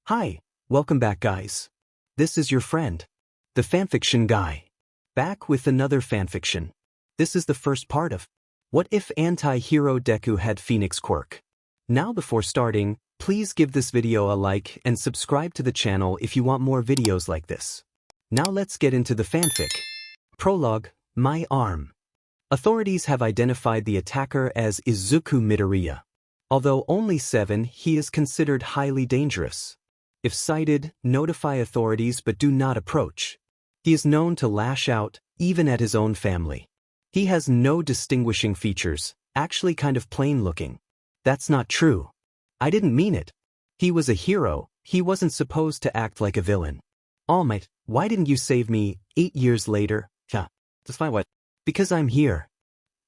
Hi, welcome back guys. This is your friend, the fanfiction guy. Back with another fanfiction. This is the first part of What If Anti-Hero Deku Had Phoenix Quirk. Now before starting, please give this video a like and subscribe to the channel if you want more videos like this. Now let's get into the fanfic. Prologue, My Arm. Authorities have identified the attacker as Izuku Midoriya. Although only 7, he is considered highly dangerous. If sighted, notify authorities but do not approach. He is known to lash out, even at his own family. He has no distinguishing features, actually kind of plain looking. That's not true. I didn't mean it. He was a hero, he wasn't supposed to act like a villain. All Might, why didn't you save me 8 years later? That's fine what? Because I'm here.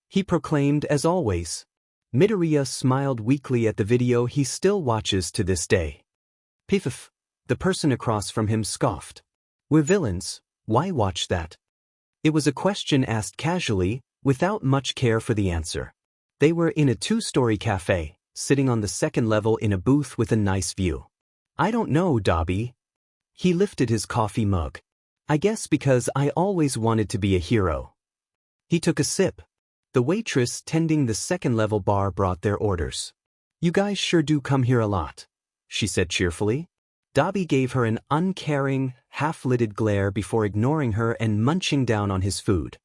He proclaimed as always. Midoriya smiled weakly at the video he still watches to this day. Piff, the person across from him scoffed. We're villains, why watch that? It was a question asked casually, without much care for the answer. They were in a 2-story cafe, sitting on the 2nd level in a booth with a nice view. I don't know, Dobby. He lifted his coffee mug. I guess because I always wanted to be a hero. He took a sip. The waitress tending the 2nd level bar brought their orders. You guys sure do come here a lot, she said cheerfully. Dobby gave her an uncaring, half-lidded glare before ignoring her and munching down on his food.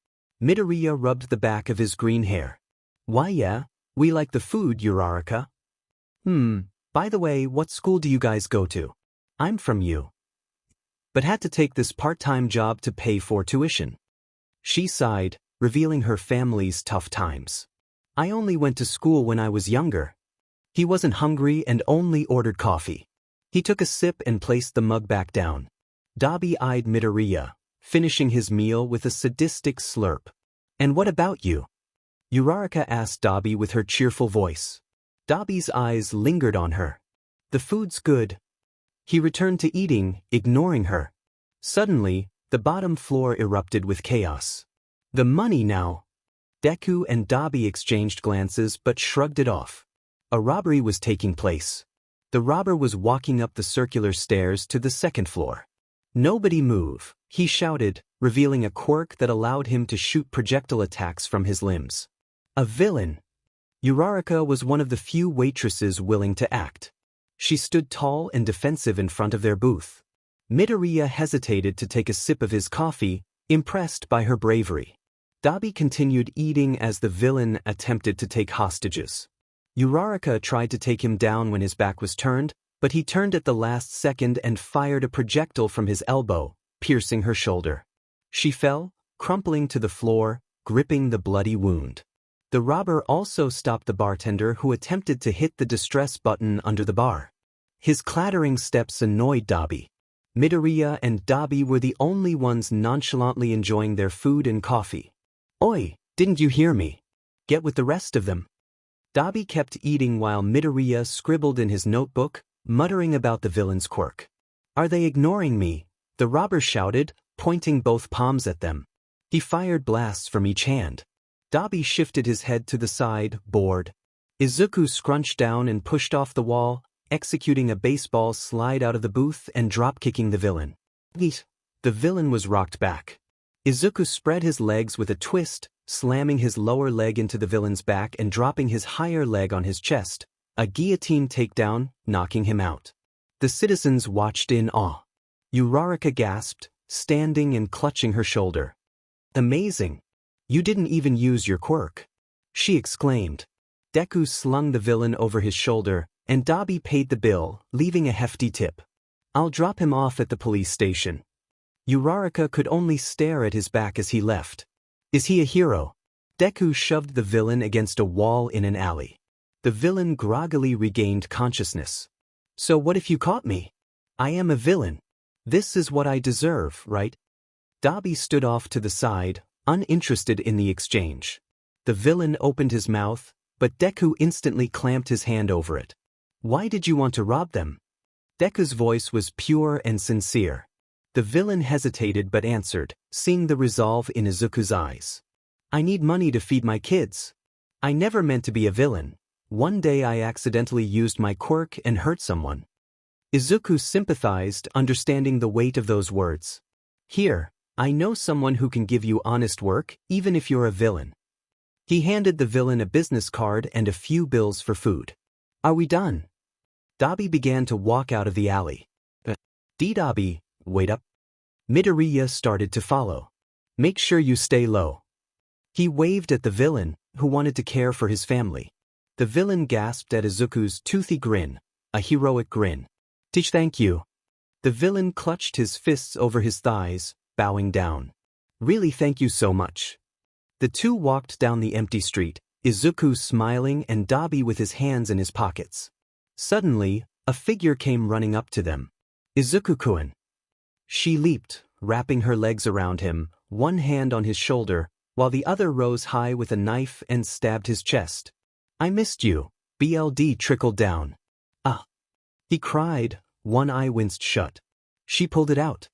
Midoriya rubbed the back of his green hair. Why yeah, we like the food, Uraraka. By the way, what school do you guys go to? I'm from U. But had to take this part-time job to pay for tuition. She sighed, revealing her family's tough times. I only went to school when I was younger. He wasn't hungry and only ordered coffee. He took a sip and placed the mug back down. Dobby eyed Midoriya, finishing his meal with a sadistic slurp. And what about you? Uraraka asked Dobby with her cheerful voice. Dobby's eyes lingered on her. The food's good. He returned to eating, ignoring her. Suddenly, the bottom floor erupted with chaos. The money now. Deku and Dobby exchanged glances but shrugged it off. A robbery was taking place. The robber was walking up the circular stairs to the 2nd floor. Nobody move, he shouted, revealing a quirk that allowed him to shoot projectile attacks from his limbs. A villain. Uraraka was one of the few waitresses willing to act. She stood tall and defensive in front of their booth. Midoriya hesitated to take a sip of his coffee, impressed by her bravery. Dobby continued eating as the villain attempted to take hostages. Uraraka tried to take him down when his back was turned, but he turned at the last second and fired a projectile from his elbow, piercing her shoulder. She fell, crumpling to the floor, gripping the bloody wound. The robber also stopped the bartender who attempted to hit the distress button under the bar. His clattering steps annoyed Dobby. Midoriya and Dobby were the only ones nonchalantly enjoying their food and coffee. Oi, didn't you hear me? Get with the rest of them. Dobby kept eating while Midoriya scribbled in his notebook, muttering about the villain's quirk. Are they ignoring me? The robber shouted, pointing both palms at them. He fired blasts from each hand. Dobby shifted his head to the side, bored. Izuku scrunched down and pushed off the wall, executing a baseball slide out of the booth and drop-kicking the villain. The villain was rocked back. Izuku spread his legs with a twist, slamming his lower leg into the villain's back and dropping his higher leg on his chest, a guillotine takedown, knocking him out. The citizens watched in awe. Uraraka gasped, standing and clutching her shoulder. Amazing! You didn't even use your quirk, she exclaimed. Deku slung the villain over his shoulder, and Dobby paid the bill, leaving a hefty tip. I'll drop him off at the police station. Uraraka could only stare at his back as he left. Is he a hero? Deku shoved the villain against a wall in an alley. The villain groggily regained consciousness. So what if you caught me? I am a villain. This is what I deserve, right? Dobby stood off to the side, uninterested in the exchange. The villain opened his mouth, but Deku instantly clamped his hand over it. Why did you want to rob them? Deku's voice was pure and sincere. The villain hesitated but answered, seeing the resolve in Izuku's eyes. I need money to feed my kids. I never meant to be a villain. One day I accidentally used my quirk and hurt someone. Izuku sympathized, understanding the weight of those words. Here, I know someone who can give you honest work, even if you're a villain. He handed the villain a business card and a few bills for food. Are we done? Dabi began to walk out of the alley. Dabi, wait up. Midoriya started to follow. Make sure you stay low. He waved at the villain, who wanted to care for his family. The villain gasped at Izuku's toothy grin, a heroic grin. Thank you. The villain clutched his fists over his thighs, bowing down. Really, thank you so much. The two walked down the empty street, Izuku smiling and Dabi with his hands in his pockets. Suddenly, a figure came running up to them. Izuku-kun. She leaped, wrapping her legs around him, one hand on his shoulder, while the other rose high with a knife and stabbed his chest. I missed you. BLD trickled down. Ah! He cried, one eye winced shut. She pulled it out.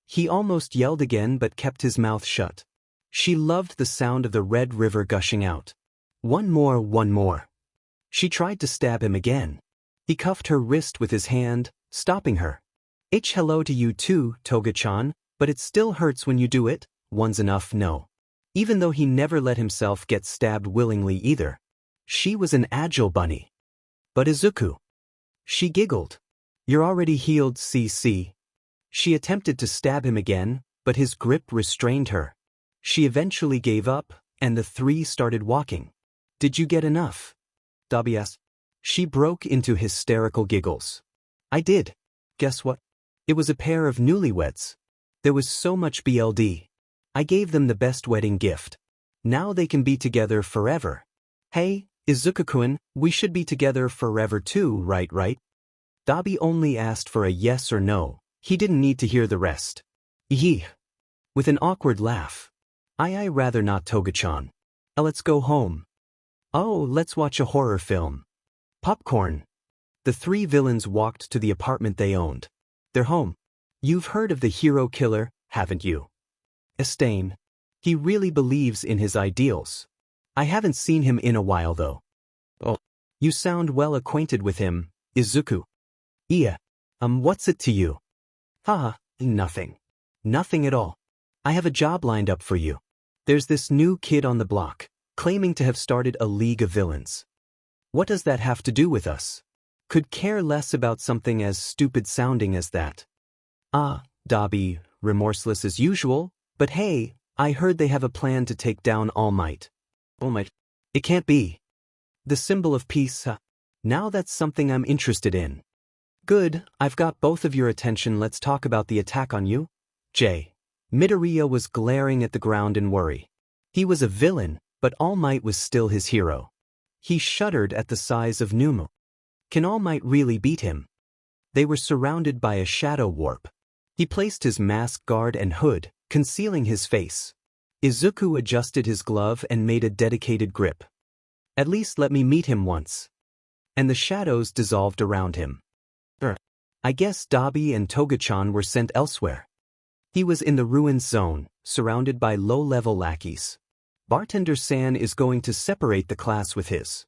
He almost yelled again but kept his mouth shut. She loved the sound of the red river gushing out. One more, one more. She tried to stab him again. He cuffed her wrist with his hand, stopping her. Hello to you too, Toga-chan, but it still hurts when you do it, one's enough no. Even though he never let himself get stabbed willingly either. She was an agile bunny. But Izuku. She giggled. You're already healed, CC. She attempted to stab him again, but his grip restrained her. She eventually gave up, and the three started walking. Did you get enough? Dabi asked. She broke into hysterical giggles. I did. Guess what? It was a pair of newlyweds. There was so much BLD. I gave them the best wedding gift. Now they can be together forever. Hey, Izuku-kun, we should be together forever too, right? Dabi only asked for a yes or no. He didn't need to hear the rest. Yee. With an awkward laugh. I rather not, Toga-chan. Let's go home. Oh, let's watch a horror film. Popcorn. The three villains walked to the apartment they owned. Their home. You've heard of the hero killer, haven't you? Estain. He really believes in his ideals. I haven't seen him in a while though. Oh. You sound well acquainted with him, Izuku. Yeah. What's it to you? Haha, nothing. Nothing at all. I have a job lined up for you. There's this new kid on the block, claiming to have started a league of villains. What does that have to do with us? Could care less about something as stupid sounding as that. Dabi, remorseless as usual, but hey, I heard they have a plan to take down All Might. All Might? It can't be. The symbol of peace, Now that's something I'm interested in. Good, I've got both of your attention, let's talk about the attack on you. Midoriya was glaring at the ground in worry. He was a villain, but All Might was still his hero. He shuddered at the size of Nomu. Can All Might really beat him? They were surrounded by a shadow warp. He placed his mask, guard and hood, concealing his face. Izuku adjusted his glove and made a dedicated grip. At least let me meet him once. And the shadows dissolved around him. I guess Dabi and Toga-chan were sent elsewhere. He was in the ruined zone, surrounded by low-level lackeys. Bartender-san is going to separate the class with his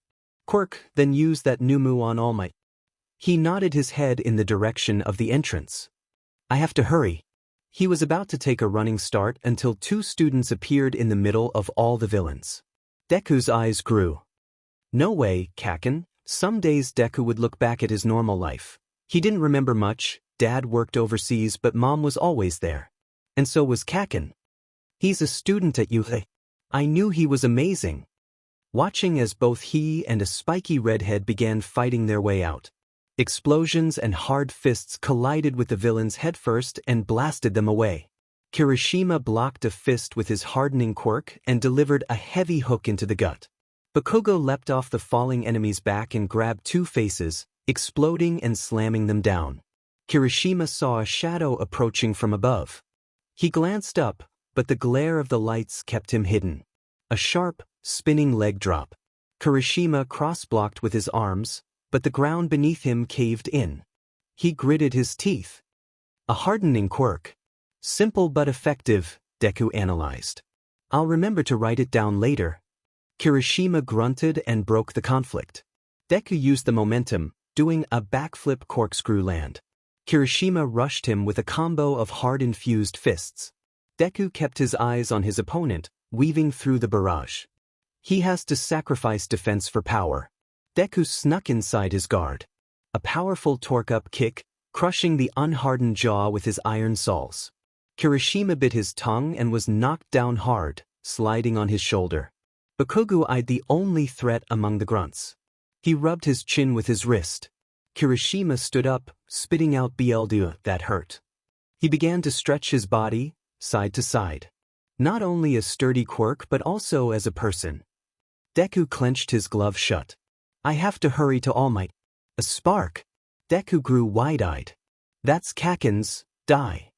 Quirk, then use that Nomu on All Might. He nodded his head in the direction of the entrance. I have to hurry. He was about to take a running start until two students appeared in the middle of all the villains. Deku's eyes grew. No way, Kaken. Some days Deku would look back at his normal life. He didn't remember much, Dad worked overseas but Mom was always there. And so was Kaken. He's a student at UH. I knew he was amazing. Watching as both he and a spiky redhead began fighting their way out. Explosions and hard fists collided with the villains headfirst and blasted them away. Kirishima blocked a fist with his hardening quirk and delivered a heavy hook into the gut. Bakugo leapt off the falling enemy's back and grabbed two faces, exploding and slamming them down. Kirishima saw a shadow approaching from above. He glanced up, but the glare of the lights kept him hidden. A sharp, spinning leg drop. Kirishima cross-blocked with his arms, but the ground beneath him caved in. He gritted his teeth. A hardening quirk. Simple but effective, Deku analyzed. I'll remember to write it down later. Kirishima grunted and broke the conflict. Deku used the momentum, doing a backflip corkscrew land. Kirishima rushed him with a combo of hard-infused fists. Deku kept his eyes on his opponent, weaving through the barrage. He has to sacrifice defense for power. Deku snuck inside his guard. A powerful torque-up kick, crushing the unhardened jaw with his iron saws. Kirishima bit his tongue and was knocked down hard, sliding on his shoulder. Bakugo eyed the only threat among the grunts. He rubbed his chin with his wrist. Kirishima stood up, spitting out BLD that hurt. He began to stretch his body, side to side. Not only a sturdy Quirk but also as a person. Deku clenched his glove shut. I have to hurry to All Might. A spark. Deku grew wide-eyed. That's Kaken's die.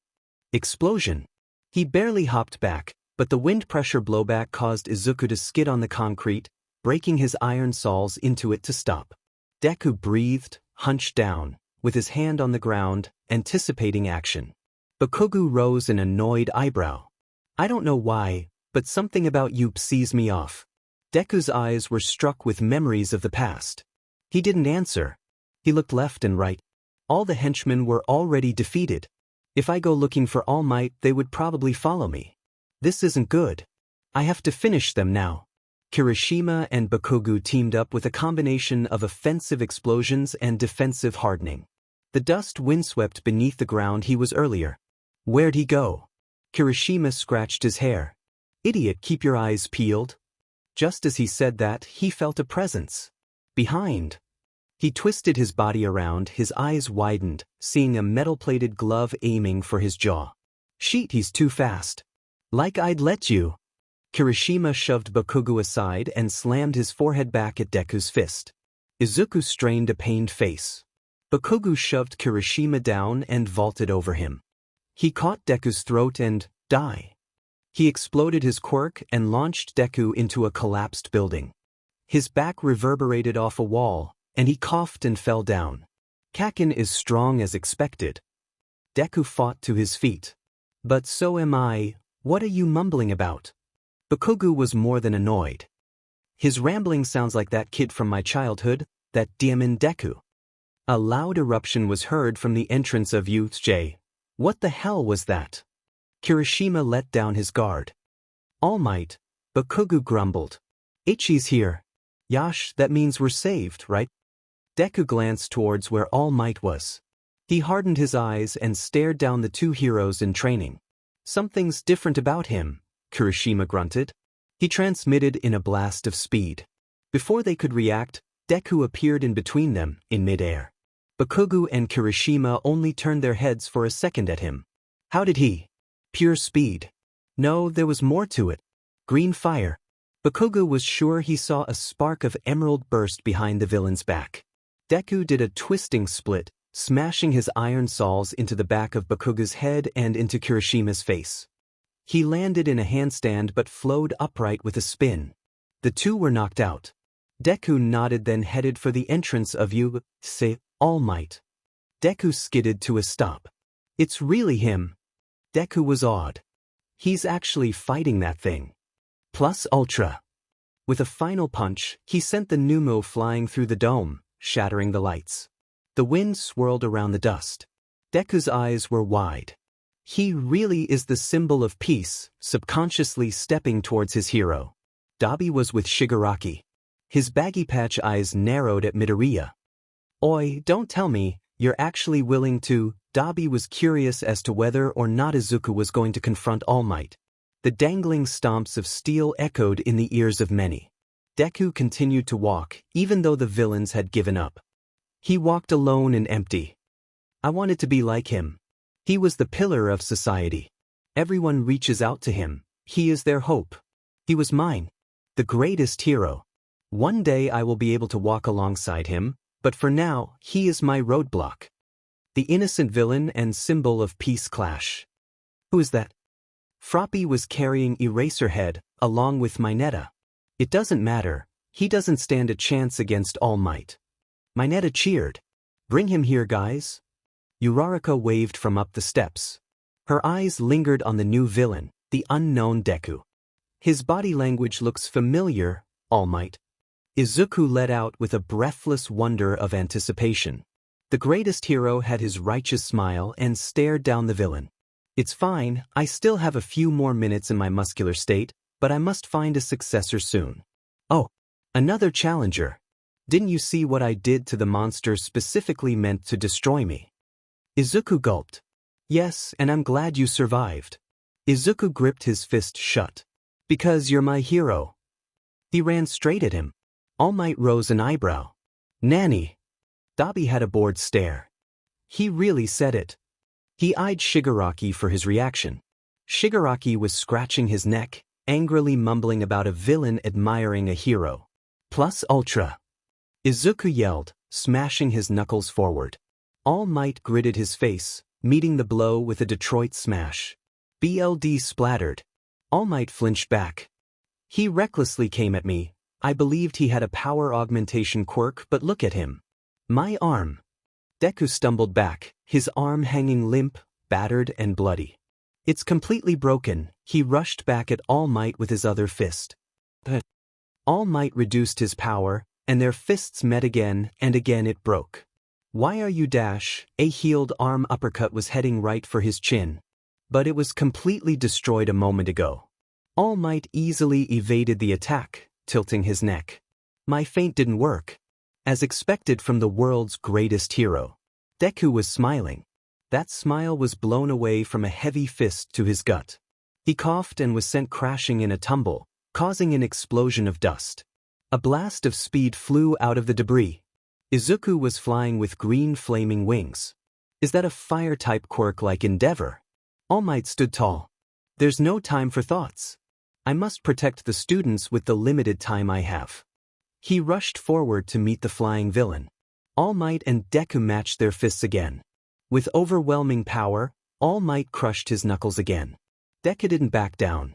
Explosion. He barely hopped back, but the wind pressure blowback caused Izuku to skid on the concrete, breaking his iron saws into it to stop. Deku breathed, hunched down, with his hand on the ground, anticipating action. Bakugo rose an annoyed eyebrow. I don't know why, but something about you sees me off. Deku's eyes were struck with memories of the past. He didn't answer. He looked left and right. All the henchmen were already defeated. If I go looking for All Might, they would probably follow me. This isn't good. I have to finish them now. Kirishima and Bakugo teamed up with a combination of offensive explosions and defensive hardening. The dust windswept beneath the ground he was earlier. Where'd he go? Kirishima scratched his hair. Idiot, keep your eyes peeled. Just as he said that, he felt a presence. Behind. He twisted his body around, his eyes widened, seeing a metal-plated glove aiming for his jaw. Sheet, he's too fast. Like I'd let you. Kirishima shoved Bakugo aside and slammed his forehead back at Deku's fist. Izuku strained a pained face. Bakugo shoved Kirishima down and vaulted over him. He caught Deku's throat and die. He exploded his quirk and launched Deku into a collapsed building. His back reverberated off a wall, and he coughed and fell down. Kaken is strong as expected. Deku fought to his feet. But so am I. What are you mumbling about? Bakugo was more than annoyed. His rambling sounds like that kid from my childhood, that Diamond Deku. A loud eruption was heard from the entrance of Youth J. What the hell was that? Kirishima let down his guard. All Might, Bakugo grumbled. Ichi's here. Yash, that means we're saved, right? Deku glanced towards where All Might was. He hardened his eyes and stared down the two heroes in training. Something's different about him, Kirishima grunted. He transmitted in a blast of speed. Before they could react, Deku appeared in between them, in midair. Bakugo and Kirishima only turned their heads for a second at him. How did he? Pure speed. No, there was more to it. Green fire. Bakugo was sure he saw a spark of emerald burst behind the villain's back. Deku did a twisting split, smashing his iron saws into the back of Bakugo's head and into Kirishima's face. He landed in a handstand but flowed upright with a spin. The two were knocked out. Deku nodded, then headed for the entrance of All Might. Deku skidded to a stop. It's really him. Deku was awed. He's actually fighting that thing. Plus Ultra. With a final punch, he sent the Nomu flying through the dome, shattering the lights. The wind swirled around the dust. Deku's eyes were wide. He really is the symbol of peace, subconsciously stepping towards his hero. Dabi was with Shigaraki. His baggy patch eyes narrowed at Midoriya. Oi, don't tell me, you're actually willing to. Dabi was curious as to whether or not Izuku was going to confront All Might. The dangling stomps of steel echoed in the ears of many. Deku continued to walk, even though the villains had given up. He walked alone and empty. I wanted to be like him. He was the pillar of society. Everyone reaches out to him. He is their hope. He was mine. The greatest hero. One day I will be able to walk alongside him, but for now, he is my roadblock. The innocent villain and symbol of peace clash. Who is that? Froppy was carrying Eraserhead, along with Mineta. It doesn't matter, he doesn't stand a chance against All Might. Mineta cheered. Bring him here, guys. Uraraka waved from up the steps. Her eyes lingered on the new villain, the unknown Deku. His body language looks familiar, All Might. Izuku let out with a breathless wonder of anticipation. The greatest hero had his righteous smile and stared down the villain. It's fine, I still have a few more minutes in my muscular state, but I must find a successor soon. Oh, another challenger. Didn't you see what I did to the monster specifically meant to destroy me? Izuku gulped. Yes, and I'm glad you survived. Izuku gripped his fist shut. Because you're my hero. He ran straight at him. All Might rose an eyebrow. Nanny. Dabi had a bored stare. He really said it. He eyed Shigaraki for his reaction. Shigaraki was scratching his neck, angrily mumbling about a villain admiring a hero. Plus ultra. Izuku yelled, smashing his knuckles forward. All Might gritted his face, meeting the blow with a Detroit smash. BLD splattered. All Might flinched back. He recklessly came at me. I believed he had a power augmentation quirk, but look at him. My arm. Deku stumbled back, his arm hanging limp, battered and bloody. It's completely broken. He rushed back at All Might with his other fist. All Might reduced his power, and their fists met again, and again it broke. Why are you dash? A healed arm uppercut was heading right for his chin. But it was completely destroyed a moment ago. All Might easily evaded the attack, tilting his neck. My feint didn't work. As expected from the world's greatest hero. Deku was smiling. That smile was blown away from a heavy fist to his gut. He coughed and was sent crashing in a tumble, causing an explosion of dust. A blast of speed flew out of the debris. Izuku was flying with green flaming wings. Is that a fire-type quirk like Endeavor? All Might stood tall. There's no time for thoughts. I must protect the students with the limited time I have. He rushed forward to meet the flying villain. All Might and Deku matched their fists again. With overwhelming power, All Might crushed his knuckles again. Deku didn't back down.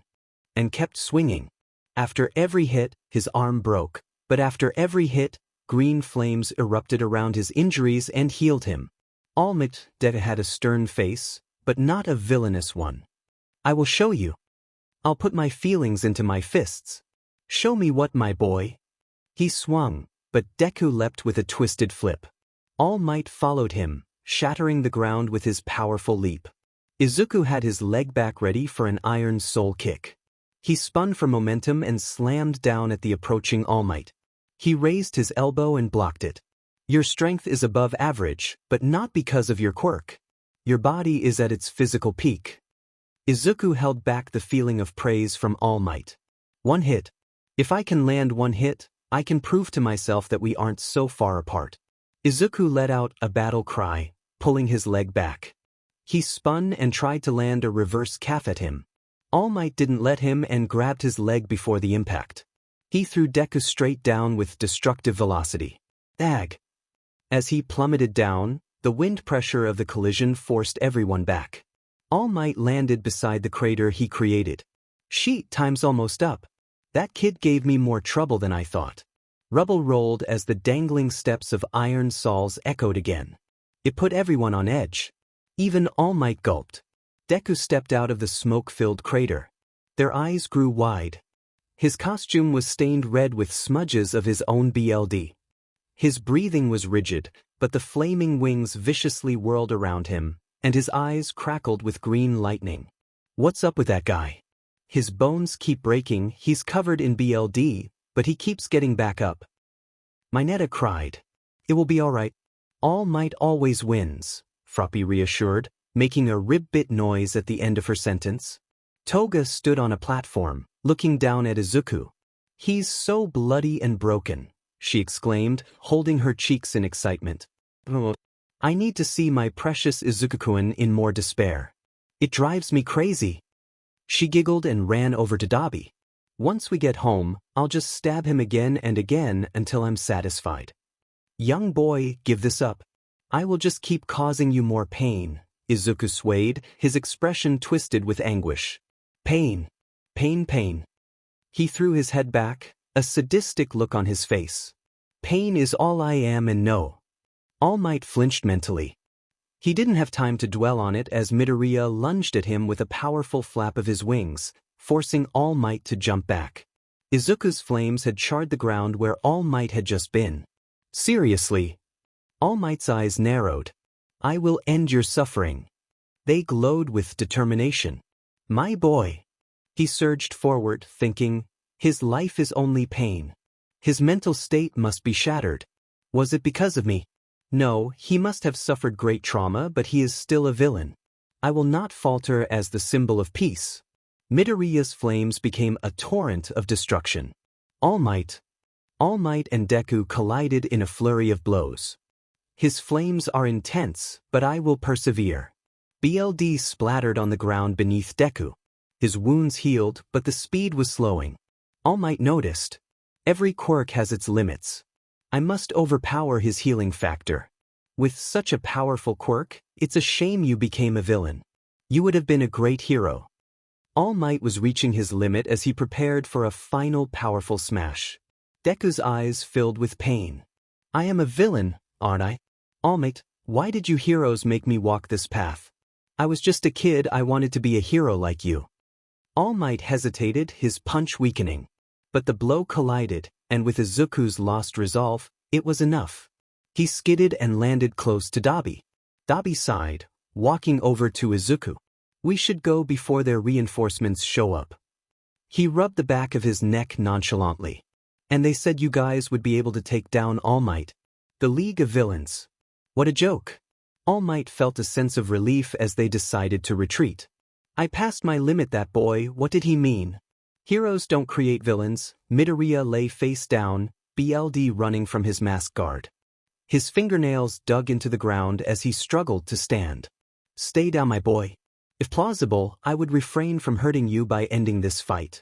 And kept swinging. After every hit, his arm broke, but after every hit, green flames erupted around his injuries and healed him. All Might Deku had a stern face, but not a villainous one. I will show you. I'll put my feelings into my fists. Show me what, my boy. He swung, but Deku leapt with a twisted flip. All Might followed him, shattering the ground with his powerful leap. Izuku had his leg back ready for an iron soul kick. He spun for momentum and slammed down at the approaching All Might. He raised his elbow and blocked it. Your strength is above average, but not because of your quirk. Your body is at its physical peak. Izuku held back the feeling of praise from All Might. One hit. If I can land one hit, I can prove to myself that we aren't so far apart. Izuku let out a battle cry, pulling his leg back. He spun and tried to land a reverse calf at him. All Might didn't let him and grabbed his leg before the impact. He threw Deku straight down with destructive velocity. Ag! As he plummeted down, the wind pressure of the collision forced everyone back. All Might landed beside the crater he created. Sheet, time's almost up. That kid gave me more trouble than I thought. Rubble rolled as the dangling steps of iron saws echoed again. It put everyone on edge. Even All Might gulped. Deku stepped out of the smoke-filled crater. Their eyes grew wide. His costume was stained red with smudges of his own BLD. His breathing was rigid, but the flaming wings viciously whirled around him, and his eyes crackled with green lightning. What's up with that guy? His bones keep breaking, he's covered in BLD, but he keeps getting back up. Mineta cried. It will be alright. All Might always wins, Froppy reassured, making a rib-bit noise at the end of her sentence. Toga stood on a platform, looking down at Izuku. He's so bloody and broken, she exclaimed, holding her cheeks in excitement. I need to see my precious Izuku-kun in more despair. It drives me crazy. She giggled and ran over to Dabi. Once we get home, I'll just stab him again and again until I'm satisfied. Young boy, give this up. I will just keep causing you more pain. Izuku swayed, his expression twisted with anguish. Pain. Pain, pain. He threw his head back, a sadistic look on his face. Pain is all I am and know. All Might flinched mentally. He didn't have time to dwell on it as Midoriya lunged at him with a powerful flap of his wings, forcing All Might to jump back. Izuku's flames had charred the ground where All Might had just been. Seriously. All Might's eyes narrowed. I will end your suffering. They glowed with determination. My boy. He surged forward, thinking, his life is only pain. His mental state must be shattered. Was it because of me? No, he must have suffered great trauma, but he is still a villain. I will not falter as the symbol of peace. Midoriya's flames became a torrent of destruction. All Might and Deku collided in a flurry of blows. His flames are intense, but I will persevere. BLD splattered on the ground beneath Deku. His wounds healed, but the speed was slowing. All Might noticed. Every quirk has its limits. I must overpower his healing factor. With such a powerful quirk, it's a shame you became a villain. You would have been a great hero. All Might was reaching his limit as he prepared for a final powerful smash. Deku's eyes filled with pain. I am a villain, aren't I? All Might, why did you heroes make me walk this path? I was just a kid, I wanted to be a hero like you. All Might hesitated, his punch weakening. But the blow collided, and with Izuku's lost resolve, it was enough. He skidded and landed close to Dabi. Dabi sighed, walking over to Izuku. We should go before their reinforcements show up. He rubbed the back of his neck nonchalantly. And they said you guys would be able to take down All Might. The League of Villains. What a joke. All Might felt a sense of relief as they decided to retreat. I passed my limit, that boy, what did he mean? Heroes don't create villains. Midoriya lay face down, BLD running from his mask guard. His fingernails dug into the ground as he struggled to stand. Stay down, my boy. If plausible, I would refrain from hurting you by ending this fight.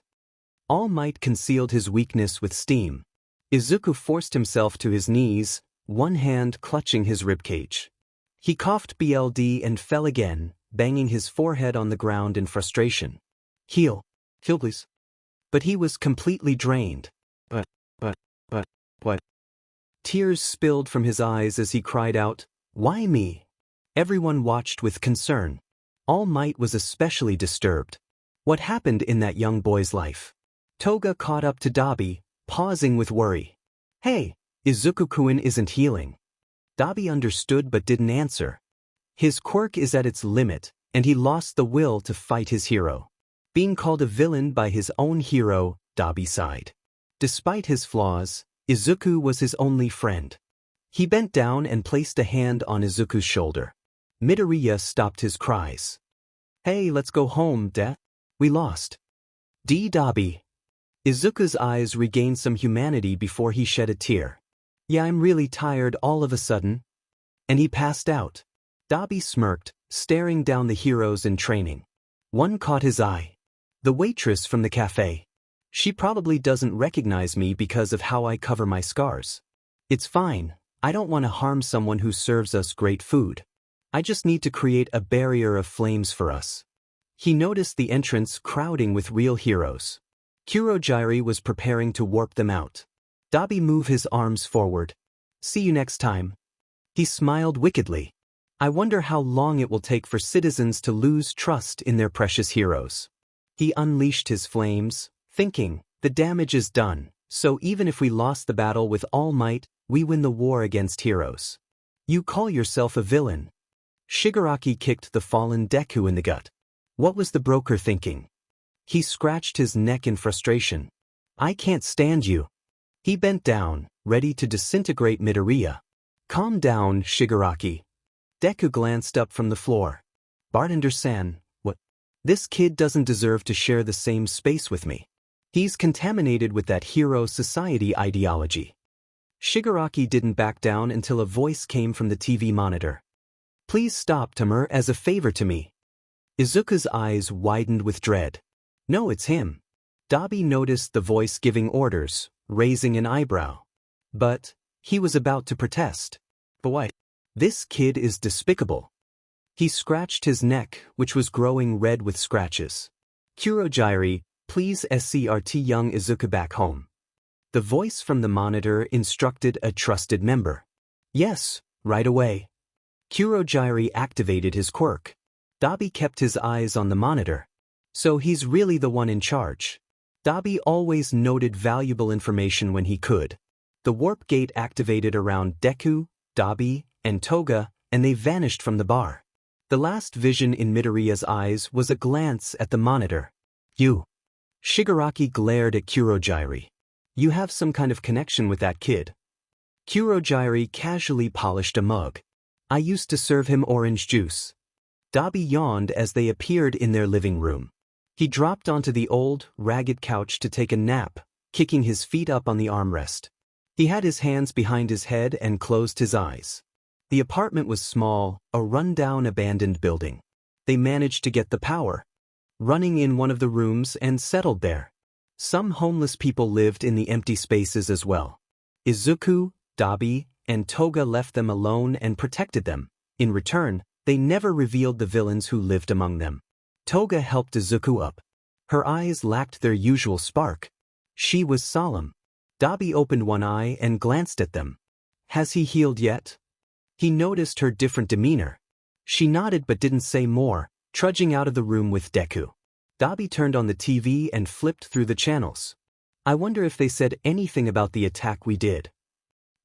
All Might concealed his weakness with steam. Izuku forced himself to his knees, one hand clutching his ribcage. He coughed BLD and fell again, banging his forehead on the ground in frustration. Heal, please. But he was completely drained. But. Tears spilled from his eyes as he cried out, why me? Everyone watched with concern. All Might was especially disturbed. What happened in that young boy's life? Toga caught up to Dabi, pausing with worry. Hey, Izuku-kun isn't healing. Dabi understood but didn't answer. His quirk is at its limit, and he lost the will to fight his hero. Being called a villain by his own hero, Dabi sighed. Despite his flaws, Izuku was his only friend. He bent down and placed a hand on Izuku's shoulder. Midoriya stopped his cries. Hey, let's go home, we lost. Dabi. Izuku's eyes regained some humanity before he shed a tear. Yeah, I'm really tired all of a sudden. And he passed out. Dabi smirked, staring down the heroes in training. One caught his eye. The waitress from the cafe. She probably doesn't recognize me because of how I cover my scars. It's fine, I don't want to harm someone who serves us great food. I just need to create a barrier of flames for us. He noticed the entrance crowding with real heroes. Kurogiri was preparing to warp them out. Dabi moved his arms forward. See you next time. He smiled wickedly. I wonder how long it will take for citizens to lose trust in their precious heroes. He unleashed his flames, thinking, the damage is done, so even if we lost the battle with All Might, we win the war against heroes. You call yourself a villain. Shigaraki kicked the fallen Deku in the gut. What was the broker thinking? He scratched his neck in frustration. I can't stand you. He bent down, ready to disintegrate Midoriya. Calm down, Shigaraki. Deku glanced up from the floor. Bartender-san, what? This kid doesn't deserve to share the same space with me. He's contaminated with that hero society ideology. Shigaraki didn't back down until a voice came from the TV monitor. Please stop, Tamer, as a favor to me. Izuku's eyes widened with dread. No, it's him. Dabi noticed the voice giving orders, raising an eyebrow. But he was about to protest. But why? This kid is despicable. He scratched his neck, which was growing red with scratches. Kurogiri, please escort young Izuku back home. The voice from the monitor instructed a trusted member. Yes, right away. Kurogiri activated his quirk. Dabi kept his eyes on the monitor. So he's really the one in charge. Dabi always noted valuable information when he could. The warp gate activated around Deku, Dabi, and Toga, and they vanished from the bar. The last vision in Midoriya's eyes was a glance at the monitor. You. Shigaraki glared at Kurogiri. You have some kind of connection with that kid. Kurogiri casually polished a mug. I used to serve him orange juice. Dabi yawned as they appeared in their living room. He dropped onto the old, ragged couch to take a nap, kicking his feet up on the armrest. He had his hands behind his head and closed his eyes. The apartment was small, a run-down abandoned building. They managed to get the power, running in one of the rooms and settled there. Some homeless people lived in the empty spaces as well. Izuku, Dabi, and Toga left them alone and protected them. In return, they never revealed the villains who lived among them. Toga helped Izuku up. Her eyes lacked their usual spark. She was solemn. Dabi opened one eye and glanced at them. Has he healed yet? He noticed her different demeanor. She nodded but didn't say more, trudging out of the room with Deku. Dabi turned on the TV and flipped through the channels. I wonder if they said anything about the attack we did.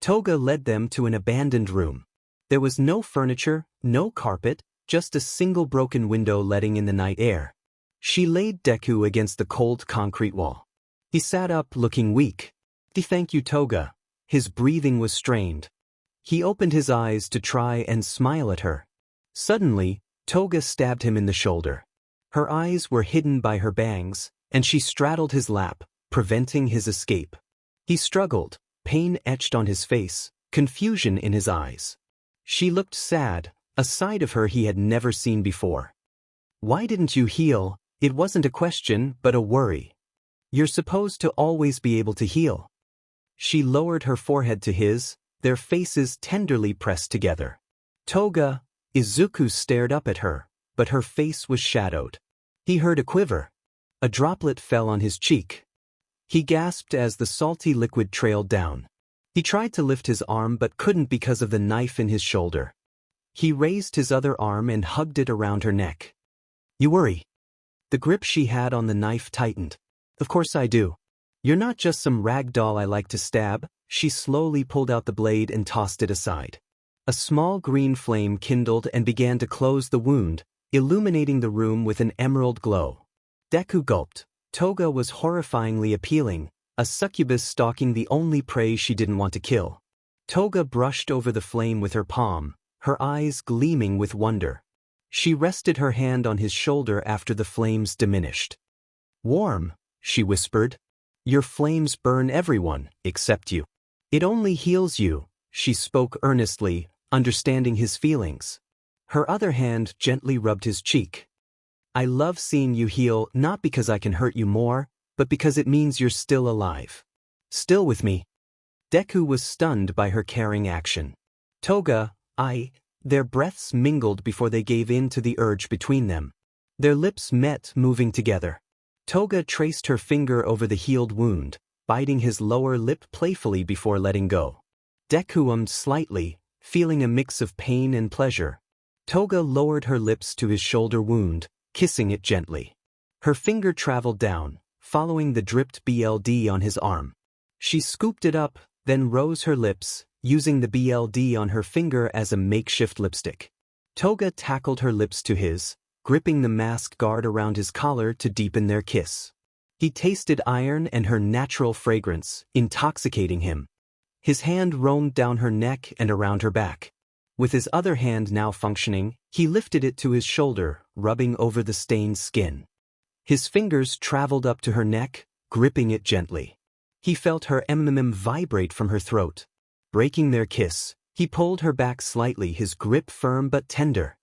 Toga led them to an abandoned room. There was no furniture, no carpet, just a single broken window letting in the night air. She laid Deku against the cold concrete wall. He sat up looking weak. Thank you, Toga. His breathing was strained. He opened his eyes to try and smile at her. Suddenly, Toga stabbed him in the shoulder. Her eyes were hidden by her bangs, and she straddled his lap, preventing his escape. He struggled, pain etched on his face, confusion in his eyes. She looked sad, a side of her he had never seen before. Why didn't you heal? It wasn't a question, but a worry. You're supposed to always be able to heal. She lowered her forehead to his, their faces tenderly pressed together. Toga, Izuku stared up at her, but her face was shadowed. He heard a quiver. A droplet fell on his cheek. He gasped as the salty liquid trailed down. He tried to lift his arm but couldn't because of the knife in his shoulder. He raised his other arm and hugged it around her neck. You worry. The grip she had on the knife tightened. Of course I do. You're not just some rag doll I like to stab. She slowly pulled out the blade and tossed it aside. A small green flame kindled and began to close the wound, illuminating the room with an emerald glow. Deku gulped. Toga was horrifyingly appealing, a succubus stalking the only prey she didn't want to kill. Toga brushed over the flame with her palm, her eyes gleaming with wonder. She rested her hand on his shoulder after the flames diminished. Warm, she whispered. Your flames burn everyone, except you. It only heals you, she spoke earnestly, understanding his feelings. Her other hand gently rubbed his cheek. I love seeing you heal not because I can hurt you more, but because it means you're still alive. Still with me. Deku was stunned by her caring action. Toga, their breaths mingled before they gave in to the urge between them. Their lips met, moving together. Toga traced her finger over the healed wound, biting his lower lip playfully before letting go. Deku ummed slightly, feeling a mix of pain and pleasure. Toga lowered her lips to his shoulder wound, kissing it gently. Her finger traveled down, following the dripped BLD on his arm. She scooped it up, then rose her lips, using the BLD on her finger as a makeshift lipstick. Toga tackled her lips to his, gripping the mask guard around his collar to deepen their kiss. He tasted iron and her natural fragrance, intoxicating him. His hand roamed down her neck and around her back. With his other hand now functioning, he lifted it to his shoulder, rubbing over the stained skin. His fingers traveled up to her neck, gripping it gently. He felt her vibrate from her throat. Breaking their kiss, he pulled her back slightly, his grip firm but tender.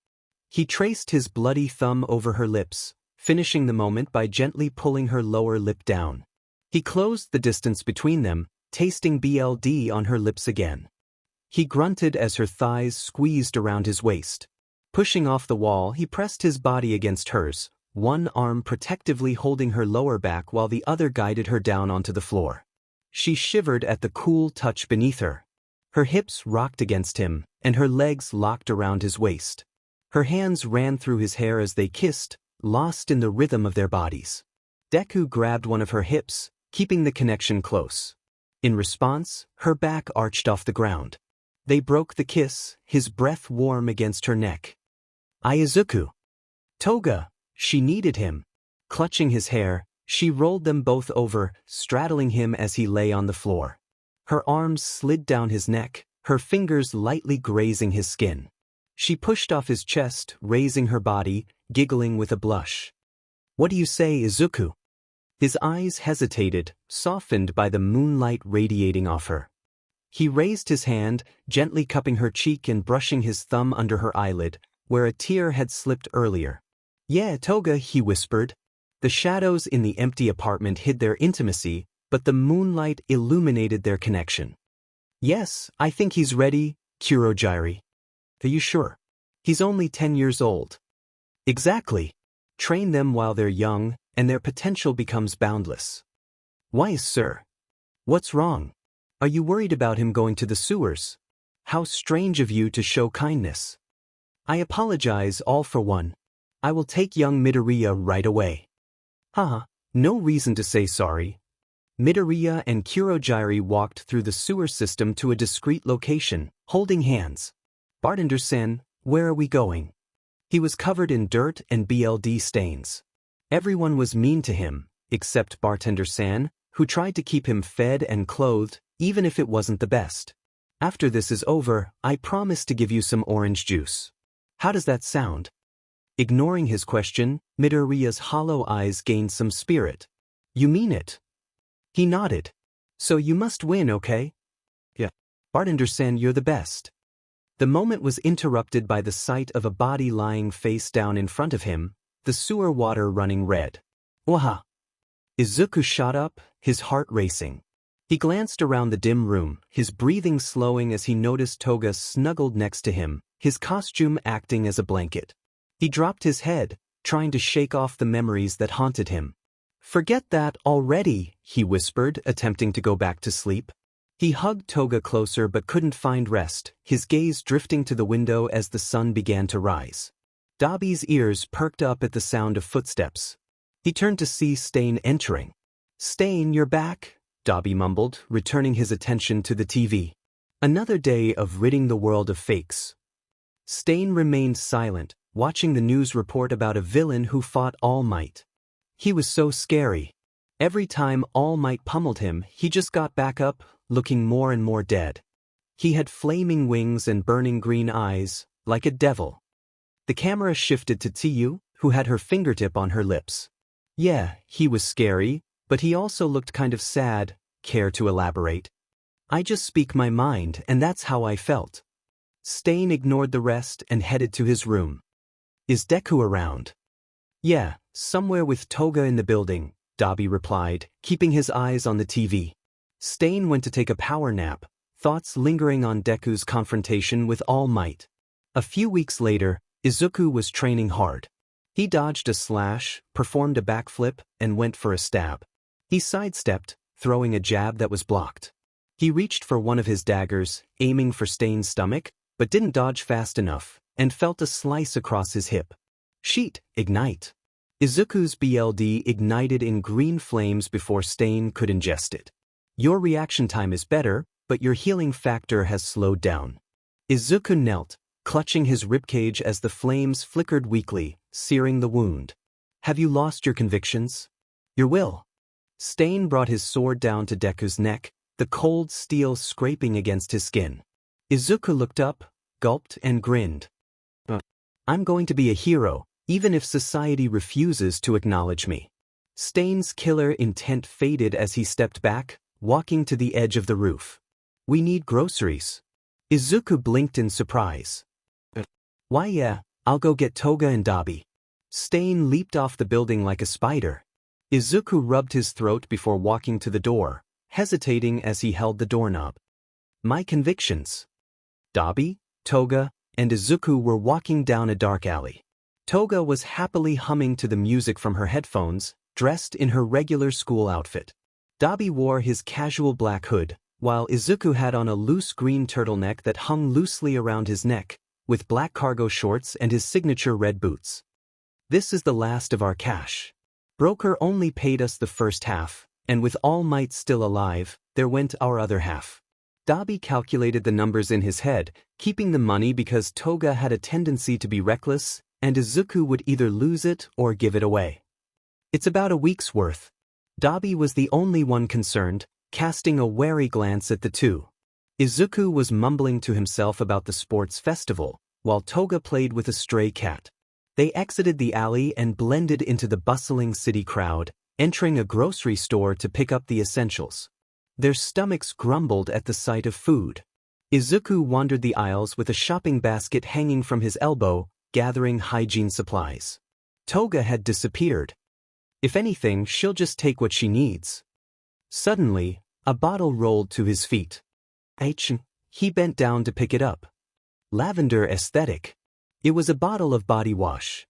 He traced his bloody thumb over her lips, finishing the moment by gently pulling her lower lip down. He closed the distance between them, tasting BLD on her lips again. He grunted as her thighs squeezed around his waist. Pushing off the wall, he pressed his body against hers, one arm protectively holding her lower back while the other guided her down onto the floor. She shivered at the cool touch beneath her. Her hips rocked against him, and her legs locked around his waist. Her hands ran through his hair as they kissed, lost in the rhythm of their bodies. Deku grabbed one of her hips, keeping the connection close. In response, her back arched off the ground. They broke the kiss, his breath warm against her neck. Izuku. Toga, she needed him. Clutching his hair, she rolled them both over, straddling him as he lay on the floor. Her arms slid down his neck, her fingers lightly grazing his skin. She pushed off his chest, raising her body, giggling with a blush. What do you say, Izuku? His eyes hesitated, softened by the moonlight radiating off her. He raised his hand, gently cupping her cheek and brushing his thumb under her eyelid, where a tear had slipped earlier. Yeah, Toga, he whispered. The shadows in the empty apartment hid their intimacy, but the moonlight illuminated their connection. Yes, I think he's ready, Kurojiri. Are you sure? He's only 10 years old. Exactly. Train them while they're young, and their potential becomes boundless. Why, sir? What's wrong? Are you worried about him going to the sewers? How strange of you to show kindness. I apologize all for one. I will take young Midoriya right away. Haha, no reason to say sorry. Midoriya and Kurojiri walked through the sewer system to a discreet location, holding hands. Bartender-san, where are we going? He was covered in dirt and BLD stains. Everyone was mean to him, except Bartender-san, who tried to keep him fed and clothed, even if it wasn't the best. After this is over, I promise to give you some orange juice. How does that sound? Ignoring his question, Midoriya's hollow eyes gained some spirit. You mean it? He nodded. So you must win, okay? Yeah. Bartender-san, you're the best. The moment was interrupted by the sight of a body lying face down in front of him, the sewer water running red. Waha! Izuku shot up, his heart racing. He glanced around the dim room, his breathing slowing as he noticed Toga snuggled next to him, his costume acting as a blanket. He dropped his head, trying to shake off the memories that haunted him. Forget that already, he whispered, attempting to go back to sleep. He hugged Toga closer but couldn't find rest, his gaze drifting to the window as the sun began to rise. Dabi's ears perked up at the sound of footsteps. He turned to see Stain entering. Stain, you're back, Dabi mumbled, returning his attention to the TV. Another day of ridding the world of fakes. Stain remained silent, watching the news report about a villain who fought All Might. He was so scary. Every time All Might pummeled him, he just got back up, looking more and more dead. He had flaming wings and burning green eyes, like a devil. The camera shifted to Tsu, who had her fingertip on her lips. Yeah, he was scary, but he also looked kind of sad. Care to elaborate? I just speak my mind, and that's how I felt. Stain ignored the rest and headed to his room. Is Deku around? Yeah, somewhere with Toga in the building, Dabi replied, keeping his eyes on the TV. Stain went to take a power nap, thoughts lingering on Deku's confrontation with All Might. A few weeks later, Izuku was training hard. He dodged a slash, performed a backflip, and went for a stab. He sidestepped, throwing a jab that was blocked. He reached for one of his daggers, aiming for Stain's stomach, but didn't dodge fast enough, and felt a slice across his hip. Sheet, ignite. Izuku's BLD ignited in green flames before Stain could ingest it. Your reaction time is better, but your healing factor has slowed down. Izuku knelt, clutching his ribcage as the flames flickered weakly, searing the wound. Have you lost your convictions? Your will? Stain brought his sword down to Deku's neck, the cold steel scraping against his skin. Izuku looked up, gulped and grinned. I'm going to be a hero, even if society refuses to acknowledge me. Stain's killer intent faded as he stepped back, walking to the edge of the roof. We need groceries. Izuku blinked in surprise. Why yeah, I'll go get Toga and Dabi. Stain leaped off the building like a spider. Izuku rubbed his throat before walking to the door, hesitating as he held the doorknob. My convictions. Dabi, Toga, and Izuku were walking down a dark alley. Toga was happily humming to the music from her headphones, dressed in her regular school outfit. Dabi wore his casual black hood, while Izuku had on a loose green turtleneck that hung loosely around his neck, with black cargo shorts and his signature red boots. This is the last of our cash. Broker only paid us the first half, and with All Might still alive, there went our other half. Dabi calculated the numbers in his head, keeping the money because Toga had a tendency to be reckless, and Izuku would either lose it or give it away. It's about a week's worth. Dabi was the only one concerned, casting a wary glance at the two. Izuku was mumbling to himself about the sports festival, while Toga played with a stray cat. They exited the alley and blended into the bustling city crowd, entering a grocery store to pick up the essentials. Their stomachs grumbled at the sight of food. Izuku wandered the aisles with a shopping basket hanging from his elbow, gathering hygiene supplies. Toga had disappeared. If anything, she'll just take what she needs. Suddenly, a bottle rolled to his feet. He bent down to pick it up. Lavender aesthetic. It was a bottle of body wash.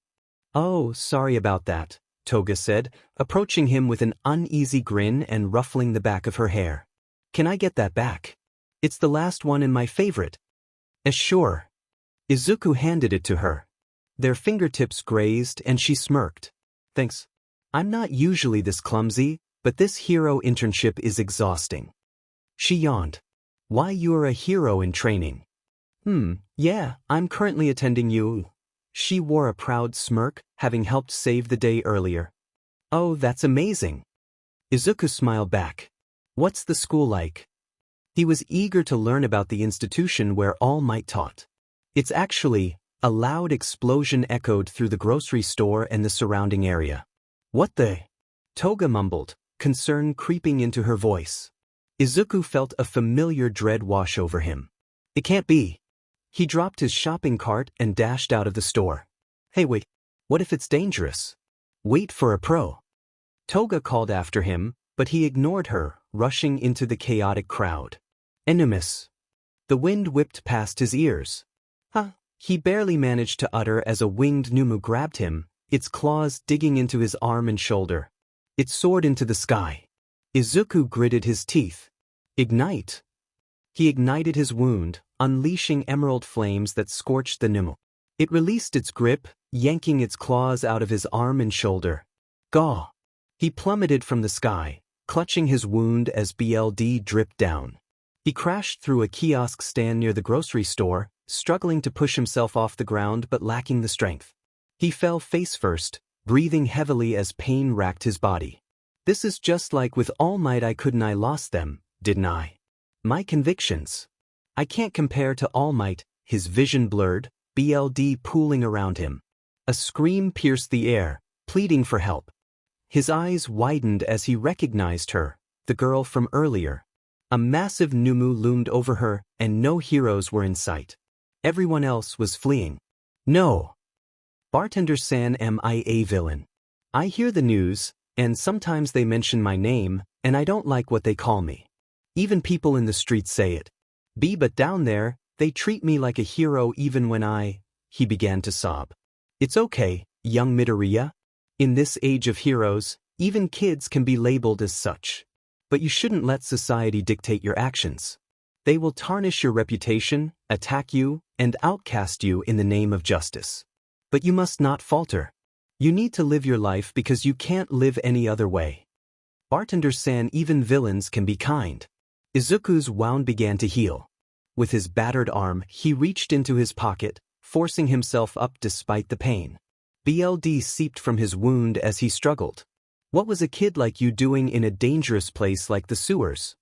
Oh, sorry about that, Toga said, approaching him with an uneasy grin and ruffling the back of her hair. Can I get that back? It's the last one in my favorite. Sure. Izuku handed it to her. Their fingertips grazed and she smirked. Thanks. I'm not usually this clumsy, but this hero internship is exhausting. She yawned. Why, you're a hero in training. Yeah, I'm currently attending you. She wore a proud smirk, having helped save the day earlier. Oh, that's amazing. Izuku smiled back. What's the school like? He was eager to learn about the institution where All Might taught. It's actually, a loud explosion echoed through the grocery store and the surrounding area. What the? Toga mumbled, concern creeping into her voice. Izuku felt a familiar dread wash over him. It can't be. He dropped his shopping cart and dashed out of the store. Hey wait, what if it's dangerous? Wait for a pro. Toga called after him, but he ignored her, rushing into the chaotic crowd. Enemies. The wind whipped past his ears. He barely managed to utter as a winged Nomu grabbed him, its claws digging into his arm and shoulder. It soared into the sky. Izuku gritted his teeth. Ignite. He ignited his wound, unleashing emerald flames that scorched the Nomu. It released its grip, yanking its claws out of his arm and shoulder. Gaw! He plummeted from the sky, clutching his wound as BLD dripped down. He crashed through a kiosk stand near the grocery store, struggling to push himself off the ground but lacking the strength. He fell face first, breathing heavily as pain racked his body. This is just like with All Might. I lost them, didn't I? My convictions. I can't compare to All Might. His vision blurred, BLD pooling around him. A scream pierced the air, pleading for help. His eyes widened as he recognized her, the girl from earlier. A massive Nomu loomed over her, and no heroes were in sight. Everyone else was fleeing. No. Bartender-san, am I a villain? I hear the news, and sometimes they mention my name, and I don't like what they call me. Even people in the streets say it. But down there, they treat me like a hero even when he began to sob. It's okay, young Midoriya. In this age of heroes, even kids can be labeled as such. But you shouldn't let society dictate your actions. They will tarnish your reputation, attack you, and outcast you in the name of justice. But you must not falter. You need to live your life because you can't live any other way. Bartender-san, even villains can be kind. Izuku's wound began to heal. With his battered arm, he reached into his pocket, forcing himself up despite the pain. BLD seeped from his wound as he struggled. What was a kid like you doing in a dangerous place like the sewers?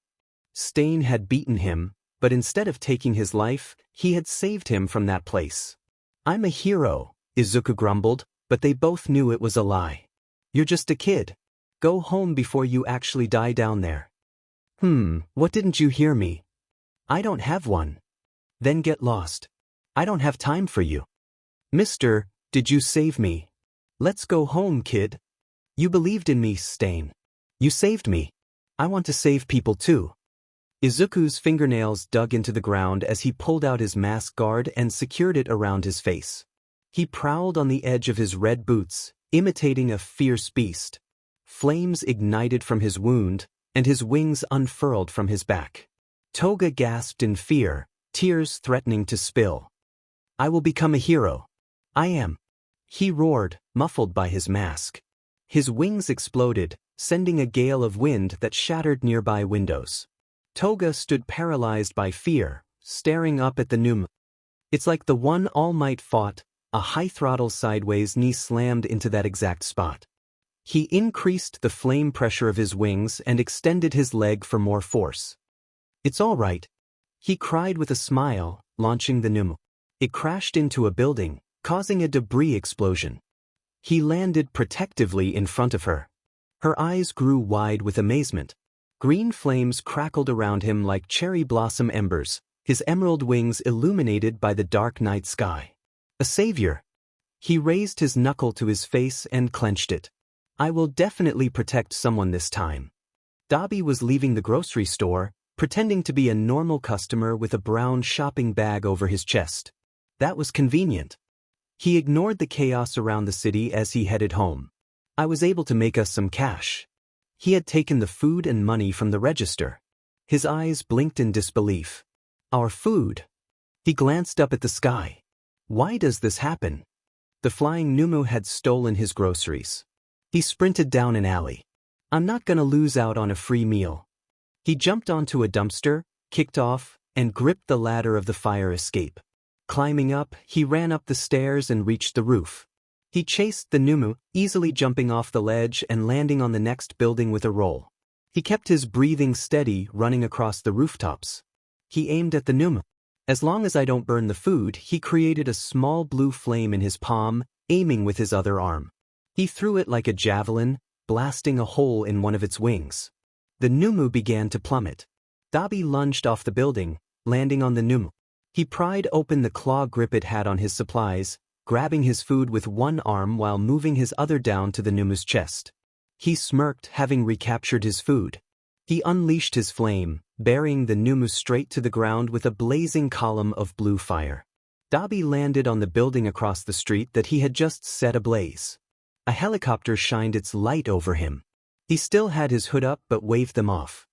Stain had beaten him, but instead of taking his life, he had saved him from that place. I'm a hero, Izuku grumbled, but they both knew it was a lie. You're just a kid. Go home before you actually die down there. What, didn't you hear me? I don't have one. Then get lost. I don't have time for you. Mister, did you save me? Let's go home, kid. You believed in me, Stain. You saved me. I want to save people too. Izuku's fingernails dug into the ground as he pulled out his mask guard and secured it around his face. He prowled on the edge of his red boots, imitating a fierce beast. Flames ignited from his wound, and his wings unfurled from his back. Toga gasped in fear, tears threatening to spill. I will become a hero. I am. He roared, muffled by his mask. His wings exploded, sending a gale of wind that shattered nearby windows. Toga stood paralyzed by fear, staring up at the Nomu. It's like the one All Might fought, a high-throttle sideways knee slammed into that exact spot. He increased the flame pressure of his wings and extended his leg for more force. It's all right, he cried with a smile, launching the Nomu. It crashed into a building, causing a debris explosion. He landed protectively in front of her. Her eyes grew wide with amazement. Green flames crackled around him like cherry blossom embers, his emerald wings illuminated by the dark night sky. A savior. He raised his knuckle to his face and clenched it. I will definitely protect someone this time. Dabi was leaving the grocery store, pretending to be a normal customer with a brown shopping bag over his chest. That was convenient. He ignored the chaos around the city as he headed home. I was able to make us some cash. He had taken the food and money from the register. His eyes blinked in disbelief. Our food? He glanced up at the sky. Why does this happen? The flying Nomu had stolen his groceries. He sprinted down an alley. I'm not gonna lose out on a free meal. He jumped onto a dumpster, kicked off, and gripped the ladder of the fire escape. Climbing up, he ran up the stairs and reached the roof. He chased the Nomu, easily jumping off the ledge and landing on the next building with a roll. He kept his breathing steady, running across the rooftops. He aimed at the Nomu. As long as I don't burn the food, he created a small blue flame in his palm, aiming with his other arm. He threw it like a javelin, blasting a hole in one of its wings. The Nomu began to plummet. Dabi lunged off the building, landing on the Nomu. He pried open the claw grip it had on his supplies, grabbing his food with one arm while moving his other down to the Numu's chest. He smirked, having recaptured his food. He unleashed his flame, burying the Nomu straight to the ground with a blazing column of blue fire. Dabi landed on the building across the street that he had just set ablaze. A helicopter shined its light over him. He still had his hood up but waved them off.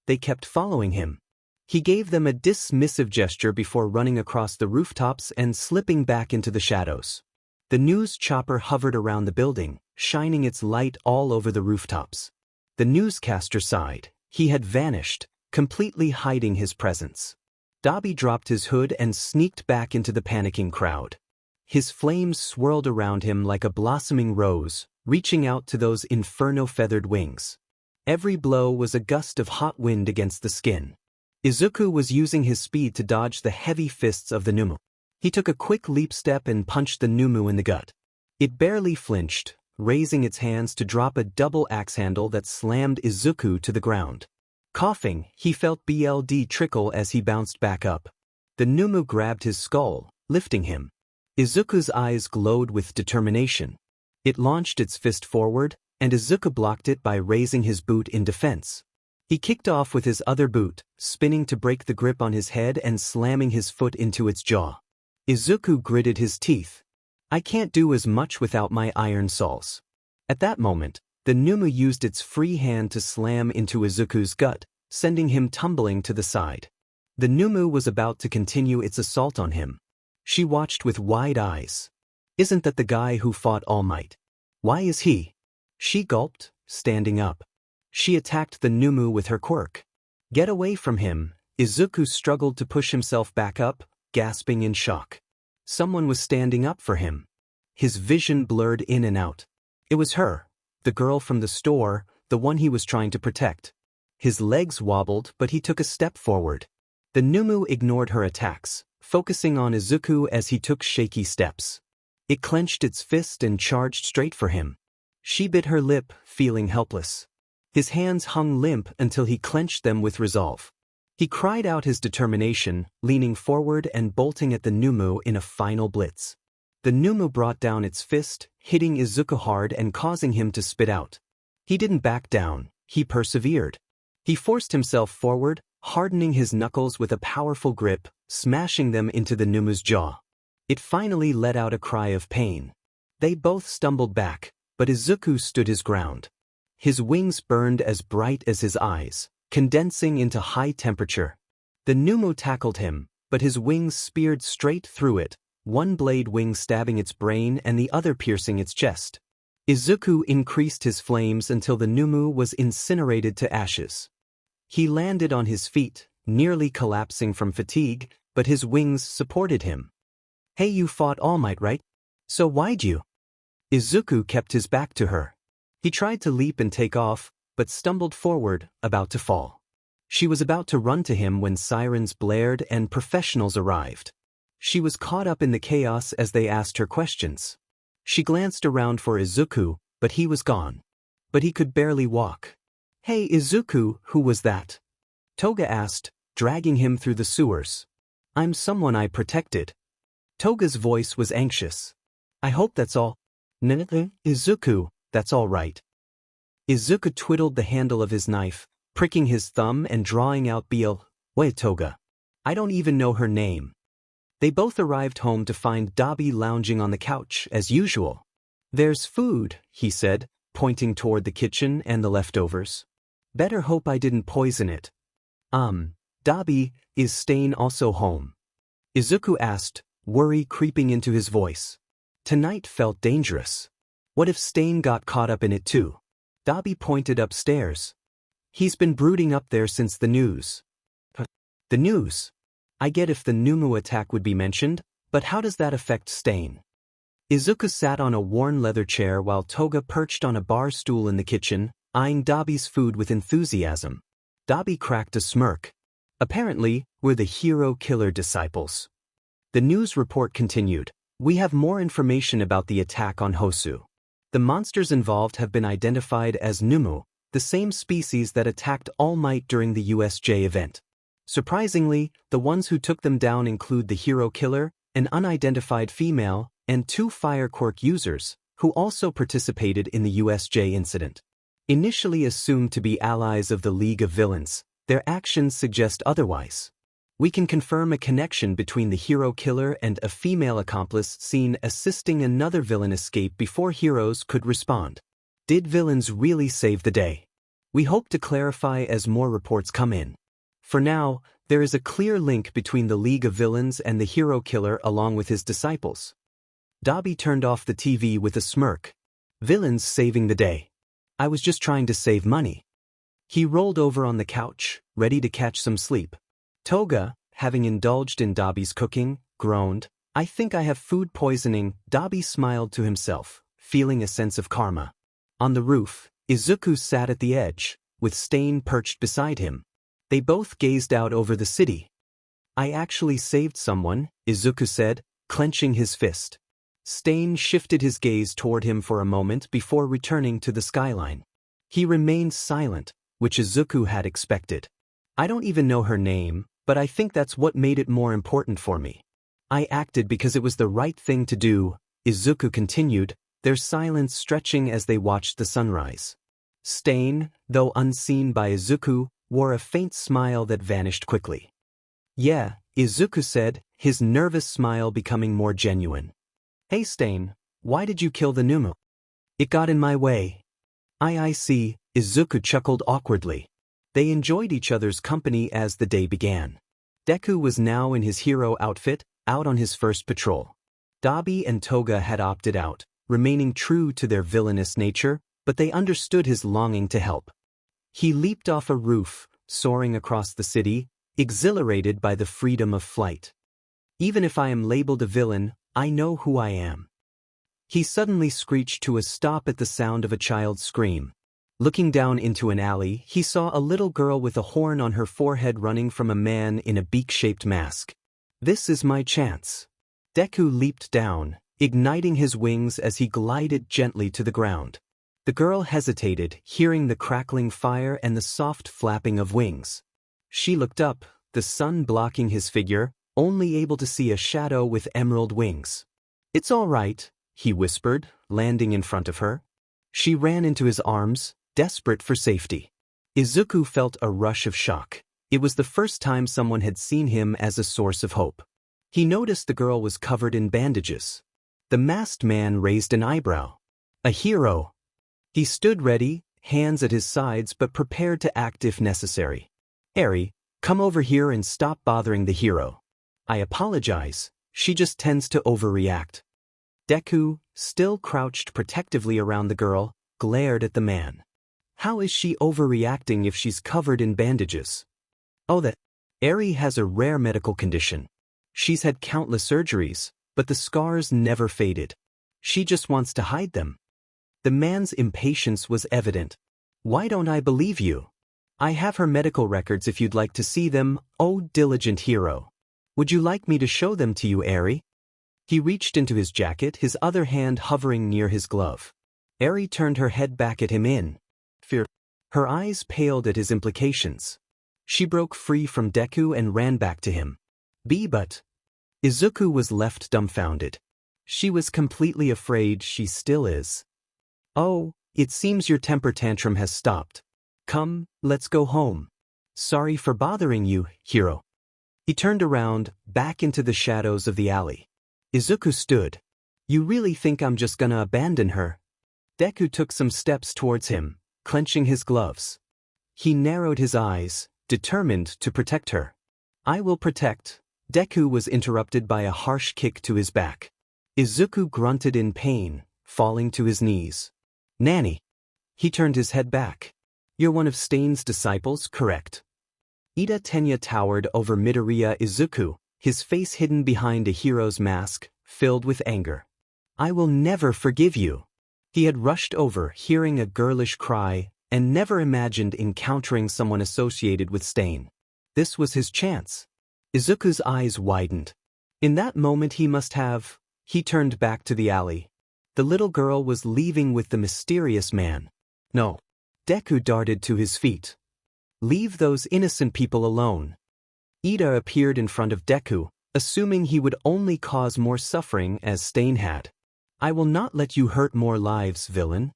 They kept following him. He gave them a dismissive gesture before running across the rooftops and slipping back into the shadows. The news chopper hovered around the building, shining its light all over the rooftops. The newscaster sighed. He had vanished, completely hiding his presence. Dabi dropped his hood and sneaked back into the panicking crowd. His flames swirled around him like a blossoming rose, reaching out to those inferno-feathered wings. Every blow was a gust of hot wind against the skin. Izuku was using his speed to dodge the heavy fists of the Nomu. He took a quick leap step and punched the Nomu in the gut. It barely flinched, raising its hands to drop a double axe handle that slammed Izuku to the ground. Coughing, he felt blood trickle as he bounced back up. The Nomu grabbed his skull, lifting him. Izuku's eyes glowed with determination. It launched its fist forward, and Izuku blocked it by raising his boot in defense. He kicked off with his other boot, spinning to break the grip on his head and slamming his foot into its jaw. Izuku gritted his teeth. I can't do as much without my iron soles. At that moment, the Nomu used its free hand to slam into Izuku's gut, sending him tumbling to the side. The Nomu was about to continue its assault on him. She watched with wide eyes. Isn't that the guy who fought All Might? Why is he? She gulped, standing up. She attacked the Nomu with her quirk. Get away from him. Izuku struggled to push himself back up, gasping in shock. Someone was standing up for him. His vision blurred in and out. It was her, the girl from the store, the one he was trying to protect. His legs wobbled, but he took a step forward. The Nomu ignored her attacks, focusing on Izuku as he took shaky steps. It clenched its fist and charged straight for him. She bit her lip, feeling helpless. His hands hung limp until he clenched them with resolve. He cried out his determination, leaning forward and bolting at the Nomu in a final blitz. The Nomu brought down its fist, hitting Izuku hard and causing him to spit out. He didn't back down, he persevered. He forced himself forward, hardening his knuckles with a powerful grip, smashing them into the Numu's jaw. It finally let out a cry of pain. They both stumbled back, but Izuku stood his ground. His wings burned as bright as his eyes, condensing into high temperature. The Nomu tackled him, but his wings speared straight through it, one blade wing stabbing its brain and the other piercing its chest. Izuku increased his flames until the Nomu was incinerated to ashes. He landed on his feet, nearly collapsing from fatigue, but his wings supported him. Hey, you fought All Might, right? So why'd you? Izuku kept his back to her. He tried to leap and take off, but stumbled forward, about to fall. She was about to run to him when sirens blared and professionals arrived. She was caught up in the chaos as they asked her questions. She glanced around for Izuku, but he was gone. But he could barely walk. Hey Izuku, who was that? Toga asked, dragging him through the sewers. I'm someone I protected. Toga's voice was anxious. I hope that's all. Izuku, that's all right. Izuku twiddled the handle of his knife, pricking his thumb and drawing out Wait, Toga. I don't even know her name. They both arrived home to find Dabi lounging on the couch, as usual. There's food, he said, pointing toward the kitchen and the leftovers. Better hope I didn't poison it. Dabi, is Stain also home? Izuku asked, worry creeping into his voice. Tonight felt dangerous. What if Stain got caught up in it too? Dabi pointed upstairs. He's been brooding up there since the news. The news? I get if the Nomu attack would be mentioned, but how does that affect Stain? Izuku sat on a worn leather chair while Toga perched on a bar stool in the kitchen, eyeing Dabi's food with enthusiasm. Dabi cracked a smirk. Apparently, we're the hero killer disciples. The news report continued. We have more information about the attack on Hosu. The monsters involved have been identified as Nomu, the same species that attacked All Might during the USJ event. Surprisingly, the ones who took them down include the hero killer, an unidentified female, and 2 fire quirk users, who also participated in the USJ incident. Initially assumed to be allies of the League of Villains, their actions suggest otherwise. We can confirm a connection between the hero killer and a female accomplice seen assisting another villain escape before heroes could respond. Did villains really save the day? We hope to clarify as more reports come in. For now, there is a clear link between the League of Villains and the hero killer along with his disciples. Dabi turned off the TV with a smirk. Villains saving the day. I was just trying to save money. He rolled over on the couch, ready to catch some sleep. Toga, having indulged in Dabi's cooking, groaned, I think I have food poisoning. Dabi smiled to himself, feeling a sense of karma. On the roof, Izuku sat at the edge, with Stain perched beside him. They both gazed out over the city. I actually saved someone, Izuku said, clenching his fist. Stain shifted his gaze toward him for a moment before returning to the skyline. He remained silent, which Izuku had expected. I don't even know her name, but I think that's what made it more important for me. I acted because it was the right thing to do, Izuku continued, their silence stretching as they watched the sunrise. Stain, though unseen by Izuku, wore a faint smile that vanished quickly. Yeah, Izuku said, his nervous smile becoming more genuine. Hey Stain, why did you kill the Nomu? It got in my way. I see, Izuku chuckled awkwardly. They enjoyed each other's company as the day began. Deku was now in his hero outfit, out on his first patrol. Dabi and Toga had opted out, remaining true to their villainous nature, but they understood his longing to help. He leaped off a roof, soaring across the city, exhilarated by the freedom of flight. Even if I am labeled a villain, I know who I am. He suddenly screeched to a stop at the sound of a child's scream. Looking down into an alley, he saw a little girl with a horn on her forehead running from a man in a beak-shaped mask. This is my chance. Deku leaped down, igniting his wings as he glided gently to the ground. The girl hesitated, hearing the crackling fire and the soft flapping of wings. She looked up, the sun blocking his figure, only able to see a shadow with emerald wings. It's all right, he whispered, landing in front of her. She ran into his arms, desperate for safety. Izuku felt a rush of shock. It was the first time someone had seen him as a source of hope. He noticed the girl was covered in bandages. The masked man raised an eyebrow. A hero. He stood ready, hands at his sides but prepared to act if necessary. Eri, come over here and stop bothering the hero. I apologize, she just tends to overreact. Deku, still crouched protectively around the girl, glared at the man. How is she overreacting if she's covered in bandages? Oh, that. Eri has a rare medical condition. She's had countless surgeries, but the scars never faded. She just wants to hide them. The man's impatience was evident. Why don't I believe you? I have her medical records if you'd like to see them, oh diligent hero. Would you like me to show them to you, Eri? He reached into his jacket, his other hand hovering near his glove. Eri turned her head back at him in fear. Her eyes paled at his implications. She broke free from Deku and ran back to him. But Izuku was left dumbfounded. She was completely afraid, she still is. Oh, it seems your temper tantrum has stopped. Come, let's go home. Sorry for bothering you, hero. He turned around, back into the shadows of the alley. Izuku stood. You really think I'm just gonna abandon her? Deku took some steps towards him, clenching his gloves. He narrowed his eyes, determined to protect her. I will protect. Deku was interrupted by a harsh kick to his back. Izuku grunted in pain, falling to his knees. Nanny. He turned his head back. You're one of Stain's disciples, correct? Iida Tenya towered over Midoriya Izuku, his face hidden behind a hero's mask, filled with anger. I will never forgive you. He had rushed over, hearing a girlish cry, and never imagined encountering someone associated with Stain. This was his chance. Izuku's eyes widened. In that moment he turned back to the alley. The little girl was leaving with the mysterious man. No. Deku darted to his feet. Leave those innocent people alone. Iida appeared in front of Deku, assuming he would only cause more suffering as Stain had. I will not let you hurt more lives, villain.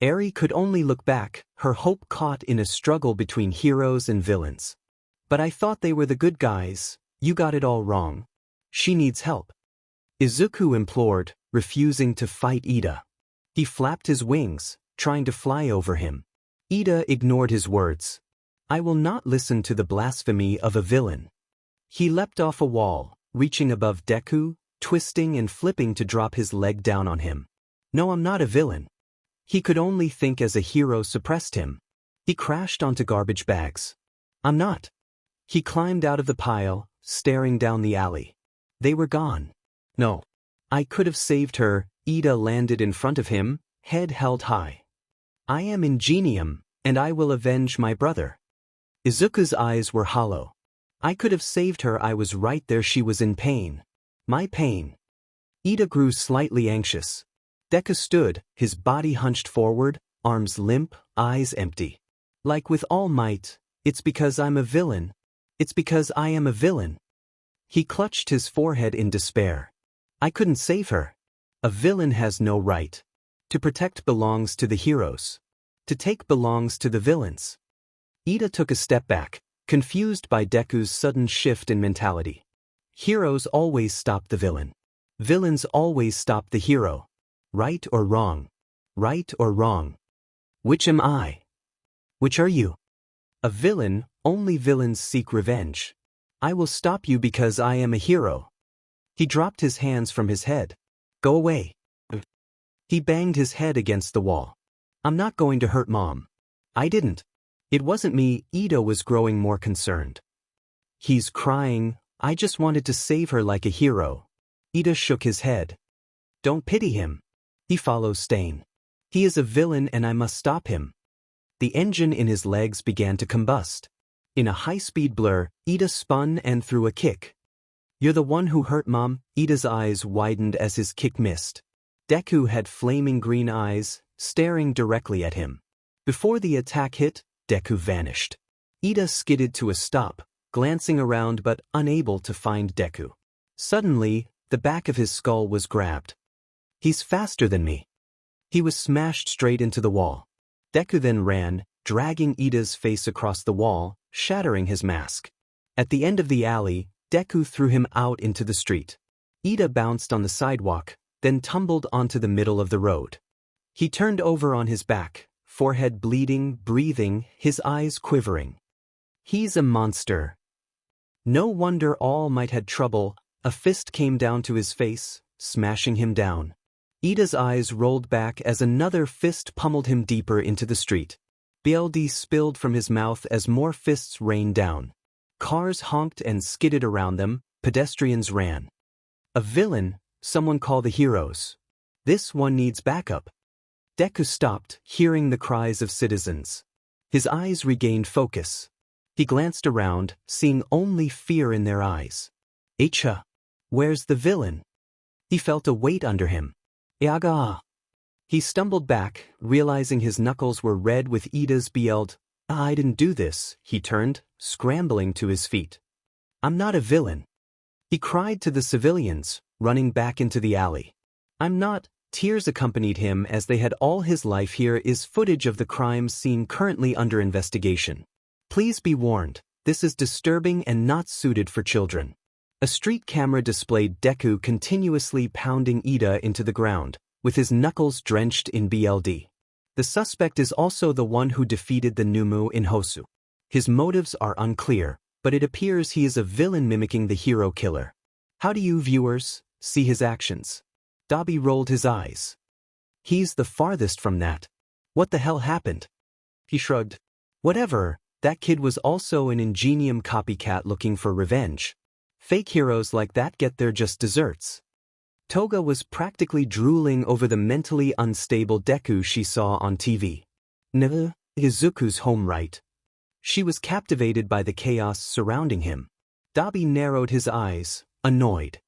Eri could only look back, her hope caught in a struggle between heroes and villains. But I thought they were the good guys, you got it all wrong. She needs help. Izuku implored, refusing to fight Iida. He flapped his wings, trying to fly over him. Iida ignored his words. I will not listen to the blasphemy of a villain. He leapt off a wall, reaching above Deku, twisting and flipping to drop his leg down on him. No, I'm not a villain. He could only think as a hero suppressed him. He crashed onto garbage bags. I'm not. He climbed out of the pile, staring down the alley. They were gone. No. I could have saved her. Iida landed in front of him, head held high. I am Ingenium, and I will avenge my brother. Izuku's eyes were hollow. I could have saved her, I was right there, she was in pain. My pain. Iida grew slightly anxious. Deku stood, his body hunched forward, arms limp, eyes empty. Like with all might, it's because I'm a villain. It's because I am a villain. He clutched his forehead in despair. I couldn't save her. A villain has no right. To protect belongs to the heroes. To take belongs to the villains. Iida took a step back, confused by Deku's sudden shift in mentality. Heroes always stop the villain. Villains always stop the hero. Right or wrong? Right or wrong? Which am I? Which are you? A villain, only villains seek revenge. I will stop you because I am a hero. He dropped his hands from his head. Go away. He banged his head against the wall. I'm not going to hurt Mom. I didn't. It wasn't me. Iida was growing more concerned. He's crying. I just wanted to save her like a hero. Iida shook his head. Don't pity him. He follows Stain. He is a villain and I must stop him. The engine in his legs began to combust. In a high-speed blur, Iida spun and threw a kick. You're the one who hurt Mom. Iida's eyes widened as his kick missed. Deku had flaming green eyes, staring directly at him. Before the attack hit, Deku vanished. Iida skidded to a stop, glancing around but unable to find Deku. Suddenly, the back of his skull was grabbed. He's faster than me. He was smashed straight into the wall. Deku then ran, dragging Iida's face across the wall, shattering his mask. At the end of the alley, Deku threw him out into the street. Iida bounced on the sidewalk, then tumbled onto the middle of the road. He turned over on his back, forehead bleeding, breathing, his eyes quivering. He's a monster. No wonder All Might had trouble. A fist came down to his face, smashing him down. Iida's eyes rolled back as another fist pummeled him deeper into the street. BLD spilled from his mouth as more fists rained down. Cars honked and skidded around them, pedestrians ran. A villain, someone call the heroes. This one needs backup. Deku stopped, hearing the cries of citizens. His eyes regained focus. He glanced around, seeing only fear in their eyes. Echa. Where's the villain? He felt a weight under him. Yaga. He stumbled back, realizing his knuckles were red with Iida's BL'd. I didn't do this, he turned, scrambling to his feet. I'm not a villain. He cried to the civilians, running back into the alley. I'm not. Tears accompanied him as they had all his life. Here is footage of the crime scene currently under investigation. Please be warned, this is disturbing and not suited for children. A street camera displayed Deku continuously pounding Iida into the ground, with his knuckles drenched in BLD. The suspect is also the one who defeated the Nomu in Hosu. His motives are unclear, but it appears he is a villain mimicking the hero killer. How do you viewers see his actions? Dabi rolled his eyes. He's the farthest from that. What the hell happened? He shrugged. Whatever, that kid was also an ingenium copycat looking for revenge. Fake heroes like that get their just desserts. Toga was practically drooling over the mentally unstable Deku she saw on TV. Never, Izuku's home right. She was captivated by the chaos surrounding him. Dabi narrowed his eyes, annoyed.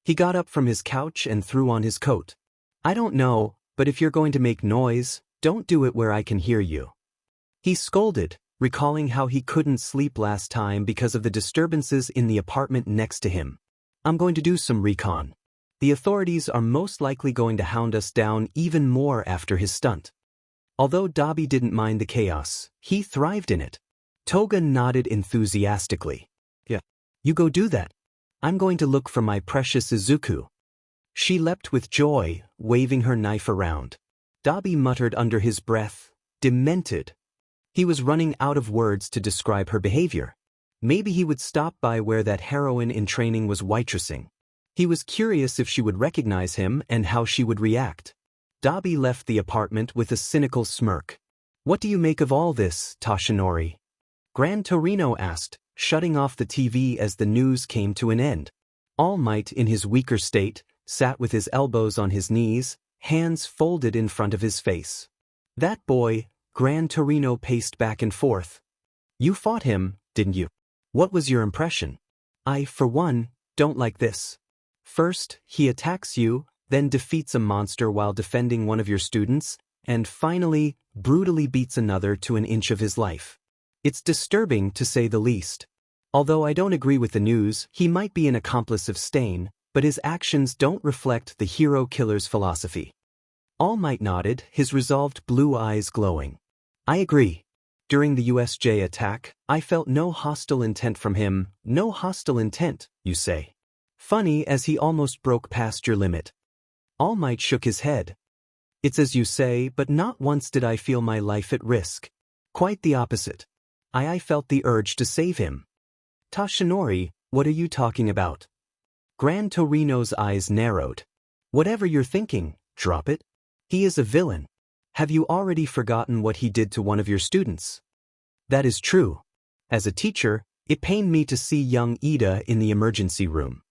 He got up from his couch and threw on his coat. I don't know, but if you're going to make noise, don't do it where I can hear you. He scolded, recalling how he couldn't sleep last time because of the disturbances in the apartment next to him. I'm going to do some recon. The authorities are most likely going to hound us down even more after his stunt. Although Dabi didn't mind the chaos, he thrived in it. Toga nodded enthusiastically. Yeah. You go do that. I'm going to look for my precious Izuku. She leapt with joy, waving her knife around. Dabi muttered under his breath, demented. He was running out of words to describe her behavior. Maybe he would stop by where that heroine in training was waitressing. He was curious if she would recognize him and how she would react. Dabi left the apartment with a cynical smirk. What do you make of all this, Toshinori? Gran Torino asked, shutting off the TV as the news came to an end. All Might, in his weaker state, sat with his elbows on his knees, hands folded in front of his face. That boy, Gran Torino paced back and forth. You fought him, didn't you? What was your impression? I, for one, don't like this. First, he attacks you, then defeats a monster while defending one of your students, and finally, brutally beats another to an inch of his life. It's disturbing to say the least. Although I don't agree with the news, he might be an accomplice of Stain, but his actions don't reflect the hero killer's philosophy. All Might nodded, his resolved blue eyes glowing. I agree. During the USJ attack, I felt no hostile intent from him. No hostile intent, you say. Funny as he almost broke past your limit. All Might shook his head. It's as you say, but not once did I feel my life at risk. Quite the opposite. I felt the urge to save him. Toshinori, what are you talking about? Gran Torino's eyes narrowed. Whatever you're thinking, drop it. He is a villain. Have you already forgotten what he did to one of your students? That is true. As a teacher, it pained me to see young Iida in the emergency room.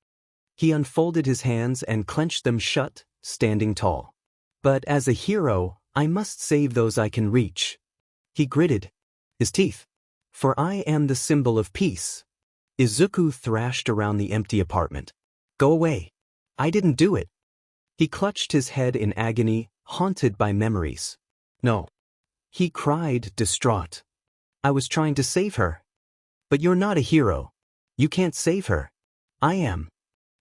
He unfolded his hands and clenched them shut, standing tall. But as a hero, I must save those I can reach. He gritted his teeth. For I am the symbol of peace. Izuku thrashed around the empty apartment. Go away. I didn't do it. He clutched his head in agony, haunted by memories. No. He cried, distraught. I was trying to save her. But you're not a hero. You can't save her. I am.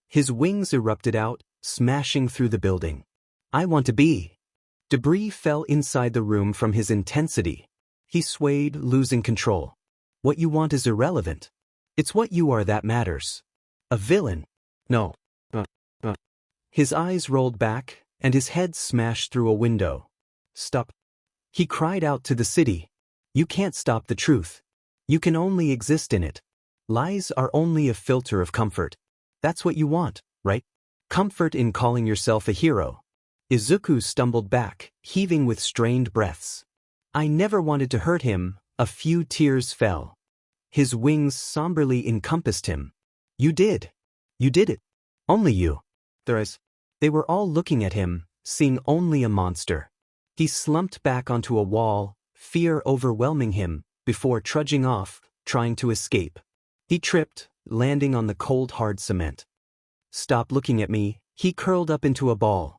His wings erupted out, smashing through the building. I want to be. Debris fell inside the room from his intensity. He swayed, losing control. What you want is irrelevant. It's what you are that matters. A villain. No. His eyes rolled back, and his head smashed through a window. Stop. He cried out to the city. You can't stop the truth. You can only exist in it. Lies are only a filter of comfort. That's what you want, right? Comfort in calling yourself a hero. Izuku stumbled back, heaving with strained breaths. I never wanted to hurt him. A few tears fell. His wings somberly encompassed him. You did. You did it. Only you. They were all looking at him, seeing only a monster. He slumped back onto a wall, fear overwhelming him, before trudging off, trying to escape. He tripped, landing on the cold hard cement. Stop looking at me, he curled up into a ball.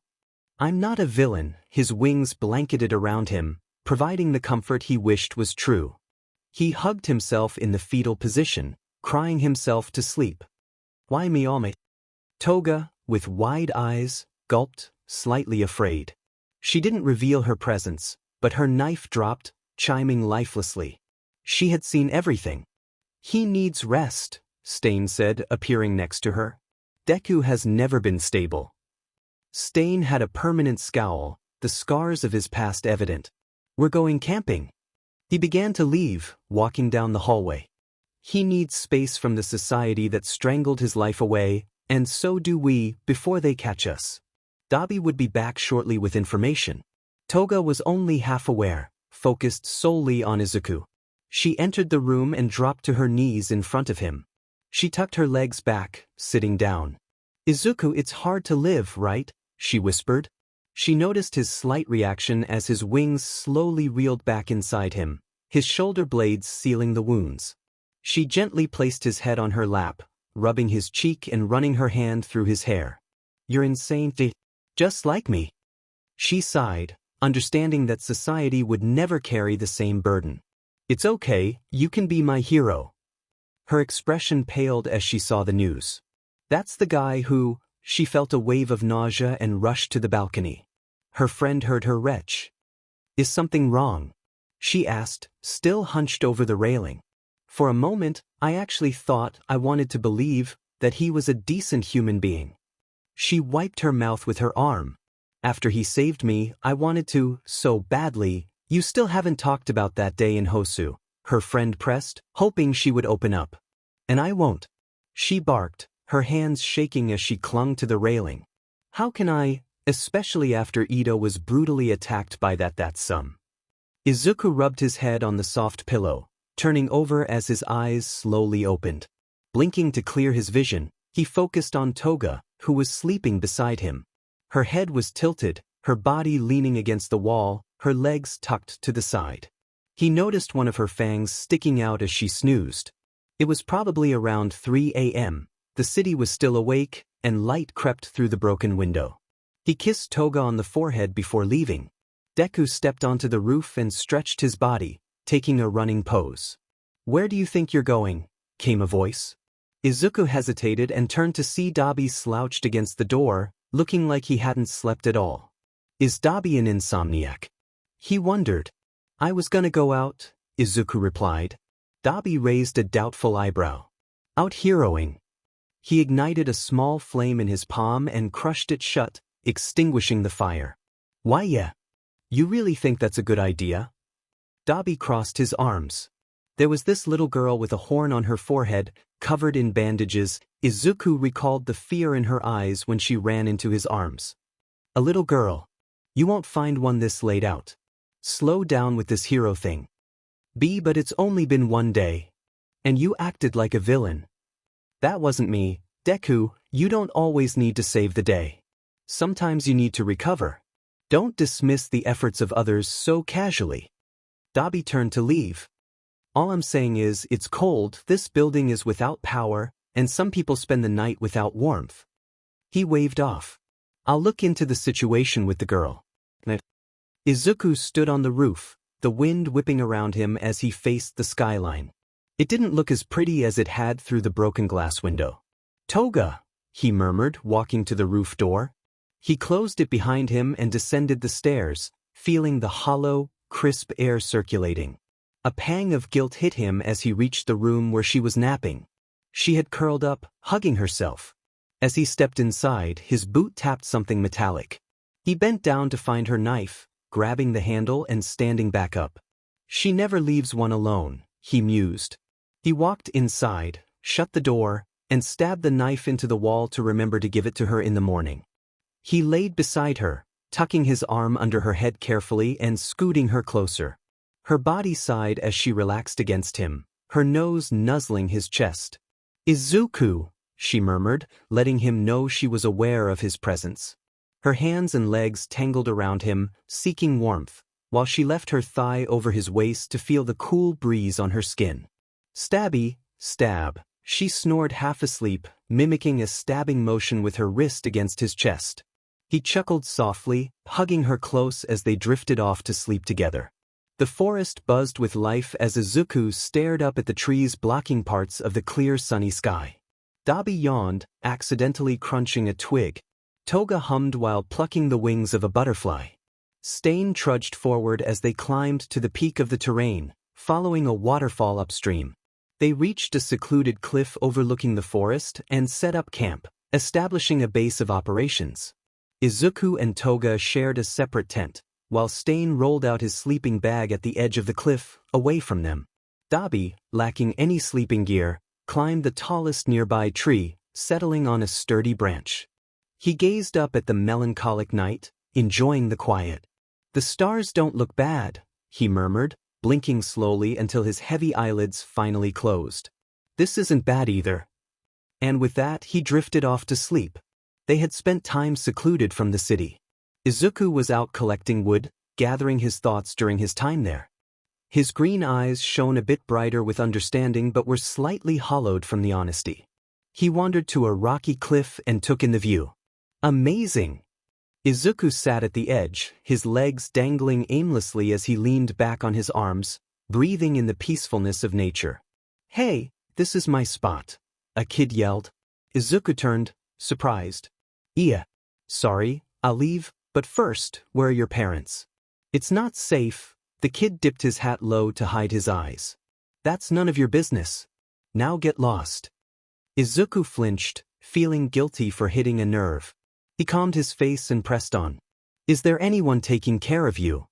I'm not a villain, his wings blanketed around him, providing the comfort he wished was true. He hugged himself in the fetal position, crying himself to sleep. Why me all mate? Toga, with wide eyes, gulped, slightly afraid. She didn't reveal her presence, but her knife dropped, chiming lifelessly. She had seen everything. He needs rest, Stain said, appearing next to her. Deku has never been stable. Stain had a permanent scowl, the scars of his past evident. We're going camping. He began to leave, walking down the hallway. He needs space from the society that strangled his life away, and so do we, before they catch us. Dabi would be back shortly with information. Toga was only half aware, focused solely on Izuku. She entered the room and dropped to her knees in front of him. She tucked her legs back, sitting down. Izuku, it's hard to live, right? She whispered. She noticed his slight reaction as his wings slowly reeled back inside him, his shoulder blades sealing the wounds. She gently placed his head on her lap, rubbing his cheek and running her hand through his hair. You're insane, just like me. She sighed, understanding that society would never carry the same burden. It's okay, you can be my hero. Her expression paled as she saw the news. That's the guy who... She felt a wave of nausea and rushed to the balcony. Her friend heard her retch. Is something wrong? She asked, still hunched over the railing. For a moment, I actually thought I wanted to believe that he was a decent human being. She wiped her mouth with her arm. After he saved me, I wanted to, so badly. You still haven't talked about that day in Hosu, her friend pressed, hoping she would open up. And I won't. She barked, her hands shaking as she clung to the railing. How can I, especially after Iida was brutally attacked by that some? Izuku rubbed his head on the soft pillow, turning over as his eyes slowly opened. Blinking to clear his vision, he focused on Toga, who was sleeping beside him. Her head was tilted, her body leaning against the wall, her legs tucked to the side. He noticed one of her fangs sticking out as she snoozed. It was probably around 3 a.m. The city was still awake, and light crept through the broken window. He kissed Toga on the forehead before leaving. Deku stepped onto the roof and stretched his body, taking a running pose. Where do you think you're going? Came a voice. Izuku hesitated and turned to see Dabi slouched against the door, looking like he hadn't slept at all. Is Dabi an insomniac? He wondered. I was gonna go out, Izuku replied. Dabi raised a doubtful eyebrow. Out heroing. He ignited a small flame in his palm and crushed it shut, extinguishing the fire. Why yeah? You really think that's a good idea? Dabi crossed his arms. There was this little girl with a horn on her forehead, covered in bandages. Izuku recalled the fear in her eyes when she ran into his arms. A little girl. You won't find one this laid out. Slow down with this hero thing. But it's only been one day. And you acted like a villain. That wasn't me, Deku. You don't always need to save the day. Sometimes you need to recover. Don't dismiss the efforts of others so casually. Dabi turned to leave. All I'm saying is, it's cold, this building is without power, and some people spend the night without warmth. He waved off. I'll look into the situation with the girl. Izuku stood on the roof, the wind whipping around him as he faced the skyline. It didn't look as pretty as it had through the broken glass window. Toga, he murmured, walking to the roof door. He closed it behind him and descended the stairs, feeling the hollow, crisp air circulating. A pang of guilt hit him as he reached the room where she was napping. She had curled up, hugging herself. As he stepped inside, his boot tapped something metallic. He bent down to find her knife, grabbing the handle and standing back up. She never leaves one alone, he mused. He walked inside, shut the door, and stabbed the knife into the wall to remember to give it to her in the morning. He laid beside her, tucking his arm under her head carefully and scooting her closer. Her body sighed as she relaxed against him, her nose nuzzling his chest. "Izuku," she murmured, letting him know she was aware of his presence. Her hands and legs tangled around him, seeking warmth, while she left her thigh over his waist to feel the cool breeze on her skin. "Stabby, stab," she snored half asleep, mimicking a stabbing motion with her wrist against his chest. He chuckled softly, hugging her close as they drifted off to sleep together. The forest buzzed with life as Izuku stared up at the trees blocking parts of the clear sunny sky. Dabi yawned, accidentally crunching a twig. Toga hummed while plucking the wings of a butterfly. Stain trudged forward as they climbed to the peak of the terrain, following a waterfall upstream. They reached a secluded cliff overlooking the forest and set up camp, establishing a base of operations. Izuku and Toga shared a separate tent, while Stain rolled out his sleeping bag at the edge of the cliff, away from them. Dabi, lacking any sleeping gear, climbed the tallest nearby tree, settling on a sturdy branch. He gazed up at the melancholic night, enjoying the quiet. "The stars don't look bad," he murmured, blinking slowly until his heavy eyelids finally closed. "This isn't bad either." And with that he drifted off to sleep. They had spent time secluded from the city. Izuku was out collecting wood, gathering his thoughts during his time there. His green eyes shone a bit brighter with understanding but were slightly hollowed from the honesty. He wandered to a rocky cliff and took in the view. Amazing! Izuku sat at the edge, his legs dangling aimlessly as he leaned back on his arms, breathing in the peacefulness of nature. "Hey, this is my spot," a kid yelled. Izuku turned, surprised. "Iya. Sorry, I'll leave, but first, where are your parents?" "It's not safe." The kid dipped his hat low to hide his eyes. "That's none of your business. Now get lost." Izuku flinched, feeling guilty for hitting a nerve. He calmed his face and pressed on. "Is there anyone taking care of you?"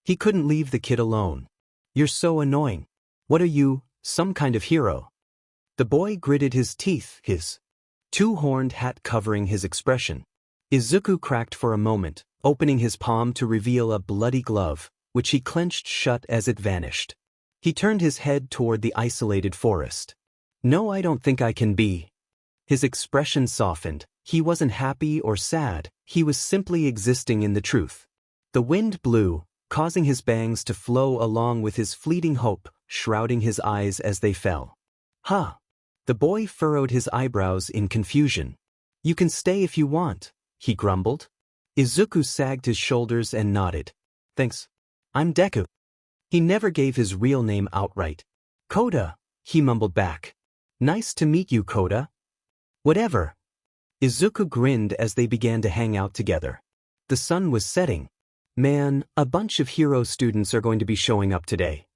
He couldn't leave the kid alone. "You're so annoying. What are you, some kind of hero?" The boy gritted his teeth, his two-horned hat covering his expression. Izuku cracked for a moment, opening his palm to reveal a bloody glove, which he clenched shut as it vanished. He turned his head toward the isolated forest. "No, I don't think I can be." His expression softened. He wasn't happy or sad, he was simply existing in the truth. The wind blew, causing his bangs to flow along with his fleeting hope, shrouding his eyes as they fell. "Huh." The boy furrowed his eyebrows in confusion. "You can stay if you want," he grumbled. Izuku sagged his shoulders and nodded. "Thanks. I'm Deku." He never gave his real name outright. "Kota," he mumbled back. "Nice to meet you, Kota." "Whatever." Izuku grinned as they began to hang out together. The sun was setting. "Man, a bunch of hero students are going to be showing up today."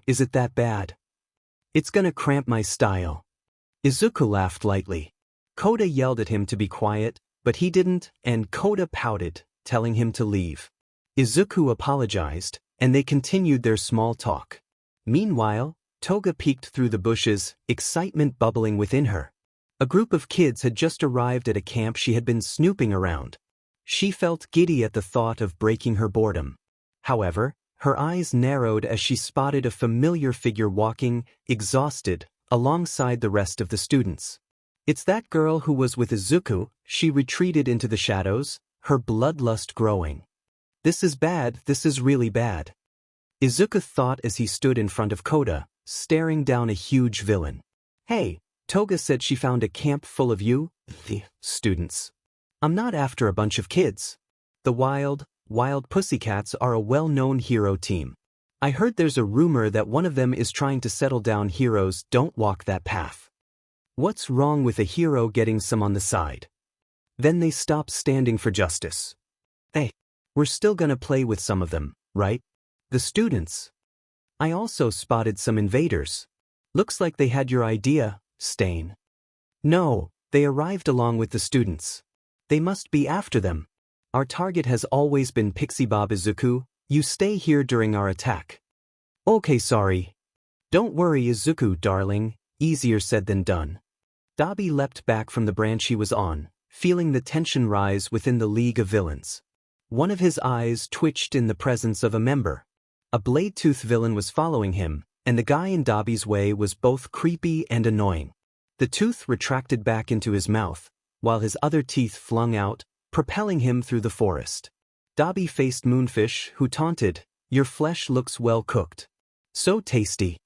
Is it that bad?" "It's gonna cramp my style." Izuku laughed lightly. Kota yelled at him to be quiet, but he didn't, and Kota pouted, telling him to leave. Izuku apologized, and they continued their small talk. Meanwhile, Toga peeked through the bushes, excitement bubbling within her. A group of kids had just arrived at a camp she had been snooping around. She felt giddy at the thought of breaking her boredom. However, her eyes narrowed as she spotted a familiar figure walking, exhausted, alongside the rest of the students. "It's that girl who was with Izuku." She retreated into the shadows, her bloodlust growing. "This is bad, this is really bad." Izuku thought as he stood in front of Kota, staring down a huge villain. "Hey, Toga said she found a camp full of you, the students. I'm not after a bunch of kids. The wild Pussycats are a well-known hero team. I heard there's a rumor that one of them is trying to settle down. Heroes don't walk that path. What's wrong with a hero getting some on the side?" Then they stopped standing for justice. "Hey, we're still gonna play with some of them, right? The students." "I also spotted some invaders. Looks like they had your idea, Stain." "No, they arrived along with the students. They must be after them. Our target has always been Pixie Bob. Izuku, you stay here during our attack." "Okay, sorry." "Don't worry, Izuku, darling, easier said than done." Dabi leapt back from the branch he was on, feeling the tension rise within the League of Villains. One of his eyes twitched in the presence of a member. A blade-tooth villain was following him, and the guy in Dabi's way was both creepy and annoying. The tooth retracted back into his mouth, while his other teeth flung out, propelling him through the forest. Dabi faced Moonfish, who taunted, "Your flesh looks well cooked. So tasty."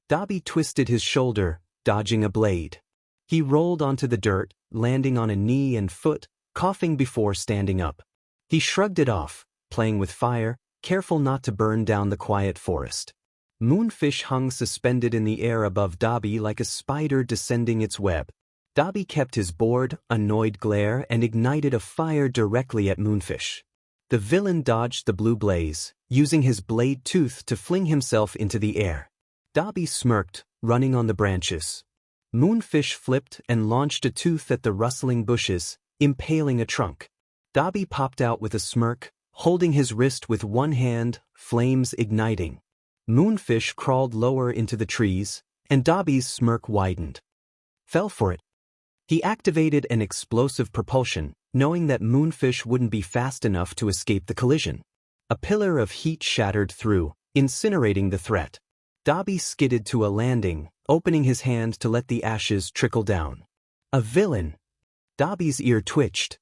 Dabi twisted his shoulder, dodging a blade. He rolled onto the dirt, landing on a knee and foot, coughing before standing up. He shrugged it off, playing with fire, careful not to burn down the quiet forest. Moonfish hung suspended in the air above Dabi like a spider descending its web. Dabi kept his bored, annoyed glare and ignited a fire directly at Moonfish. The villain dodged the blue blaze, using his blade tooth to fling himself into the air. Dabi smirked, running on the branches. Moonfish flipped and launched a tooth at the rustling bushes, impaling a trunk. Dabi popped out with a smirk, holding his wrist with one hand, flames igniting. Moonfish crawled lower into the trees, and Dabi's smirk widened. Fell for it. He activated an explosive propulsion, knowing that Moonfish wouldn't be fast enough to escape the collision. A pillar of heat shattered through, incinerating the threat. Dabi skidded to a landing, opening his hand to let the ashes trickle down. A villain! Dabi's ear twitched.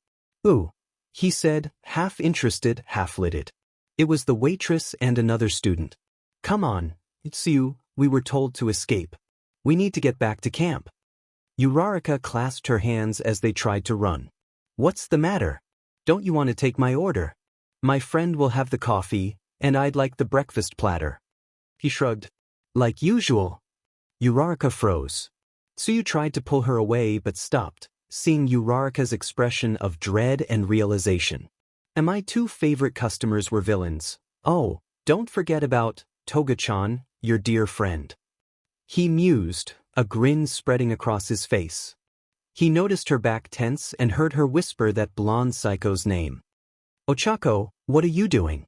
"Ooh," he said, half interested, half lidded. It was the waitress and another student. "Come on, it's you, we were told to escape. We need to get back to camp." Uraraka clasped her hands as they tried to run. "What's the matter? Don't you want to take my order? My friend will have the coffee, and I'd like the breakfast platter." He shrugged. "Like usual." Uraraka froze. Tsuyu tried to pull her away but stopped, seeing Uraraka's expression of dread and realization. "And my two favorite customers were villains. Oh, don't forget about Toga-chan, your dear friend." He mused, a grin spreading across his face. He noticed her back tense and heard her whisper that blonde psycho's name. "Ochako, what are you doing?"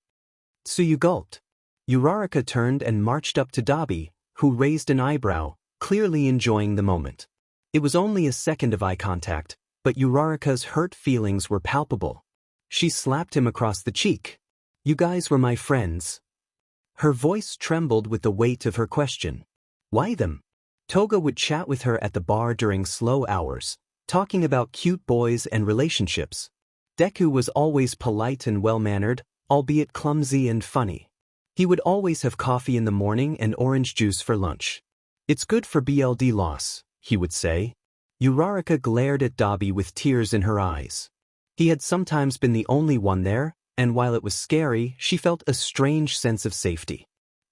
Tsuyu gulped. Uraraka turned and marched up to Dabi, who raised an eyebrow, clearly enjoying the moment. It was only a second of eye contact, but Uraraka's hurt feelings were palpable. She slapped him across the cheek. "You guys were my friends." Her voice trembled with the weight of her question. "Why them?" Toga would chat with her at the bar during slow hours, talking about cute boys and relationships. Deku was always polite and well-mannered, albeit clumsy and funny. He would always have coffee in the morning and orange juice for lunch. "It's good for BLD loss," he would say. Uraraka glared at Dabi with tears in her eyes. He had sometimes been the only one there, and while it was scary, she felt a strange sense of safety.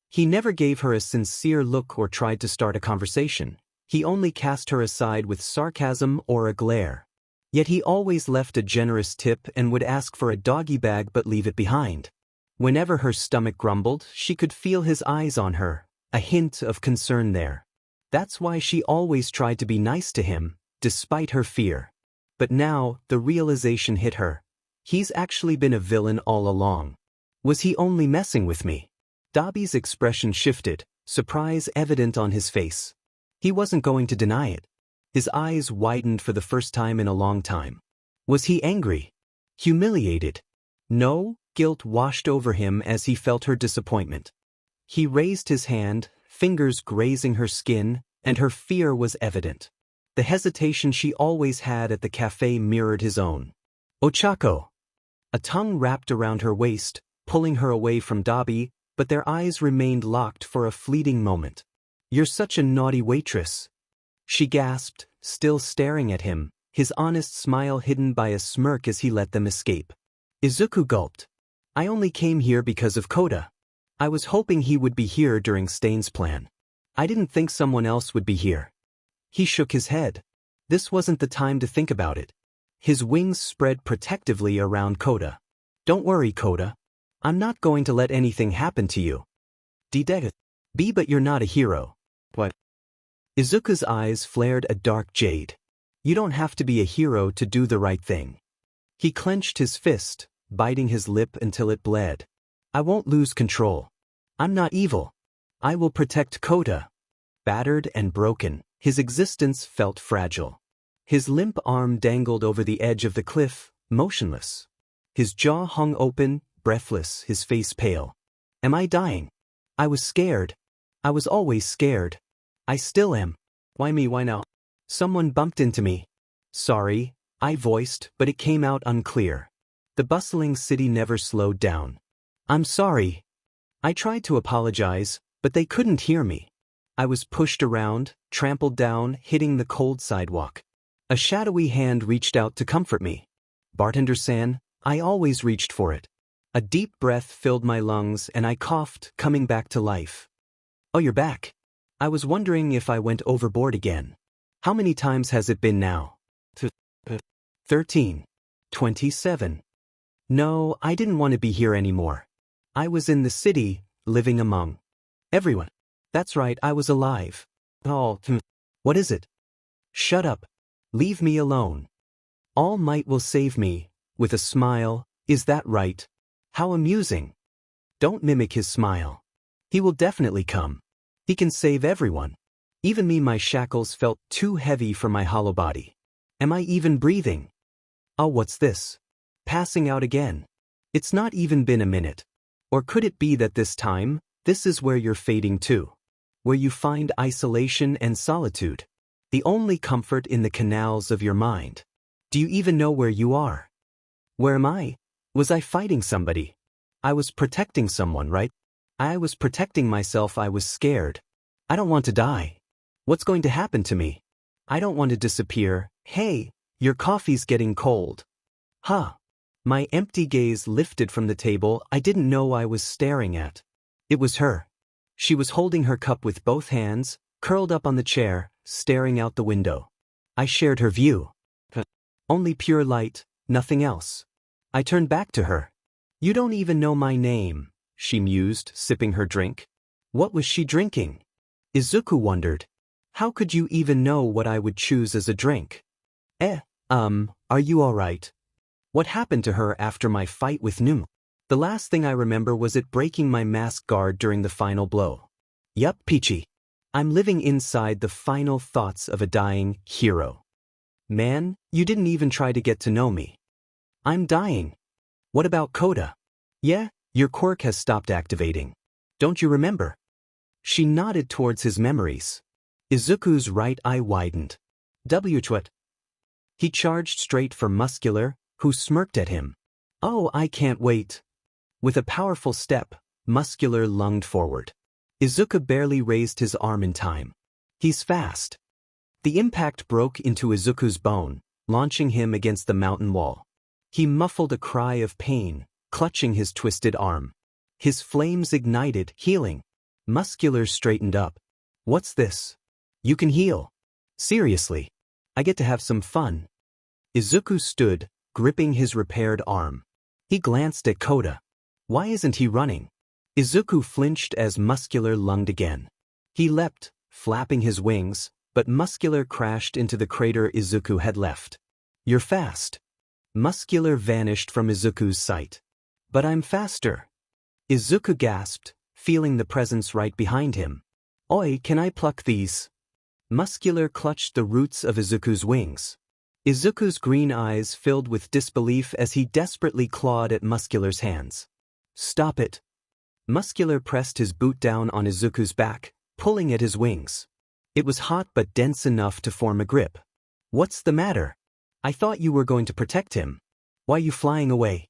He never gave her a sincere look or tried to start a conversation. He only cast her aside with sarcasm or a glare. Yet he always left a generous tip and would ask for a doggy bag but leave it behind. Whenever her stomach grumbled, she could feel his eyes on her, a hint of concern there. That's why she always tried to be nice to him, despite her fear. But now, the realization hit her. He's actually been a villain all along. Was he only messing with me? Dabi's expression shifted, surprise evident on his face. He wasn't going to deny it. His eyes widened for the first time in a long time. Was he angry? Humiliated? No, guilt washed over him as he felt her disappointment. He raised his hand, fingers grazing her skin, and her fear was evident. The hesitation she always had at the cafe mirrored his own. "Ochako." A tongue wrapped around her waist, pulling her away from Dabi, but their eyes remained locked for a fleeting moment. "You're such a naughty waitress." She gasped, still staring at him, his honest smile hidden by a smirk as he let them escape. Izuku gulped. "I only came here because of Kota. I was hoping he would be here during Stain's plan. I didn't think someone else would be here." He shook his head. This wasn't the time to think about it. His wings spread protectively around Kota. "Don't worry, Kota. I'm not going to let anything happen to you." Deku. "Be but you're not a hero." "What?" Izuku's eyes flared a dark jade. "You don't have to be a hero to do the right thing." He clenched his fist, biting his lip until it bled. "I won't lose control. I'm not evil. I will protect Kota." Battered and broken, his existence felt fragile. His limp arm dangled over the edge of the cliff, motionless. His jaw hung open, breathless, his face pale. "Am I dying?" I was scared. I was always scared. I still am. Why me, why now? Someone bumped into me. Sorry, I voiced, but it came out unclear. The bustling city never slowed down. I'm sorry. I tried to apologize, but they couldn't hear me. I was pushed around, trampled down, hitting the cold sidewalk. A shadowy hand reached out to comfort me. Bartender-san, I always reached for it. A deep breath filled my lungs and I coughed, coming back to life. Oh, you're back. I was wondering if I went overboard again. How many times has it been now? 13. 27. No, I didn't want to be here anymore. I was in the city, living among everyone. That's right, I was alive. Oh, what is it? Shut up. Leave me alone. All Might will save me, with a smile, is that right? How amusing. Don't mimic his smile. He will definitely come. He can save everyone. Even me, my shackles felt too heavy for my hollow body. Am I even breathing? Oh, what's this? Passing out again. It's not even been a minute. Or could it be that this time, this is where you're fading to? Where you find isolation and solitude. The only comfort in the canals of your mind. Do you even know where you are? Where am I? Was I fighting somebody? I was protecting someone, right? I was protecting myself. I was scared. I don't want to die. What's going to happen to me? I don't want to disappear. Hey, your coffee's getting cold. Huh. My empty gaze lifted from the table I didn't know I was staring at. It was her. She was holding her cup with both hands, curled up on the chair, staring out the window. I shared her view. Only pure light, nothing else. I turned back to her. You don't even know my name, she mused, sipping her drink. What was she drinking? Izuku wondered. How could you even know what I would choose as a drink? Are you alright? What happened to her after my fight with Nomu? The last thing I remember was it breaking my mask guard during the final blow. Yup, Peachy. I'm living inside the final thoughts of a dying hero. Man, you didn't even try to get to know me. I'm dying. What about Kota? Yeah, your quirk has stopped activating. Don't you remember? She nodded towards his memories. Izuku's right eye widened. What? He charged straight for Muscular, who smirked at him. Oh, I can't wait. With a powerful step, Muscular lunged forward. Izuku barely raised his arm in time. He's fast. The impact broke into Izuku's bone, launching him against the mountain wall. He muffled a cry of pain, clutching his twisted arm. His flames ignited, healing. Muscular straightened up. What's this? You can heal. Seriously. I get to have some fun. Izuku stood, gripping his repaired arm. He glanced at Kota. Why isn't he running? Izuku flinched as Muscular lunged again. He leapt, flapping his wings, but Muscular crashed into the crater Izuku had left. You're fast. Muscular vanished from Izuku's sight. But I'm faster. Izuku gasped, feeling the presence right behind him. Oi, can I pluck these? Muscular clutched the roots of Izuku's wings. Izuku's green eyes filled with disbelief as he desperately clawed at Muscular's hands. Stop it. Muscular pressed his boot down on Izuku's back, pulling at his wings. It was hot but dense enough to form a grip. What's the matter? I thought you were going to protect him. Why are you flying away?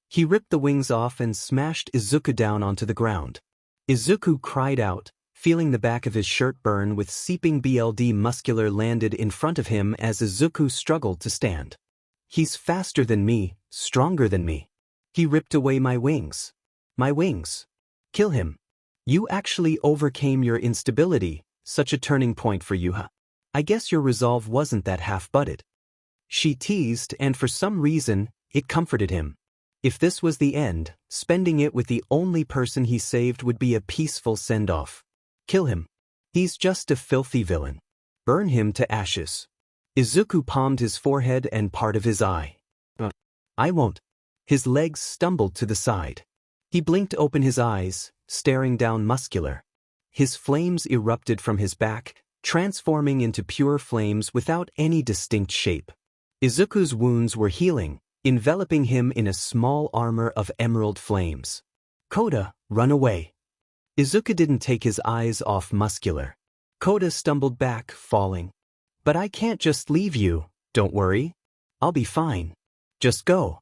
He ripped the wings off and smashed Izuku down onto the ground. Izuku cried out, feeling the back of his shirt burn with seeping blood. Muscular landed in front of him as Izuku struggled to stand. He's faster than me, stronger than me. He ripped away my wings. My wings. Kill him. You actually overcame your instability, such a turning point for you, huh? I guess your resolve wasn't that half-butted. She teased, and for some reason, it comforted him. If this was the end, spending it with the only person he saved would be a peaceful send-off. Kill him. He's just a filthy villain. Burn him to ashes. Izuku palmed his forehead and part of his eye. I won't. His legs stumbled to the side. He blinked open his eyes, staring down Muscular. His flames erupted from his back, transforming into pure flames without any distinct shape. Izuku's wounds were healing, enveloping him in a small armor of emerald flames. Kota, run away. Izuku didn't take his eyes off Muscular. Kota stumbled back, falling. But I can't just leave you, don't worry. I'll be fine. Just go.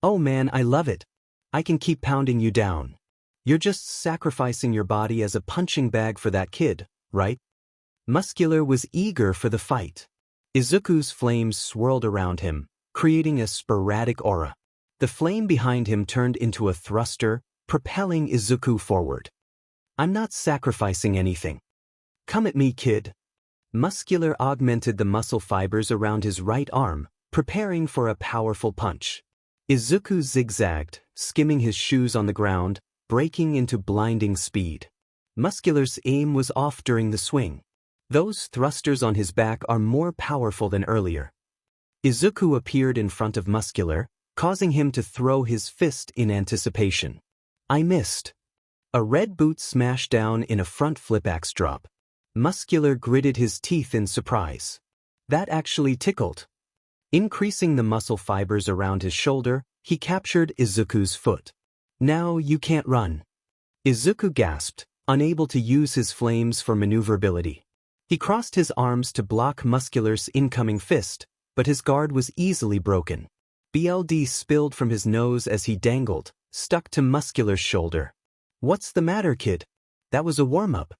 Oh man, I love it. I can keep pounding you down. You're just sacrificing your body as a punching bag for that kid, right? Muscular was eager for the fight. Izuku's flames swirled around him, creating a sporadic aura. The flame behind him turned into a thruster, propelling Izuku forward. I'm not sacrificing anything. Come at me, kid. Muscular augmented the muscle fibers around his right arm, preparing for a powerful punch. Izuku zigzagged, skimming his shoes on the ground, breaking into blinding speed. Muscular's aim was off during the swing. Those thrusters on his back are more powerful than earlier. Izuku appeared in front of Muscular, causing him to throw his fist in anticipation. I missed. A red boot smashed down in a front flip axe drop. Muscular gritted his teeth in surprise. That actually tickled. Increasing the muscle fibers around his shoulder, he captured Izuku's foot. Now you can't run. Izuku gasped, unable to use his flames for maneuverability. He crossed his arms to block Muscular's incoming fist, but his guard was easily broken. BLD spilled from his nose as he dangled, stuck to Muscular's shoulder. What's the matter, kid? That was a warm-up.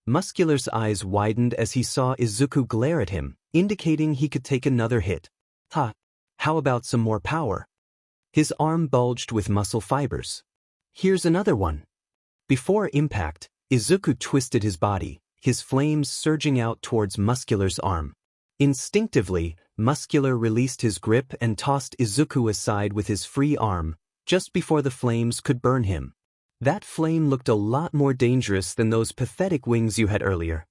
Muscular's eyes widened as he saw Izuku glare at him, indicating he could take another hit. Ha! How about some more power? His arm bulged with muscle fibers. Here's another one. Before impact, Izuku twisted his body, his flames surging out towards Muscular's arm. Instinctively, Muscular released his grip and tossed Izuku aside with his free arm, just before the flames could burn him. That flame looked a lot more dangerous than those pathetic wings you had earlier.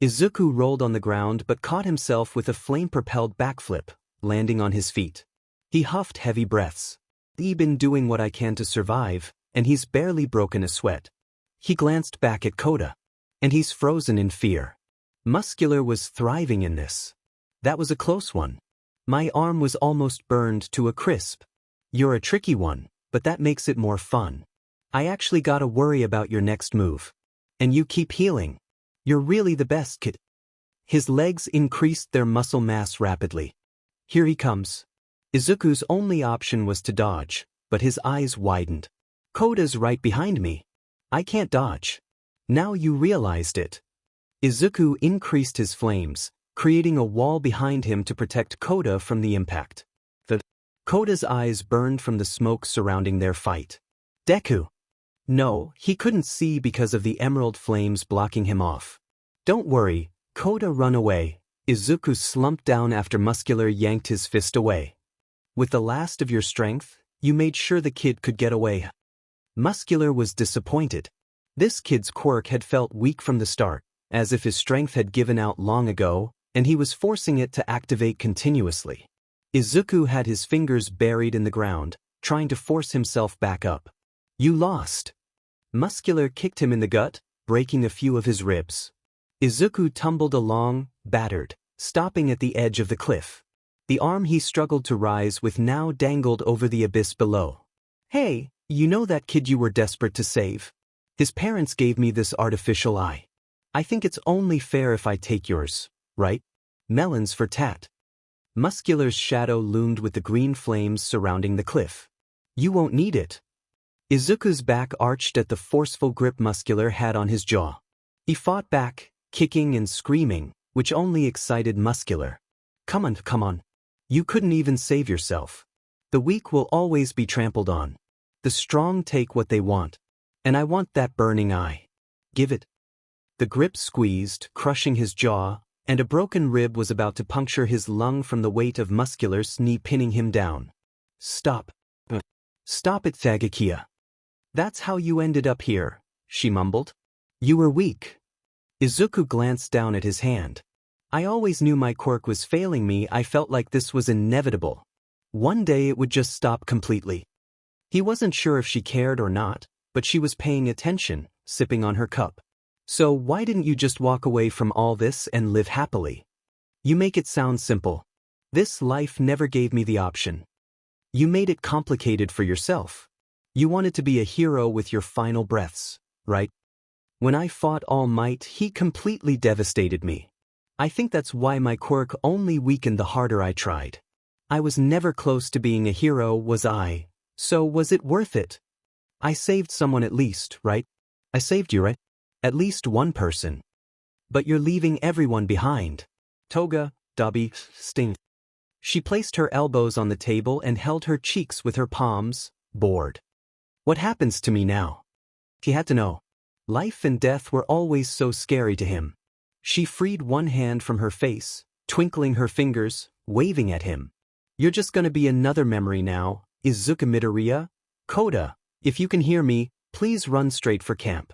Izuku rolled on the ground but caught himself with a flame-propelled backflip, landing on his feet. He huffed heavy breaths. I've been doing what I can to survive, and he's barely broken a sweat. He glanced back at Kota, and he's frozen in fear. Muscular was thriving in this. That was a close one. My arm was almost burned to a crisp. You're a tricky one, but that makes it more fun. I actually gotta worry about your next move. And you keep healing. You're really the best, kid. His legs increased their muscle mass rapidly. Here he comes. Izuku's only option was to dodge, but his eyes widened. Kota's right behind me. I can't dodge. Now you realized it. Izuku increased his flames, creating a wall behind him to protect Kota from the impact. Kota's eyes burned from the smoke surrounding their fight. Deku. No, he couldn't see because of the emerald flames blocking him off. Don't worry, Kota, run away. Izuku slumped down after Muscular yanked his fist away. With the last of your strength, you made sure the kid could get away. Muscular was disappointed. This kid's quirk had felt weak from the start, as if his strength had given out long ago, and he was forcing it to activate continuously. Izuku had his fingers buried in the ground, trying to force himself back up. You lost. Muscular kicked him in the gut, breaking a few of his ribs. Izuku tumbled along, battered, stopping at the edge of the cliff. The arm he struggled to rise with now dangled over the abyss below. Hey, you know that kid you were desperate to save? His parents gave me this artificial eye. I think it's only fair if I take yours, right? Melons for tat. Muscular's shadow loomed with the green flames surrounding the cliff. You won't need it. Izuku's back arched at the forceful grip Muscular had on his jaw. He fought back, kicking and screaming, which only excited Muscular. Come on. You couldn't even save yourself. The weak will always be trampled on. The strong take what they want. And I want that burning eye. Give it. The grip squeezed, crushing his jaw, and a broken rib was about to puncture his lung from the weight of Muscular's knee pinning him down. Stop. Stop it, Thagakia. That's how you ended up here, she mumbled. You were weak. Izuku glanced down at his hand. I always knew my quirk was failing me. I felt like this was inevitable. One day it would just stop completely. He wasn't sure if she cared or not, but she was paying attention, sipping on her cup. So why didn't you just walk away from all this and live happily? You make it sound simple. This life never gave me the option. You made it complicated for yourself. You wanted to be a hero with your final breaths, right? When I fought All Might, he completely devastated me. I think that's why my quirk only weakened the harder I tried. I was never close to being a hero, was I? So was it worth it? I saved someone at least, right? I saved you, right? At least one person. But you're leaving everyone behind. Toga, Dobby, Sting. She placed her elbows on the table and held her cheeks with her palms, bored. What happens to me now? He had to know. Life and death were always so scary to him. She freed one hand from her face, twinkling her fingers, waving at him. You're just gonna be another memory now, Izuku Midoriya? Kota, if you can hear me, please run straight for camp.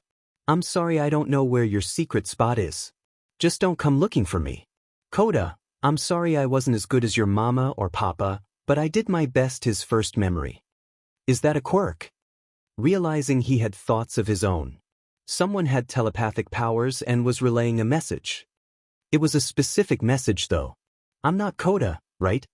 I'm sorry I don't know where your secret spot is. Just don't come looking for me. Kota, I'm sorry I wasn't as good as your mama or papa, but I did my best. His first memory. Is that a quirk? Realizing he had thoughts of his own. Someone had telepathic powers and was relaying a message. It was a specific message though. I'm not Kota, right?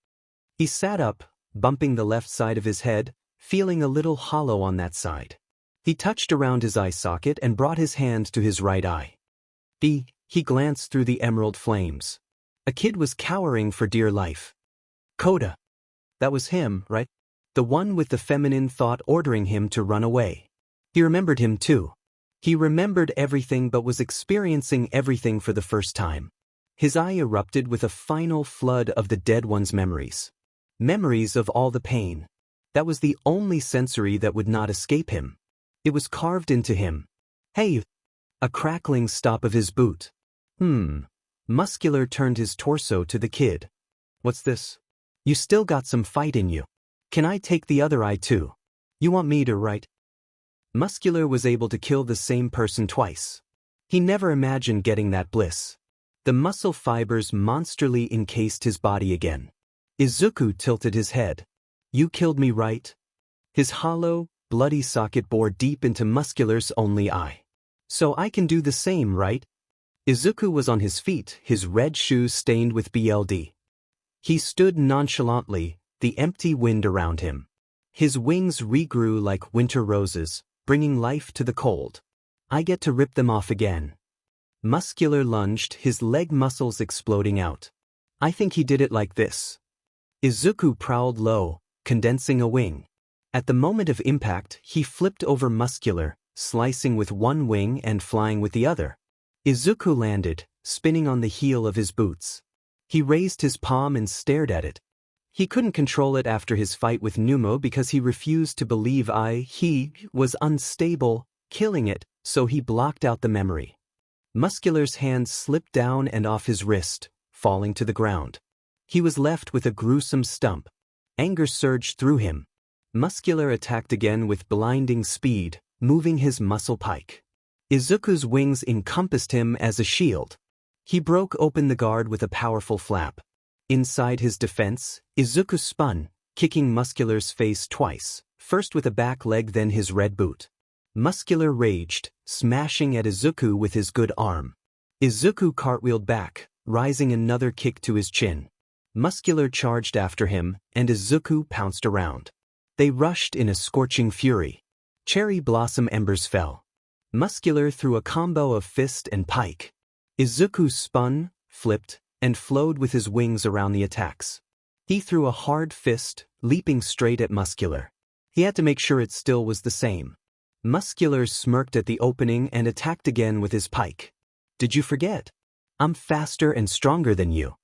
He sat up, bumping the left side of his head, feeling a little hollow on that side. He touched around his eye socket and brought his hand to his right eye. He glanced through the emerald flames. A kid was cowering for dear life. Kota. That was him, right? The one with the feminine thought ordering him to run away. He remembered him too. He remembered everything but was experiencing everything for the first time. His eye erupted with a final flood of the dead one's memories. Memories of all the pain. That was the only sensory that would not escape him. It was carved into him. Hey! A crackling stop of his boot. Muscular turned his torso to the kid. What's this? You still got some fight in you. Can I take the other eye too? You want me to, right? Muscular was able to kill the same person twice. He never imagined getting that bliss. The muscle fibers monsterly encased his body again. Izuku tilted his head. You killed me, right? His hollow, bloody socket bored deep into Muscular's only eye. So I can do the same, right? Izuku was on his feet, his red shoes stained with BLD. He stood nonchalantly, the empty wind around him. His wings regrew like winter roses, bringing life to the cold. I get to rip them off again. Muscular lunged, his leg muscles exploding out. I think he did it like this. Izuku prowled low, condensing a wing. At the moment of impact, he flipped over Muscular, slicing with one wing and flying with the other. Izuku landed, spinning on the heel of his boots. He raised his palm and stared at it. He couldn't control it after his fight with Nomu because he refused to believe he was unstable, killing it, so he blocked out the memory. Muscular's hand slipped down and off his wrist, falling to the ground. He was left with a gruesome stump. Anger surged through him. Muscular attacked again with blinding speed, moving his muscle pike. Izuku's wings encompassed him as a shield. He broke open the guard with a powerful flap. Inside his defense, Izuku spun, kicking Muscular's face twice, first with a back leg then his red boot. Muscular raged, smashing at Izuku with his good arm. Izuku cartwheeled back, rising another kick to his chin. Muscular charged after him, and Izuku pounced around. They rushed in a scorching fury. Cherry blossom embers fell. Muscular threw a combo of fist and pike. Izuku spun, flipped, and flowed with his wings around the attacks. He threw a hard fist, leaping straight at Muscular. He had to make sure it still was the same. Muscular smirked at the opening and attacked again with his pike. Did you forget? I'm faster and stronger than you.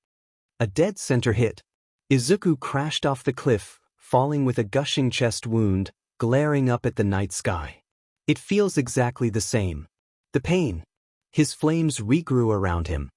A dead center hit. Izuku crashed off the cliff, falling with a gushing chest wound, glaring up at the night sky. It feels exactly the same. The pain. His flames regrew around him.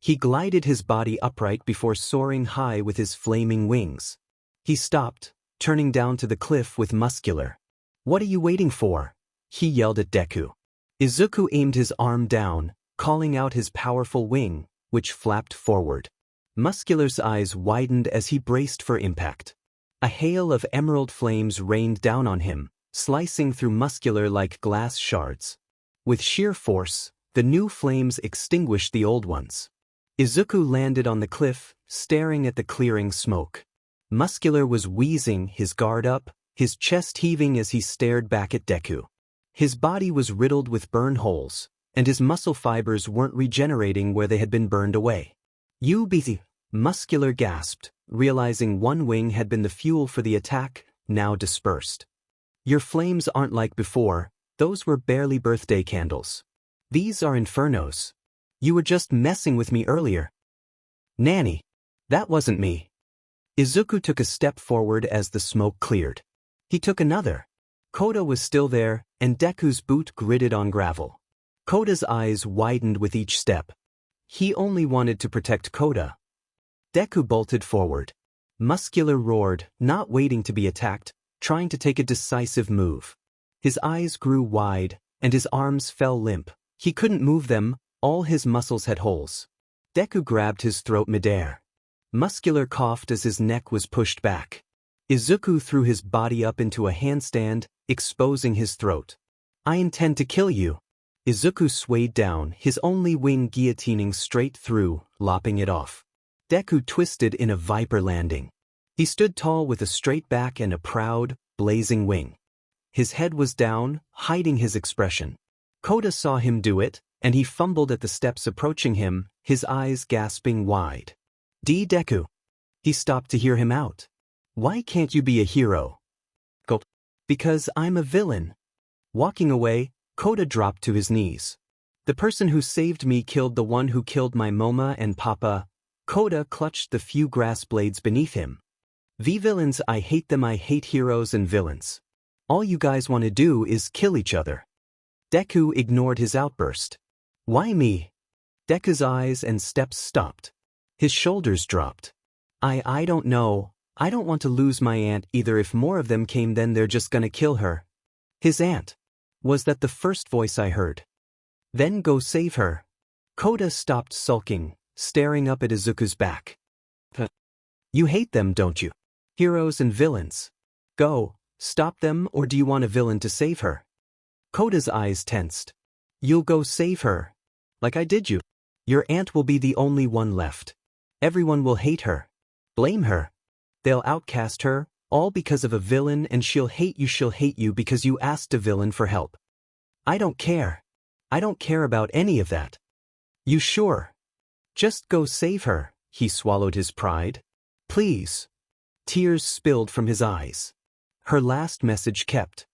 He glided his body upright before soaring high with his flaming wings. He stopped, turning down to the cliff with Muscular. What are you waiting for? He yelled at Deku. Izuku aimed his arm down, calling out his powerful wing, which flapped forward. Muscular's eyes widened as he braced for impact. A hail of emerald flames rained down on him, slicing through Muscular like glass shards. With sheer force, the new flames extinguished the old ones. Izuku landed on the cliff, staring at the clearing smoke. Muscular was wheezing, his guard up, his chest heaving as he stared back at Deku. His body was riddled with burn holes, and his muscle fibers weren't regenerating where they had been burned away. "The Muscular gasped, realizing one wing had been the fuel for the attack, now dispersed. "Your flames aren't like before, those were barely birthday candles. These are infernos. You were just messing with me earlier." "Nanny. That wasn't me." Izuku took a step forward as the smoke cleared. He took another. Kota was still there, and Deku's boot gritted on gravel. Kota's eyes widened with each step. He only wanted to protect Kota. Deku bolted forward. Muscular roared, not waiting to be attacked, trying to take a decisive move. His eyes grew wide, and his arms fell limp. He couldn't move them, all his muscles had holes. Deku grabbed his throat midair. Muscular coughed as his neck was pushed back. Izuku threw his body up into a handstand, exposing his throat. "I intend to kill you." Izuku swayed down, his only wing guillotining straight through, lopping it off. Deku twisted in a viper landing. He stood tall with a straight back and a proud, blazing wing. His head was down, hiding his expression. Kota saw him do it, and he fumbled at the steps approaching him, his eyes gasping wide. "Deku." He stopped to hear him out. "Why can't you be a hero?" "Gulp. Because I'm a villain." Walking away, Kota dropped to his knees. "The person who saved me killed the one who killed my mama and papa." Kota clutched the few grass blades beneath him. "Villains, I hate them, I hate heroes and villains. All you guys want to do is kill each other." Deku ignored his outburst. "Why me?" Deku's eyes and steps stopped. His shoulders dropped. I don't know. I don't want to lose my aunt either. If more of them came, then they're just gonna kill her." "His aunt? Was that the first voice I heard?" "Then go save her." Kota stopped sulking, staring up at Izuku's back. "You hate them, don't you? Heroes and villains. Go, stop them, or do you want a villain to save her?" Kota's eyes tensed. "You'll go save her. Like I did you. Your aunt will be the only one left. Everyone will hate her. Blame her. They'll outcast her, all because of a villain, and she'll hate you because you asked a villain for help. I don't care. I don't care about any of that." "You sure? Just go save her." He swallowed his pride. "Please." Tears spilled from his eyes. Her last message kept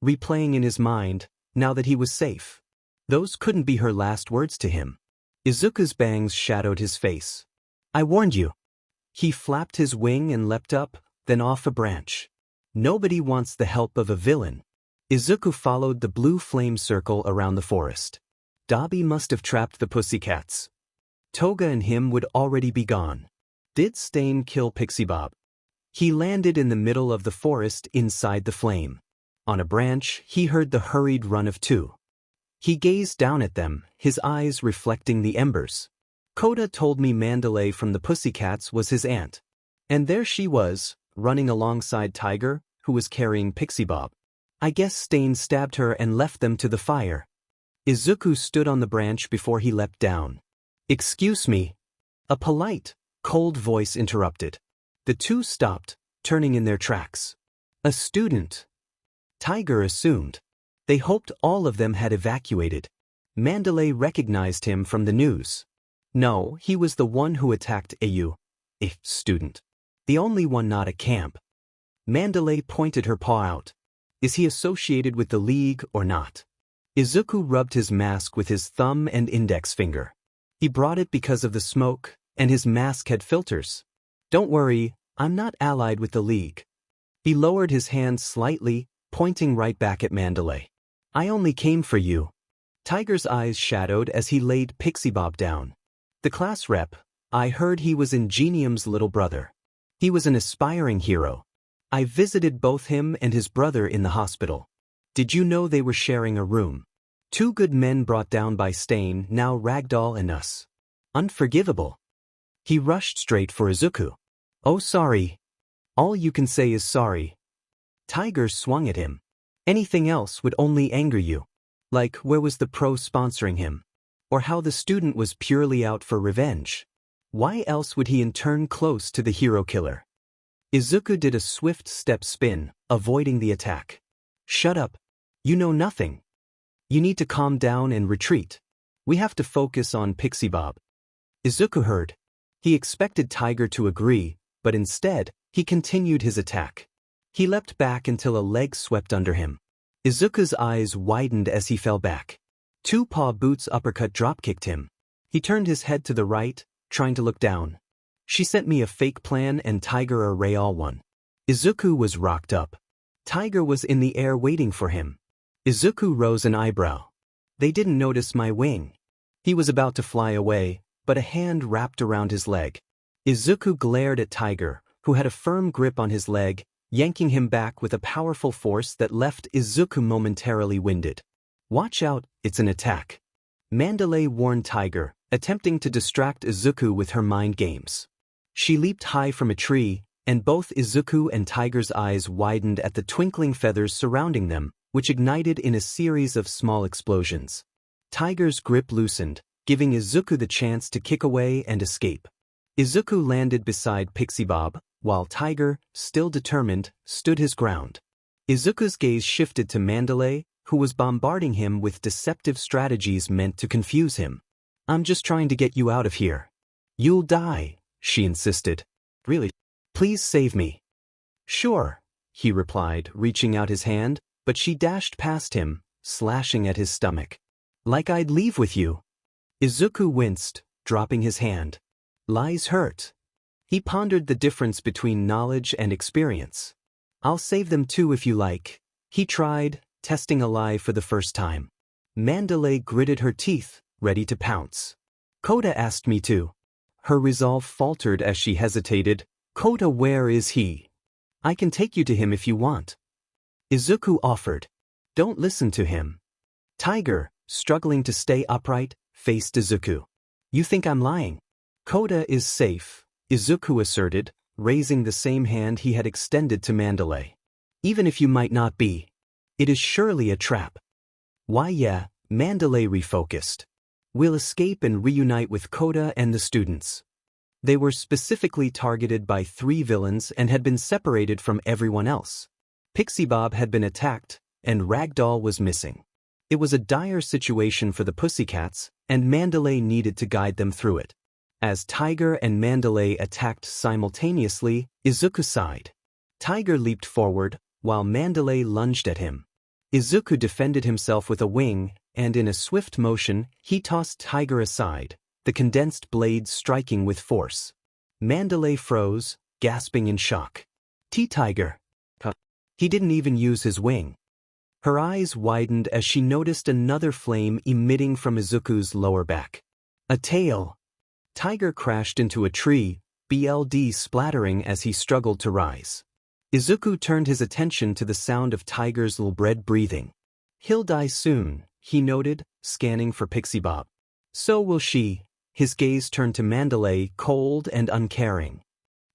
replaying in his mind, now that he was safe. Those couldn't be her last words to him. Izuku's bangs shadowed his face. "I warned you." He flapped his wing and leapt up, then off a branch. Nobody wants the help of a villain. Izuku followed the blue flame circle around the forest. Dabi must have trapped the Pussycats. Toga and him would already be gone. Did Stain kill Pixie Bob? He landed in the middle of the forest inside the flame. On a branch, he heard the hurried run of two. He gazed down at them, his eyes reflecting the embers. Kota told me Mandalay from the Pussycats was his aunt. And there she was, running alongside Tiger, who was carrying Pixie Bob. I guess Stain stabbed her and left them to the fire. Izuku stood on the branch before he leapt down. "Excuse me." A polite, cold voice interrupted. The two stopped, turning in their tracks. "A student." Tiger assumed. They hoped all of them had evacuated. Mandalay recognized him from the news. No, he was the one who attacked a student. The only one not at camp. Mandalay pointed her paw out. "Is he associated with the League or not?" Izuku rubbed his mask with his thumb and index finger. He brought it because of the smoke, and his mask had filters. "Don't worry, I'm not allied with the League." He lowered his hand slightly, pointing right back at Mandalay. "I only came for you." Tiger's eyes shadowed as he laid Pixie Bob down. "The class rep, I heard he was Ingenium's little brother. He was an aspiring hero. I visited both him and his brother in the hospital. Did you know they were sharing a room? Two good men brought down by Stain, now Ragdoll and us. Unforgivable." He rushed straight for Izuku. "Oh, sorry. All you can say is sorry." Tiger swung at him. "Anything else would only anger you. Like where was the pro sponsoring him? Or how the student was purely out for revenge. Why else would he in turn close to the hero killer?" Izuku did a swift step spin, avoiding the attack. "Shut up. You know nothing." You need to calm down and retreat. We have to focus on Pixie Bob. Izuku heard. He expected Tiger to agree, but instead, he continued his attack. He leapt back until a leg swept under him. Izuku's eyes widened as he fell back. Two-paw boots uppercut dropkicked him. He turned his head to the right, trying to look down. She sent me a fake plan and Tiger a real one. Izuku was rocked up. Tiger was in the air waiting for him. Izuku rose an eyebrow. They didn't notice my wing. He was about to fly away, but a hand wrapped around his leg. Izuku glared at Tiger, who had a firm grip on his leg, yanking him back with a powerful force that left Izuku momentarily winded. Watch out, it's an attack. Mandalay warned Tiger, attempting to distract Izuku with her mind games. She leaped high from a tree, and both Izuku and Tiger's eyes widened at the twinkling feathers surrounding them, which ignited in a series of small explosions. Tiger's grip loosened, giving Izuku the chance to kick away and escape. Izuku landed beside Pixie Bob, while Tiger, still determined, stood his ground. Izuku's gaze shifted to Mandalay, who was bombarding him with deceptive strategies meant to confuse him. I'm just trying to get you out of here. You'll die, she insisted. Really? Please save me. Sure, he replied, reaching out his hand, but she dashed past him, slashing at his stomach. Like I'd leave with you. Izuku winced, dropping his hand. Lies hurt. He pondered the difference between knowledge and experience. I'll save them too if you like. He tried, testing a lie for the first time. Mandalay gritted her teeth, ready to pounce. Kota asked me to. Her resolve faltered as she hesitated. Kota, where is he? I can take you to him if you want. Izuku offered. Don't listen to him. Tiger, struggling to stay upright, faced Izuku. You think I'm lying? Kota is safe, Izuku asserted, raising the same hand he had extended to Mandalay. Even if you might not be. It is surely a trap. Why yeah, Mandalay refocused. We'll escape and reunite with Kota and the students. They were specifically targeted by 3 villains and had been separated from everyone else. Pixie Bob had been attacked, and Ragdoll was missing. It was a dire situation for the Pussycats, and Mandalay needed to guide them through it. As Tiger and Mandalay attacked simultaneously, Izuku sighed. Tiger leaped forward, while Mandalay lunged at him. Izuku defended himself with a wing, and in a swift motion, he tossed Tiger aside, the condensed blade striking with force. Mandalay froze, gasping in shock. T-Tiger. He didn't even use his wing. Her eyes widened as she noticed another flame emitting from Izuku's lower back. A tail. Tiger crashed into a tree, BLD splattering as he struggled to rise. Izuku turned his attention to the sound of Tiger's ill-bred breathing. He'll die soon, he noted, scanning for Pixie Bob. So will she. His gaze turned to Mandalay, cold and uncaring.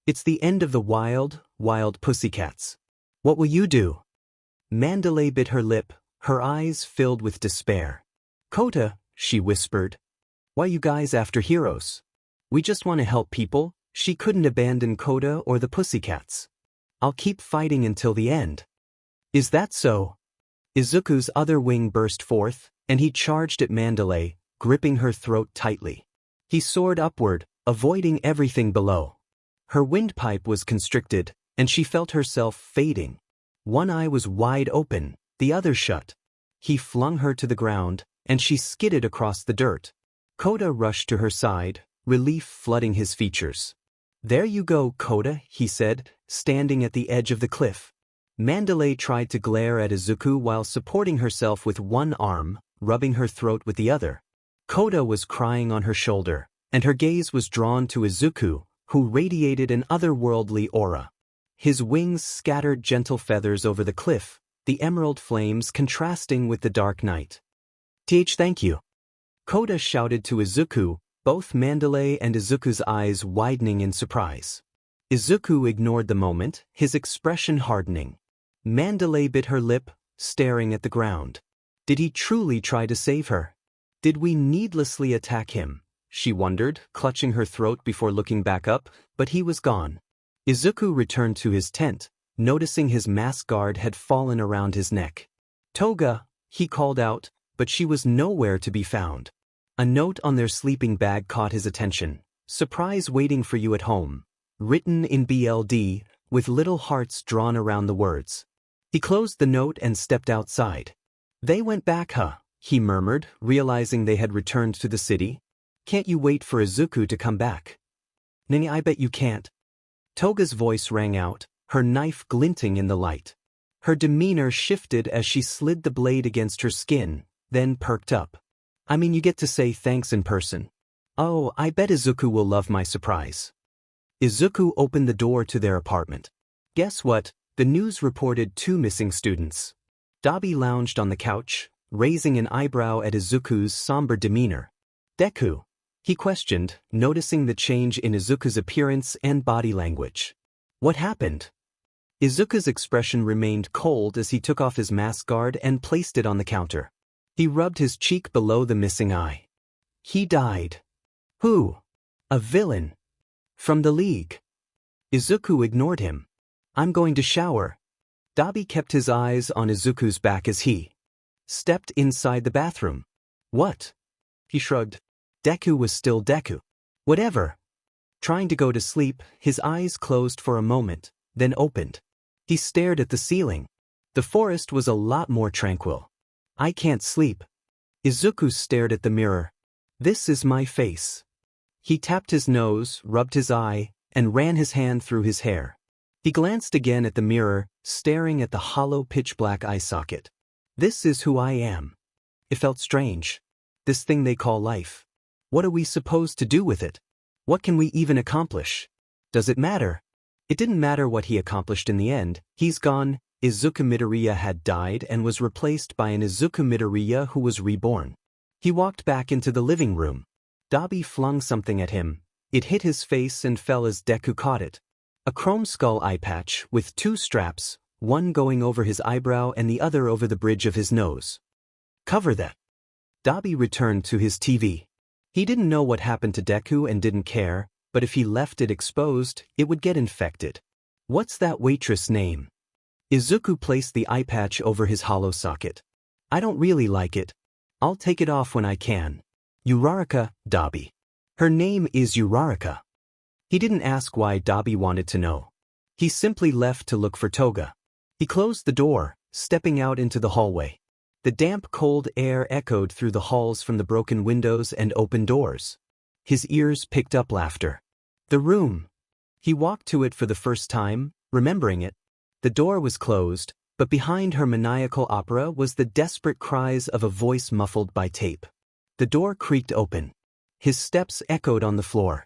It's the end of the wild, wild Pussycats. What will you do? Mandalay bit her lip, her eyes filled with despair. Kota, she whispered. Why you guys after heroes? We just want to help people. She couldn't abandon Kota or the Pussycats. I'll keep fighting until the end. Is that so? Izuku's other wing burst forth, and he charged at Mandalay, gripping her throat tightly. He soared upward, avoiding everything below. Her windpipe was constricted, and she felt herself fading. One eye was wide open, the other shut. He flung her to the ground, and she skidded across the dirt. Kota rushed to her side, relief flooding his features. There you go, Kota, he said, standing at the edge of the cliff. Mandalay tried to glare at Izuku while supporting herself with one arm, rubbing her throat with the other. Kota was crying on her shoulder, and her gaze was drawn to Izuku, who radiated an otherworldly aura. His wings scattered gentle feathers over the cliff, the emerald flames contrasting with the dark night. Thank you. Kota shouted to Izuku, both Mandalay and Izuku's eyes widening in surprise. Izuku ignored the moment, his expression hardening. Mandalay bit her lip, staring at the ground. Did he truly try to save her? Did we needlessly attack him? She wondered, clutching her throat before looking back up, but he was gone. Izuku returned to his tent, noticing his mask guard had fallen around his neck. Toga, he called out, but she was nowhere to be found. A note on their sleeping bag caught his attention. Surprise waiting for you at home. Written in BLD, with little hearts drawn around the words. He closed the note and stepped outside. They went back, huh? He murmured, realizing they had returned to the city. Can't you wait for Izuku to come back? Nini, I bet you can't. Toga's voice rang out, her knife glinting in the light. Her demeanor shifted as she slid the blade against her skin, then perked up. I mean, you get to say thanks in person. Oh, I bet Izuku will love my surprise. Izuku opened the door to their apartment. Guess what? The news reported 2 missing students. Dabi lounged on the couch, raising an eyebrow at Izuku's somber demeanor. Deku? He questioned, noticing the change in Izuku's appearance and body language. What happened? Izuku's expression remained cold as he took off his mask guard and placed it on the counter. He rubbed his cheek below the missing eye. He died. Who? A villain. From the League. Izuku ignored him. I'm going to shower. Dabi kept his eyes on Izuku's back as he stepped inside the bathroom. What? He shrugged. Deku was still Deku. Whatever. Trying to go to sleep, his eyes closed for a moment, then opened. He stared at the ceiling. The forest was a lot more tranquil. I can't sleep. Izuku stared at the mirror. This is my face. He tapped his nose, rubbed his eye, and ran his hand through his hair. He glanced again at the mirror, staring at the hollow pitch-black eye socket. This is who I am. It felt strange. This thing they call life. What are we supposed to do with it? What can we even accomplish? Does it matter? It didn't matter what he accomplished in the end. He's gone. Izuku Midoriya had died and was replaced by an Izuku Midoriya who was reborn. He walked back into the living room. Dabi flung something at him. It hit his face and fell as Deku caught it. A chrome skull eye patch with 2 straps, one going over his eyebrow and the other over the bridge of his nose. Cover that. Dabi returned to his TV. He didn't know what happened to Deku and didn't care, but if he left it exposed, it would get infected. What's that waitress name? Izuku placed the eye patch over his hollow socket. I don't really like it. I'll take it off when I can. Uraraka, Dabi. Her name is Uraraka. He didn't ask why Dabi wanted to know. He simply left to look for Toga. He closed the door, stepping out into the hallway. The damp, cold air echoed through the halls from the broken windows and open doors. His ears picked up laughter. The room. He walked to it for the first time, remembering it. The door was closed, but behind her maniacal opera was the desperate cries of a voice muffled by tape. The door creaked open. His steps echoed on the floor.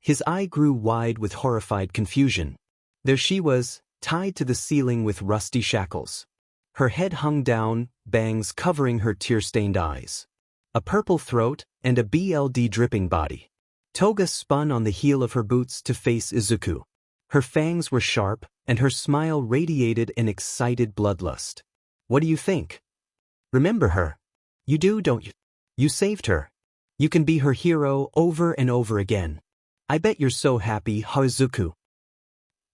His eye grew wide with horrified confusion. There she was, tied to the ceiling with rusty shackles. Her head hung down, bangs covering her tear-stained eyes. A purple throat and a BLD dripping body. Toga spun on the heel of her boots to face Izuku. Her fangs were sharp, and her smile radiated an excited bloodlust. What do you think? Remember her? You do, don't you? You saved her. You can be her hero over and over again. I bet you're so happy, Izuku.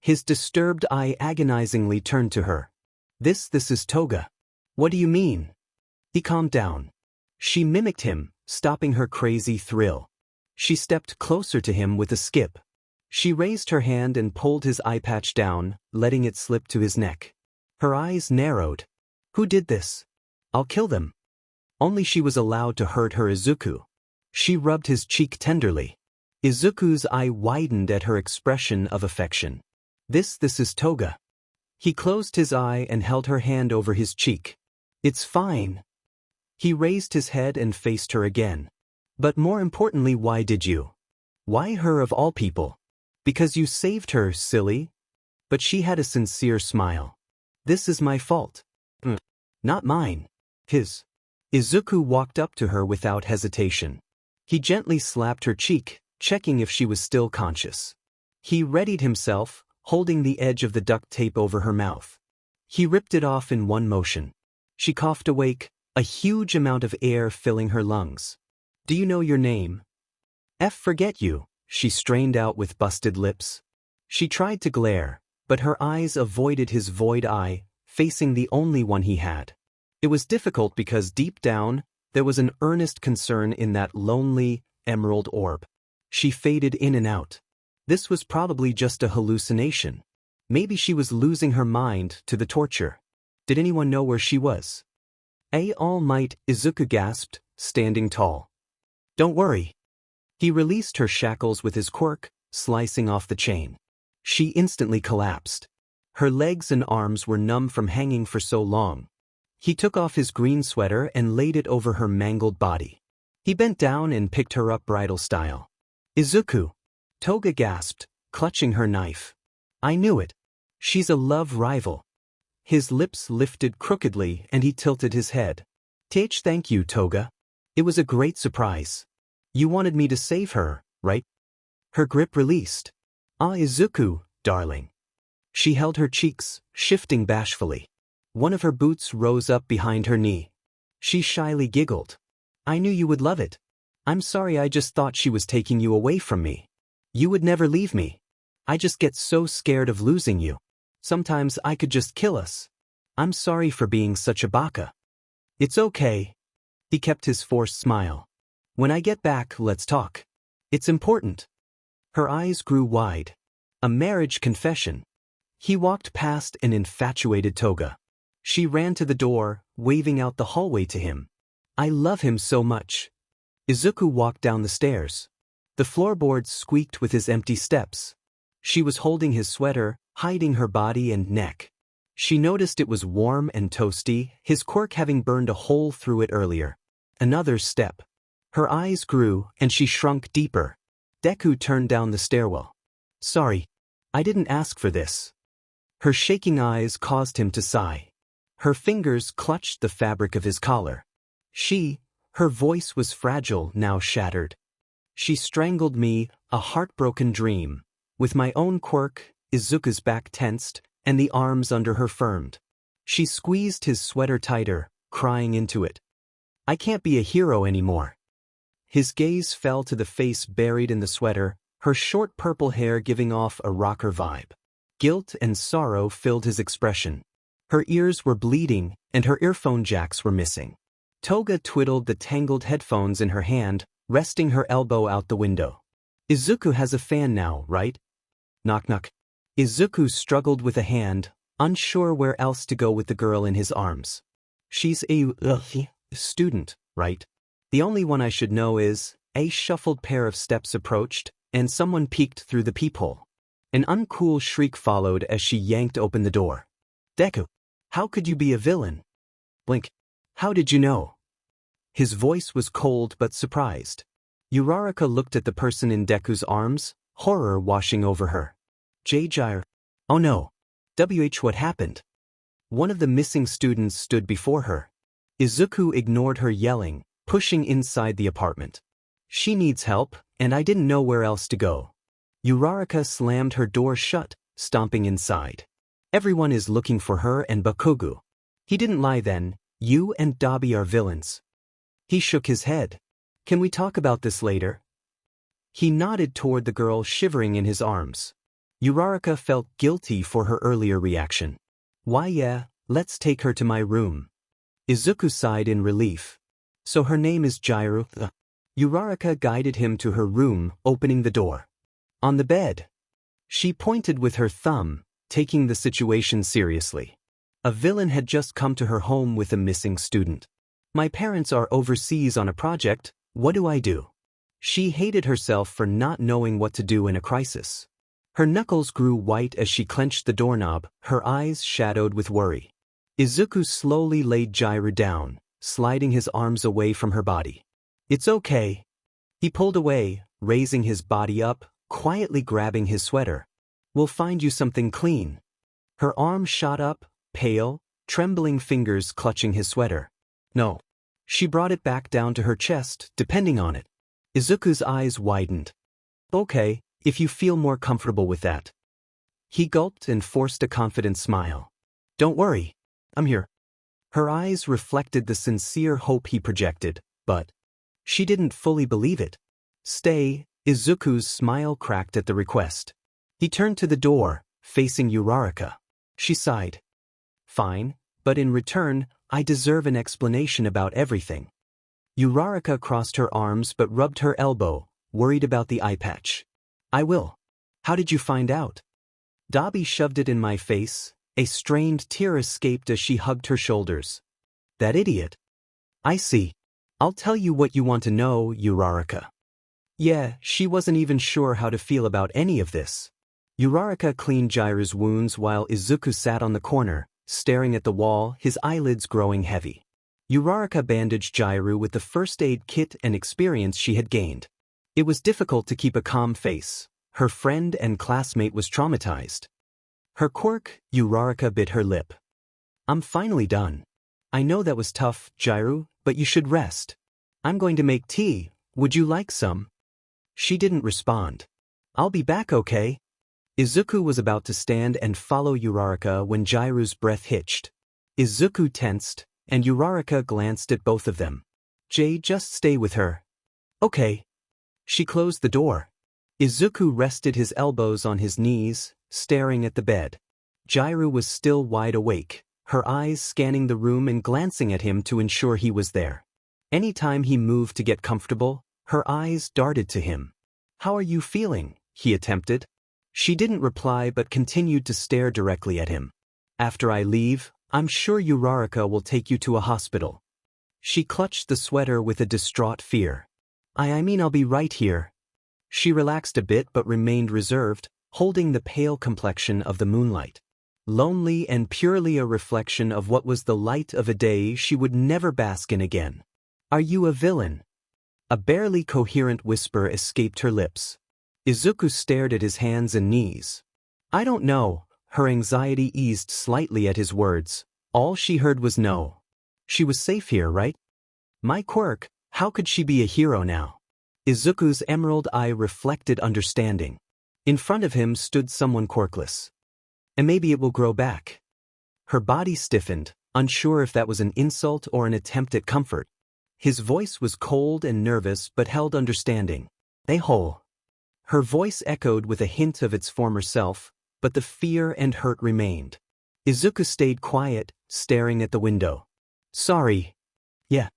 His disturbed eye agonizingly turned to her. This is Toga. What do you mean? He calmed down. She mimicked him, stopping her crazy thrill. She stepped closer to him with a skip. She raised her hand and pulled his eye patch down, letting it slip to his neck. Her eyes narrowed. Who did this? I'll kill them. Only she was allowed to hurt her Izuku. She rubbed his cheek tenderly. Izuku's eye widened at her expression of affection. This is Toga. He closed his eye and held her hand over his cheek. It's fine. He raised his head and faced her again. But more importantly, why did you? Why her of all people? Because you saved her, silly. But she had a sincere smile. This is my fault. Not mine. His. Izuku walked up to her without hesitation. He gently slapped her cheek, checking if she was still conscious. He readied himself, holding the edge of the duct tape over her mouth. He ripped it off in one motion. She coughed awake, a huge amount of air filling her lungs. Do you know your name? Forget you, she strained out with busted lips. She tried to glare, but her eyes avoided his void eye, facing the only one he had. It was difficult because deep down, There was an earnest concern in that lonely, emerald orb. She faded in and out. This was probably just a hallucination. Maybe she was losing her mind to the torture. Did anyone know where she was? All Might, Izuku gasped, standing tall. Don't worry. He released her shackles with his quirk, slicing off the chain. She instantly collapsed. Her legs and arms were numb from hanging for so long. He took off his green sweater and laid it over her mangled body. He bent down and picked her up bridal style. Izuku. Toga gasped, clutching her knife. I knew it. She's a love rival. His lips lifted crookedly and he tilted his head. Thank you, Toga. It was a great surprise. You wanted me to save her, right? Her grip released. Izuku, darling. She held her cheeks, shifting bashfully. One of her boots rose up behind her knee. She shyly giggled. I knew you would love it. I'm sorry, I just thought she was taking you away from me. You would never leave me. I just get so scared of losing you. Sometimes I could just kill us. I'm sorry for being such a baka. It's okay. He kept his forced smile. When I get back, let's talk. It's important. Her eyes grew wide. A marriage confession. He walked past an infatuated Toga. She ran to the door, waving out the hallway to him. I love him so much. Izuku walked down the stairs. The floorboards squeaked with his empty steps. She was holding his sweater, hiding her body and neck. She noticed it was warm and toasty, his quirk having burned a hole through it earlier. Another step. Her eyes grew, and she shrunk deeper. Deku turned down the stairwell. Sorry. I didn't ask for this. Her shaking eyes caused him to sigh. Her fingers clutched the fabric of his collar. Her voice was fragile, now shattered. She strangled me, a heartbroken dream. With my own quirk, Izuku's back tensed, and the arms under her firmed. She squeezed his sweater tighter, crying into it. I can't be a hero anymore. His gaze fell to the face buried in the sweater, her short purple hair giving off a rocker vibe. Guilt and sorrow filled his expression. Her ears were bleeding, and her earphone jacks were missing. Toga twiddled the tangled headphones in her hand, resting her elbow out the window. Izuku has a fan now, right? Knock knock. Izuku struggled with a hand, unsure where else to go with the girl in his arms. She's a student, right? The only one I should know is. A shuffled pair of steps approached, and someone peeked through the peephole. An uncool shriek followed as she yanked open the door. Deku, how could you be a villain? Blink. How did you know? His voice was cold but surprised. Uraraka looked at the person in Deku's arms, horror washing over her. Jiro. Oh no. What happened? One of the missing students stood before her. Izuku ignored her yelling, pushing inside the apartment. She needs help, and I didn't know where else to go. Uraraka slammed her door shut, stomping inside. Everyone is looking for her and Bakugo. He didn't lie then. You and Dabi are villains. He shook his head. Can we talk about this later? He nodded toward the girl shivering in his arms. Uraraka felt guilty for her earlier reaction. Why yeah, let's take her to my room. Izuku sighed in relief. So her name is Jiro. Uraraka guided him to her room, opening the door. On the bed. She pointed with her thumb, taking the situation seriously. A villain had just come to her home with a missing student. My parents are overseas on a project, what do I do? She hated herself for not knowing what to do in a crisis. Her knuckles grew white as she clenched the doorknob, her eyes shadowed with worry. Izuku slowly laid Jiro down, sliding his arms away from her body. It's okay. He pulled away, raising his body up, quietly grabbing his sweater. We'll find you something clean. Her arm shot up, pale, trembling fingers clutching his sweater. No. She brought it back down to her chest, depending on it. Izuku's eyes widened. Okay, if you feel more comfortable with that. He gulped and forced a confident smile. Don't worry. I'm here. Her eyes reflected the sincere hope he projected, but she didn't fully believe it. Stay, Izuku's smile cracked at the request. He turned to the door, facing Uraraka. She sighed. Fine, but in return, I deserve an explanation about everything. Uraraka crossed her arms but rubbed her elbow, worried about the eye patch. I will. How did you find out? Dabi shoved it in my face. A strained tear escaped as she hugged her shoulders. That idiot. I see. I'll tell you what you want to know, Uraraka. Yeah, she wasn't even sure how to feel about any of this. Uraraka cleaned Jiro's wounds while Izuku sat on the corner, staring at the wall, his eyelids growing heavy. Uraraka bandaged Jiro with the first aid kit and experience she had gained. It was difficult to keep a calm face. Her friend and classmate was traumatized. Her quirk, Uraraka bit her lip. I'm finally done. I know that was tough, Jiro, but you should rest. I'm going to make tea. Would you like some? She didn't respond. I'll be back, okay? Izuku was about to stand and follow Uraraka when Jiro's breath hitched. Izuku tensed, and Uraraka glanced at both of them. Just stay with her. Okay. She closed the door. Izuku rested his elbows on his knees, staring at the bed. Jiro was still wide awake, her eyes scanning the room and glancing at him to ensure he was there. Anytime he moved to get comfortable, her eyes darted to him. How are you feeling? He attempted. She didn't reply but continued to stare directly at him. After I leave, I'm sure Uraraka will take you to a hospital. She clutched the sweater with a distraught fear. I mean I'll be right here. She relaxed a bit but remained reserved, holding the pale complexion of the moonlight. Lonely and purely a reflection of what was the light of a day she would never bask in again. Are you a villain? A barely coherent whisper escaped her lips. Izuku stared at his hands and knees. I don't know. Her anxiety eased slightly at his words. All she heard was no. She was safe here, right? My quirk, how could she be a hero now? Izuku's emerald eye reflected understanding. In front of him stood someone quirkless. And maybe it will grow back. Her body stiffened, unsure if that was an insult or an attempt at comfort. His voice was cold and nervous but held understanding. Overhaul. Her voice echoed with a hint of its former self, but the fear and hurt remained. Izuku stayed quiet, staring at the window. Sorry. Yeah.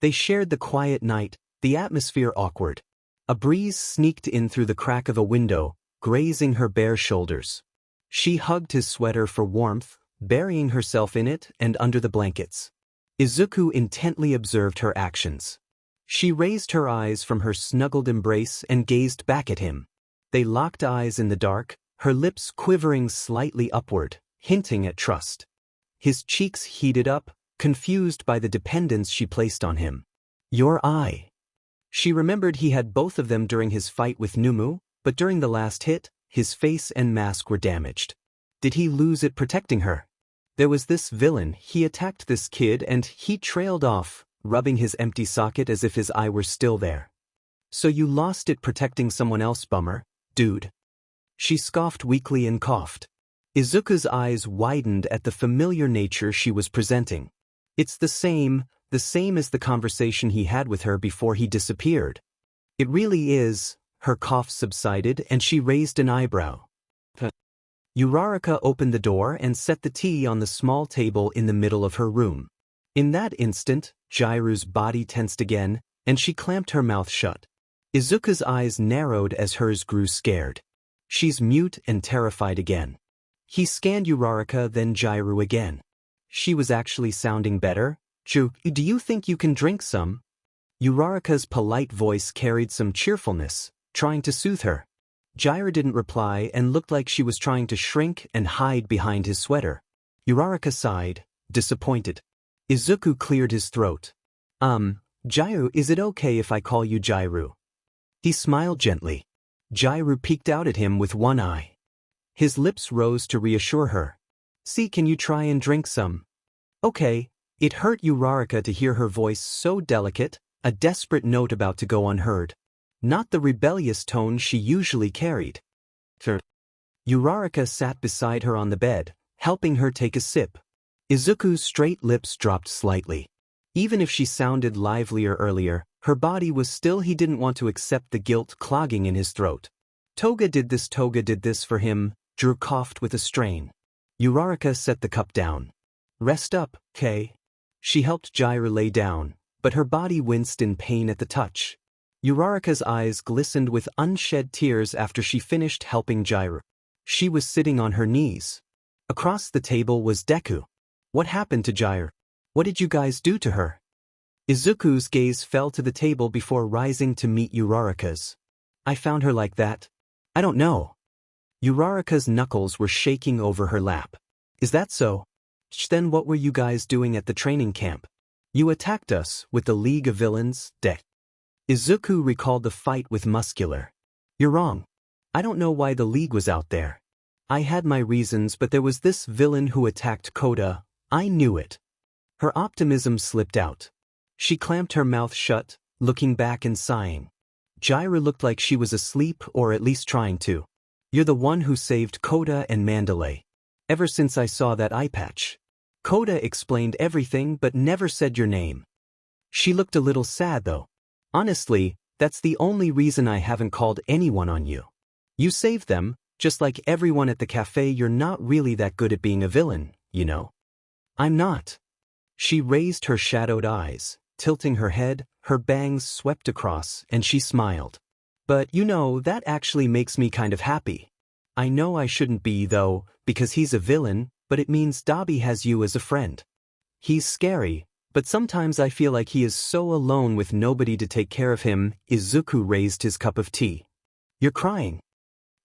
They shared the quiet night, the atmosphere awkward. A breeze sneaked in through the crack of a window, grazing her bare shoulders. She hugged his sweater for warmth, burying herself in it and under the blankets. Izuku intently observed her actions. She raised her eyes from her snuggled embrace and gazed back at him. They locked eyes in the dark, her lips quivering slightly upward, hinting at trust. His cheeks heated up, confused by the dependence she placed on him. Your eye. She remembered he had both of them during his fight with Nomu, but during the last hit, his face and mask were damaged. Did he lose it protecting her? There was this villain, he attacked this kid and he trailed off, rubbing his empty socket as if his eye were still there. So you lost it protecting someone else, bummer, dude. She scoffed weakly and coughed. Izuku's eyes widened at the familiar nature she was presenting. It's the same as the conversation he had with her before he disappeared. It really is. Her cough subsided and she raised an eyebrow. Uraraka opened the door and set the tea on the small table in the middle of her room. In that instant, Jiro's body tensed again, and she clamped her mouth shut. Izuku's eyes narrowed as hers grew scared. She's mute and terrified again. He scanned Uraraka, then Jiro again. She was actually sounding better. Do you think you can drink some? Uraraka's polite voice carried some cheerfulness, trying to soothe her. Jiro didn't reply and looked like she was trying to shrink and hide behind his sweater. Uraraka sighed, disappointed. Izuku cleared his throat. Jiro, is it okay if I call you Jiro? He smiled gently. Jiro peeked out at him with one eye. His lips rose to reassure her. See, can you try and drink some? Okay. It hurt Uraraka to hear her voice so delicate, a desperate note about to go unheard. Not the rebellious tone she usually carried. Uraraka sat beside her on the bed, helping her take a sip. Izuku's straight lips dropped slightly. Even if she sounded livelier earlier, her body was still he didn't want to accept the guilt clogging in his throat. Toga did this for him, Drew coughed with a strain. Uraraka set the cup down. Rest up, Kay. She helped Jiro lay down, but her body winced in pain at the touch. Uraraka's eyes glistened with unshed tears after she finished helping Jiro. She was sitting on her knees. Across the table was Deku. What happened to Jiro? What did you guys do to her? Izuku's gaze fell to the table before rising to meet Uraraka's. I found her like that. I don't know. Uraraka's knuckles were shaking over her lap. Is that so? Then what were you guys doing at the training camp? You attacked us with the League of Villains, Izuku recalled the fight with Muscular. You're wrong. I don't know why the League was out there. I had my reasons, but there was this villain who attacked Kota. I knew it. Her optimism slipped out. She clamped her mouth shut, looking back and sighing. Jiro looked like she was asleep, or at least trying to. You're the one who saved Kota and Mandalay. Ever since I saw that eye patch. Kota explained everything but never said your name. She looked a little sad though. Honestly, that's the only reason I haven't called anyone on you. You saved them, just like everyone at the cafe. You're not really that good at being a villain, you know. I'm not. She raised her shadowed eyes, tilting her head, her bangs swept across, and she smiled. But you know, that actually makes me kind of happy. I know I shouldn't be though, because he's a villain, but it means Dabi has you as a friend. He's scary, but sometimes I feel like he is so alone with nobody to take care of him. Izuku raised his cup of tea. You're crying.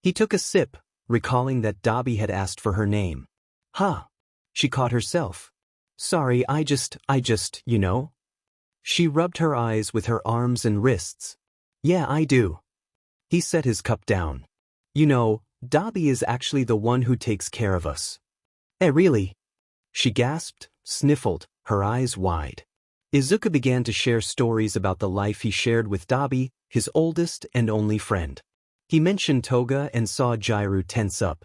He took a sip, recalling that Dabi had asked for her name. Huh. She caught herself. Sorry, I just, you know. She rubbed her eyes with her arms and wrists. Yeah, I do. He set his cup down. You know, Dabi is actually the one who takes care of us. Really? She gasped, sniffled, her eyes wide. Izuku began to share stories about the life he shared with Dabi, his oldest and only friend. He mentioned Toga and saw Jiro tense up.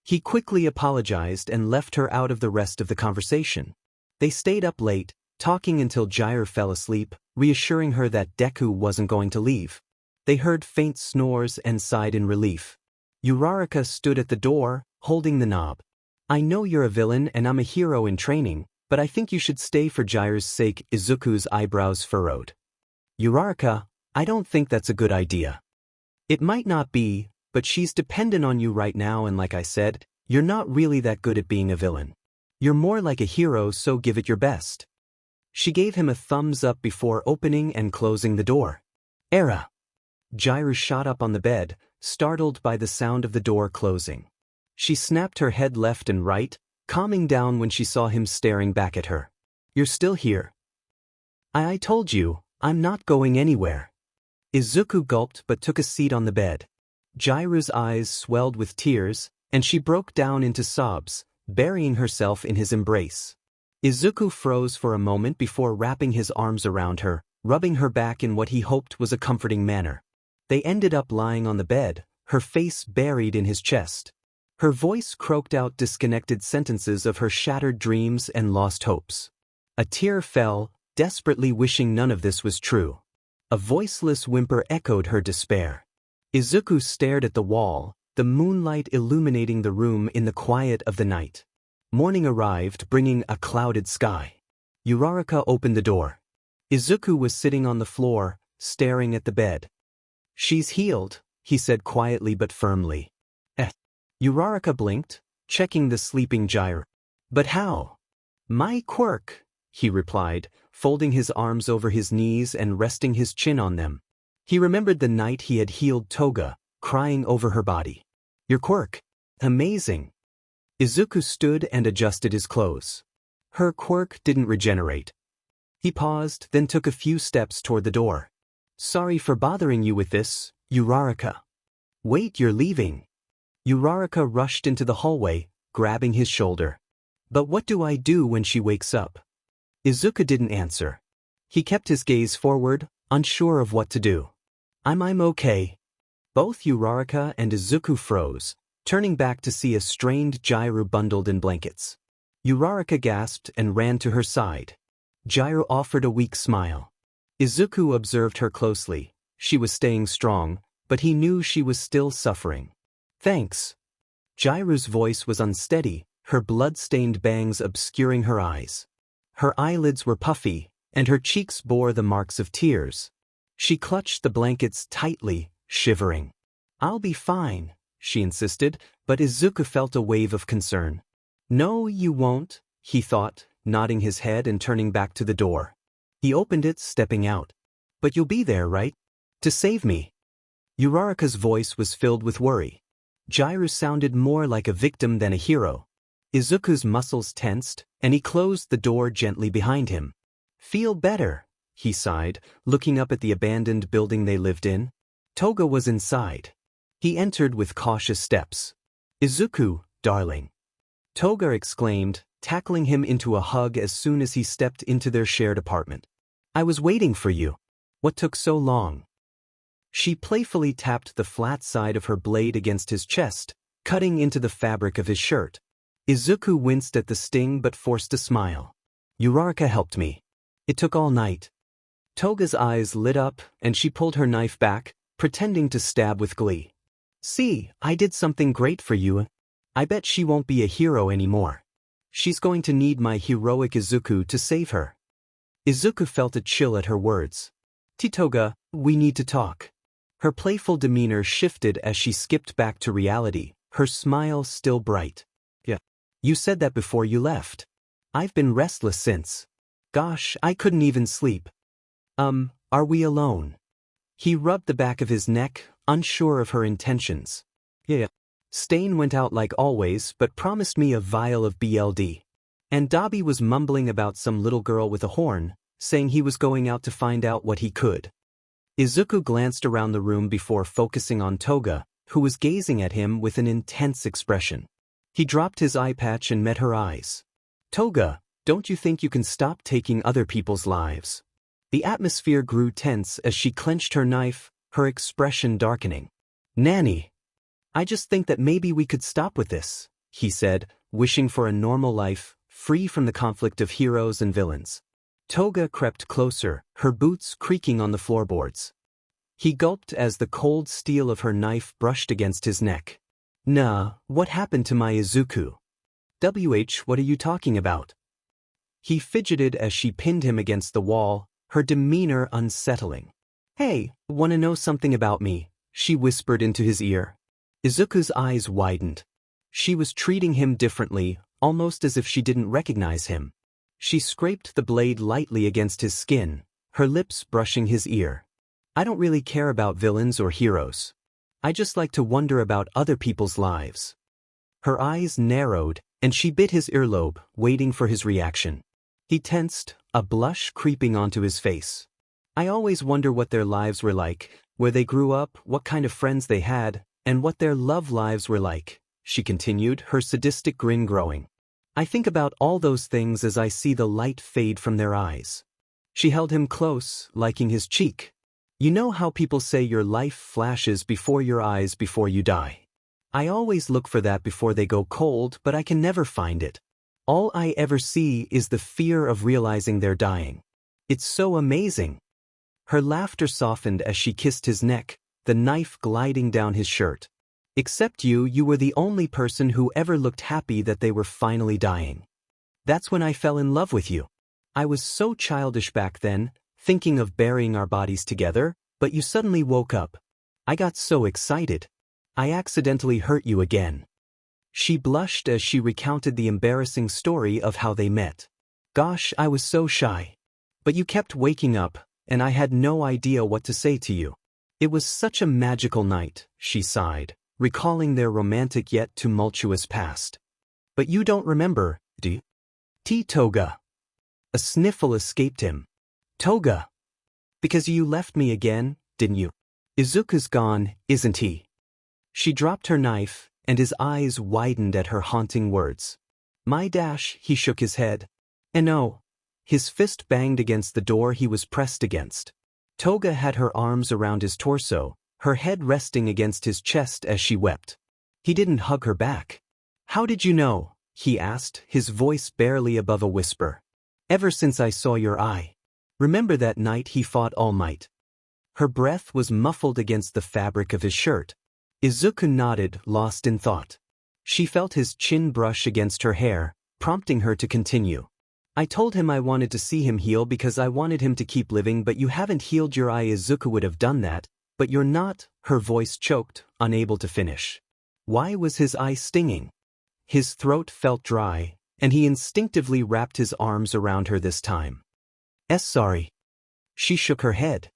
He quickly apologized and left her out of the rest of the conversation. They stayed up late, talking until Jiro fell asleep, reassuring her that Deku wasn't going to leave. They heard faint snores and sighed in relief. Uraraka stood at the door, holding the knob. I know you're a villain and I'm a hero in training, but I think you should stay for Jiro's sake. Izuku's eyebrows furrowed. Uraraka, I don't think that's a good idea. It might not be, but she's dependent on you right now, and like I said, you're not really that good at being a villain. You're more like a hero, so give it your best. She gave him a thumbs up before opening and closing the door. Era. Jiro shot up on the bed, startled by the sound of the door closing. She snapped her head left and right, calming down when she saw him staring back at her. You're still here. I told you, I'm not going anywhere. Izuku gulped but took a seat on the bed. Jiro's eyes swelled with tears, and she broke down into sobs, burying herself in his embrace. Izuku froze for a moment before wrapping his arms around her, rubbing her back in what he hoped was a comforting manner. They ended up lying on the bed, her face buried in his chest. Her voice croaked out disconnected sentences of her shattered dreams and lost hopes. A tear fell, desperately wishing none of this was true. A voiceless whimper echoed her despair. Izuku stared at the wall, the moonlight illuminating the room in the quiet of the night. Morning arrived, bringing a clouded sky. Uraraka opened the door. Izuku was sitting on the floor, staring at the bed. She's healed, he said quietly but firmly. Uraraka blinked, checking the sleeping Jiro. But how? My Quirk, he replied, folding his arms over his knees and resting his chin on them. He remembered the night he had healed Toga, crying over her body. Your Quirk. Amazing. Izuku stood and adjusted his clothes. Her Quirk didn't regenerate. He paused, then took a few steps toward the door. Sorry for bothering you with this, Uraraka. Wait, you're leaving. Uraraka rushed into the hallway, grabbing his shoulder. But what do I do when she wakes up? Izuku didn't answer. He kept his gaze forward, unsure of what to do. I'm okay. Both Uraraka and Izuku froze, turning back to see a strained Jiro bundled in blankets. Uraraka gasped and ran to her side. Jiro offered a weak smile. Izuku observed her closely. She was staying strong, but he knew she was still suffering. Thanks. Jiro's voice was unsteady, her blood-stained bangs obscuring her eyes. Her eyelids were puffy, and her cheeks bore the marks of tears. She clutched the blankets tightly, shivering. "I'll be fine," she insisted, but Izuku felt a wave of concern. "No, you won't," he thought, nodding his head and turning back to the door. He opened it, stepping out. "But you'll be there, right? To save me?" Uraraka's voice was filled with worry. Jiro sounded more like a victim than a hero. Izuku's muscles tensed, and he closed the door gently behind him. "Feel better," he sighed, looking up at the abandoned building they lived in. Toga was inside. He entered with cautious steps. "Izuku, darling," Toga exclaimed, tackling him into a hug as soon as he stepped into their shared apartment. "I was waiting for you. What took so long?" She playfully tapped the flat side of her blade against his chest, cutting into the fabric of his shirt. Izuku winced at the sting but forced a smile. "Uraraka helped me. It took all night." Toga's eyes lit up, and she pulled her knife back, pretending to stab with glee. "See, I did something great for you. I bet she won't be a hero anymore. She's going to need my heroic Izuku to save her." Izuku felt a chill at her words. "Toga, we need to talk." Her playful demeanor shifted as she skipped back to reality, her smile still bright. "Yeah. You said that before you left. I've been restless since. Gosh, I couldn't even sleep." Are we alone?" He rubbed the back of his neck, unsure of her intentions. "Yeah. Stain went out like always but promised me a vial of BLD. And Dabi was mumbling about some little girl with a horn, saying he was going out to find out what he could." Izuku glanced around the room before focusing on Toga, who was gazing at him with an intense expression. He dropped his eye patch and met her eyes. "Toga, don't you think you can stop taking other people's lives?" The atmosphere grew tense as she clenched her knife, her expression darkening. "Nanny, I just think that maybe we could stop with this," he said, wishing for a normal life, free from the conflict of heroes and villains. Toga crept closer, her boots creaking on the floorboards. He gulped as the cold steel of her knife brushed against his neck. "Nah, what happened to my Izuku?" What are you talking about?" He fidgeted as she pinned him against the wall, her demeanor unsettling. "Hey, wanna know something about me?" she whispered into his ear. Izuku's eyes widened. She was treating him differently, almost as if she didn't recognize him. She scraped the blade lightly against his skin, her lips brushing his ear. "I don't really care about villains or heroes. I just like to wonder about other people's lives." Her eyes narrowed, and she bit his earlobe, waiting for his reaction. He tensed, a blush creeping onto his face. "I always wonder what their lives were like, where they grew up, what kind of friends they had, and what their love lives were like," she continued, her sadistic grin growing. "I think about all those things as I see the light fade from their eyes." She held him close, liking his cheek. "You know how people say your life flashes before your eyes before you die? I always look for that before they go cold, but I can never find it. All I ever see is the fear of realizing they're dying. It's so amazing." Her laughter softened as she kissed his neck, the knife gliding down his shirt. "Except you were the only person who ever looked happy that they were finally dying. That's when I fell in love with you. I was so childish back then, thinking of burying our bodies together, but you suddenly woke up. I got so excited. I accidentally hurt you again." She blushed as she recounted the embarrassing story of how they met. "Gosh, I was so shy. But you kept waking up, and I had no idea what to say to you. It was such a magical night," she sighed, recalling their romantic yet tumultuous past. "But you don't remember, do you?" Toga. A sniffle escaped him. "Toga. Because you left me again, didn't you? Izuku's gone, isn't he?" She dropped her knife, and his eyes widened at her haunting words. "My dash," he shook his head. "And no." His fist banged against the door he was pressed against. Toga had her arms around his torso, her head resting against his chest as she wept. He didn't hug her back. "How did you know?" he asked, his voice barely above a whisper. "Ever since I saw your eye. Remember that night he fought All Might?" Her breath was muffled against the fabric of his shirt. Izuku nodded, lost in thought. She felt his chin brush against her hair, prompting her to continue. I told him I wanted to see him heal because I wanted him to keep living, but you haven't healed your eye. Izuku would have done that, but you're not. Her voice choked, unable to finish. Why was his eye stinging? His throat felt dry, and he instinctively wrapped his arms around her this time. Sorry. She shook her head.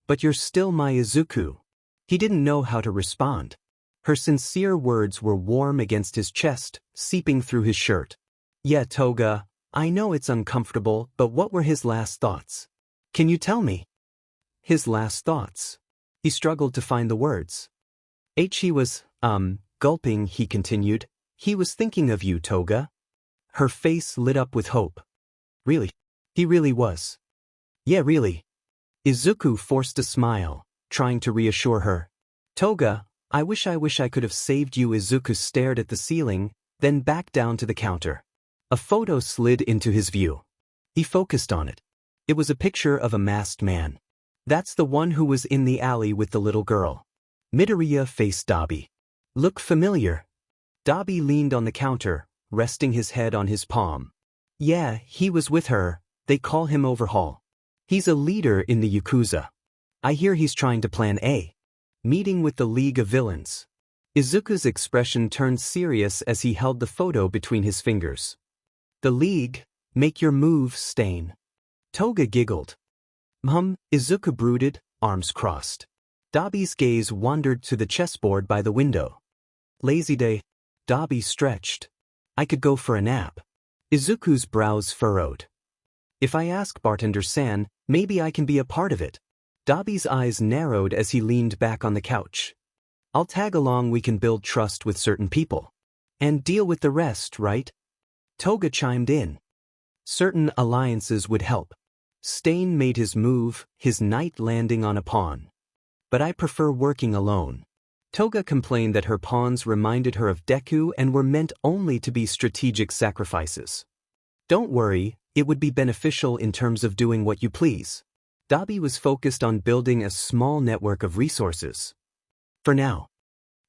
But you're still my Izuku. He didn't know how to respond. Her sincere words were warm against his chest, seeping through his shirt. Yeah, Toga, I know it's uncomfortable, but what were his last thoughts? Can you tell me? His last thoughts. He struggled to find the words. He was, gulping, he continued. He was thinking of you, Toga. Her face lit up with hope. Really? He really was. Yeah, really. Izuku forced a smile, trying to reassure her. Toga, I wish I could have saved you. Izuku stared at the ceiling, then back down to the counter. A photo slid into his view. He focused on it. It was a picture of a masked man. That's the one who was in the alley with the little girl. Midoriya faced Dabi. Look familiar. Dabi leaned on the counter, resting his head on his palm. Yeah, he was with her. They call him Overhaul. He's a leader in the Yakuza. I hear he's trying to plan a meeting with the League of Villains. Izuku's expression turned serious as he held the photo between his fingers. The League, make your move, Stain. Toga giggled. Izuku brooded, arms crossed. Dabi's gaze wandered to the chessboard by the window. Lazy day. Dabi stretched. I could go for a nap. Izuku's brows furrowed. If I ask Bartender-san, maybe I can be a part of it. Dabi's eyes narrowed as he leaned back on the couch. I'll tag along. We can build trust with certain people. And deal with the rest, right? Toga chimed in. Certain alliances would help. Stain made his move, his knight landing on a pawn. But I prefer working alone. Toga complained that her pawns reminded her of Deku and were meant only to be strategic sacrifices. Don't worry, it would be beneficial in terms of doing what you please. Dabi was focused on building a small network of resources. For now.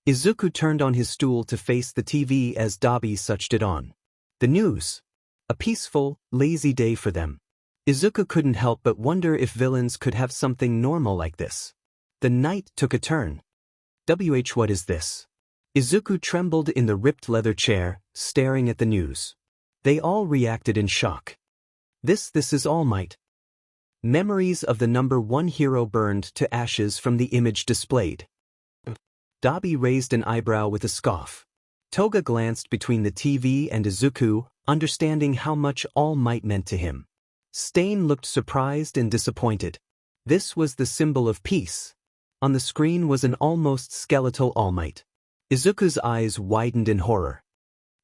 Izuku turned on his stool to face the TV as Dabi switched it on. The news. A peaceful, lazy day for them. Izuku couldn't help but wonder if villains could have something normal like this. The night took a turn. What is this? Izuku trembled in the ripped leather chair, staring at the news. They all reacted in shock. This is All Might. Memories of the number one hero burned to ashes from the image displayed. Dabi raised an eyebrow with a scoff. Toga glanced between the TV and Izuku, understanding how much All Might meant to him. Stain looked surprised and disappointed. This was the symbol of peace. On the screen was an almost skeletal All Might. Izuku's eyes widened in horror.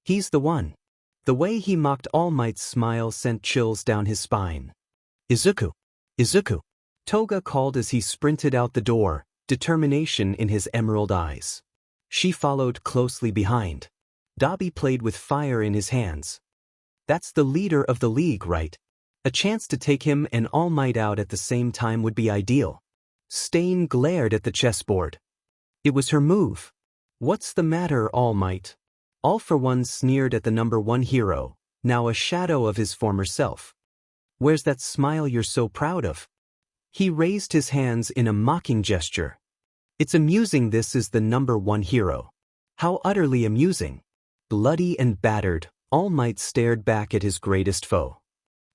He's the one. The way he mocked All Might's smile sent chills down his spine. Izuku! Izuku! Toga called as he sprinted out the door, determination in his emerald eyes. She followed closely behind. Dabi played with fire in his hands. That's the leader of the league, right? A chance to take him and All Might out at the same time would be ideal. Stain glared at the chessboard. It was her move. What's the matter, All Might? All for One sneered at the number one hero, now a shadow of his former self. Where's that smile you're so proud of? He raised his hands in a mocking gesture. It's amusing. This is the number one hero. How utterly amusing. Bloody and battered, All Might stared back at his greatest foe.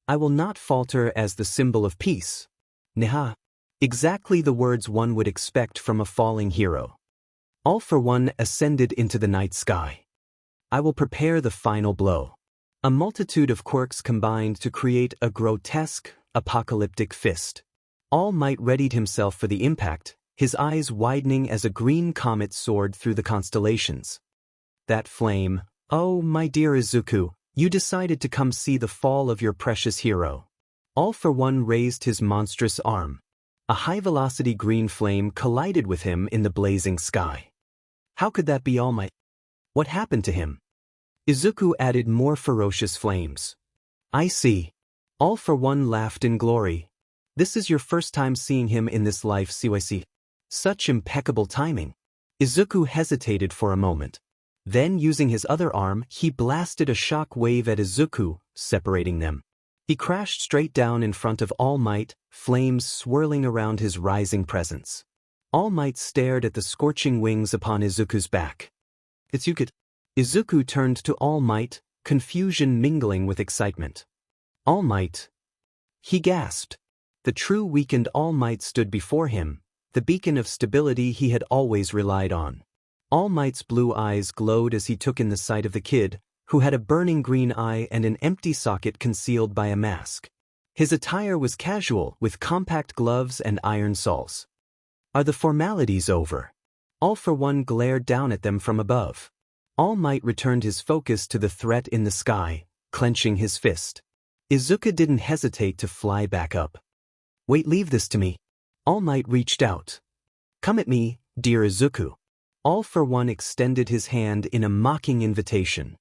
I will not falter as the symbol of peace. Neha. Exactly the words one would expect from a falling hero. All for One ascended into the night sky. I will prepare the final blow. A multitude of quirks combined to create a grotesque, apocalyptic fist. All Might readied himself for the impact, his eyes widening as a green comet soared through the constellations. That flame, oh my dear Izuku, you decided to come see the fall of your precious hero. All for One raised his monstrous arm. A high-velocity green flame collided with him in the blazing sky. How could that be All Might? What happened to him? Izuku added more ferocious flames. I see. All for One laughed in glory. This is your first time seeing him in this life, CYC. Such impeccable timing. Izuku hesitated for a moment. Then, using his other arm, he blasted a shock wave at Izuku, separating them. He crashed straight down in front of All Might, flames swirling around his rising presence. All Might stared at the scorching wings upon Izuku's back. Izuku. Izuku turned to All Might, confusion mingling with excitement. All Might. He gasped. The true weakened All Might stood before him, the beacon of stability he had always relied on. All Might's blue eyes glowed as he took in the sight of the kid, who had a burning green eye and an empty socket concealed by a mask. His attire was casual, with compact gloves and iron soles. Are the formalities over? All for One glared down at them from above. All Might returned his focus to the threat in the sky, clenching his fist. Izuku didn't hesitate to fly back up. Wait, leave this to me. All Might reached out. Come at me, dear Izuku. All for One extended his hand in a mocking invitation.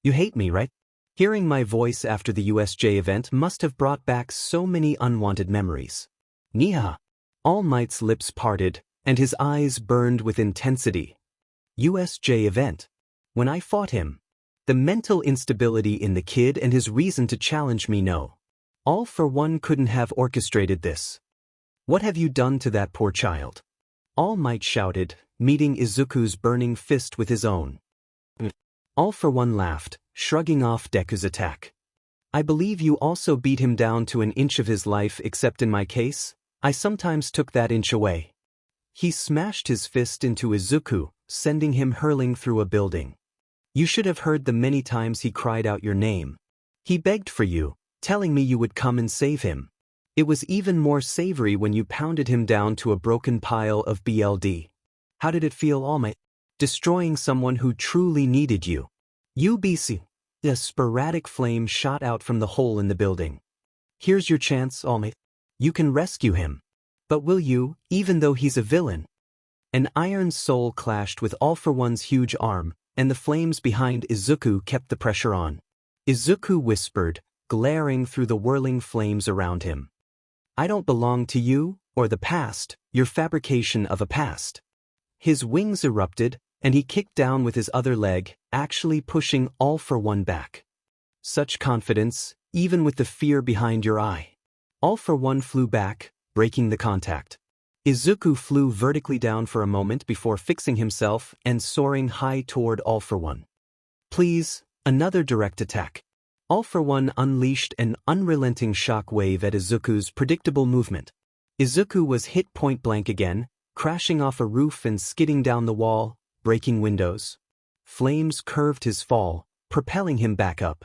You hate me, right? Hearing my voice after the USJ event must have brought back so many unwanted memories. Niha. All Might's lips parted, and his eyes burned with intensity. USJ event. When I fought him. The mental instability in the kid and his reason to challenge me, no. All for One couldn't have orchestrated this. What have you done to that poor child? All Might shouted, meeting Izuku's burning fist with his own. All for One laughed, shrugging off Deku's attack. I believe you also beat him down to an inch of his life, except in my case, I sometimes took that inch away. He smashed his fist into Izuku, sending him hurling through a building. You should have heard the many times he cried out your name. He begged for you, telling me you would come and save him. It was even more savory when you pounded him down to a broken pile of BLD. How did it feel, All Might? Destroying someone who truly needed you. UBC. A sporadic flame shot out from the hole in the building. Here's your chance, All Might. You can rescue him. But will you, even though he's a villain? An iron soul clashed with All for One's huge arm, and the flames behind Izuku kept the pressure on. Izuku whispered, glaring through the whirling flames around him. I don't belong to you, or the past, your fabrication of a past. His wings erupted, and he kicked down with his other leg, actually pushing All for One back. Such confidence, even with the fear behind your eye. All for One flew back, breaking the contact. Izuku flew vertically down for a moment before fixing himself and soaring high toward All for One. Please, another direct attack. All for One unleashed an unrelenting shock wave at Izuku's predictable movement. Izuku was hit point blank again, crashing off a roof and skidding down the wall, breaking windows. Flames curved his fall, propelling him back up.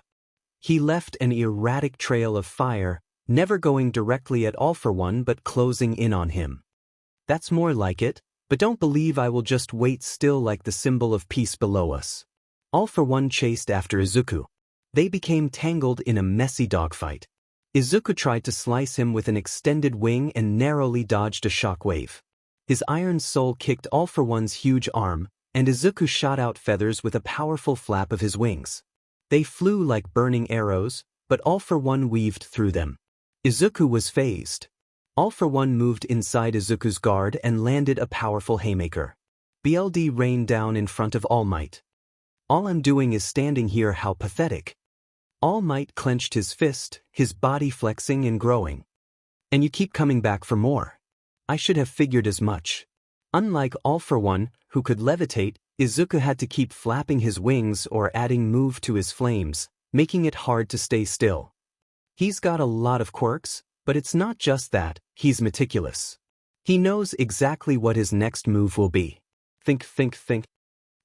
He left an erratic trail of fire, never going directly at All for One but closing in on him. That's more like it, but don't believe I will just wait still like the symbol of peace below us. All for One chased after Izuku. They became tangled in a messy dogfight. Izuku tried to slice him with an extended wing and narrowly dodged a shockwave. His iron soul kicked All for One's huge arm, and Izuku shot out feathers with a powerful flap of his wings. They flew like burning arrows, but All for One weaved through them. Izuku was phased. All for One moved inside Izuku's guard and landed a powerful haymaker. BLD rained down in front of All Might. All I'm doing is standing here, how pathetic. All Might clenched his fist, his body flexing and growing. And you keep coming back for more. I should have figured as much. Unlike All for One, who could levitate, Izuku had to keep flapping his wings or adding move to his flames, making it hard to stay still. He's got a lot of quirks, but it's not just that, he's meticulous. He knows exactly what his next move will be. Think.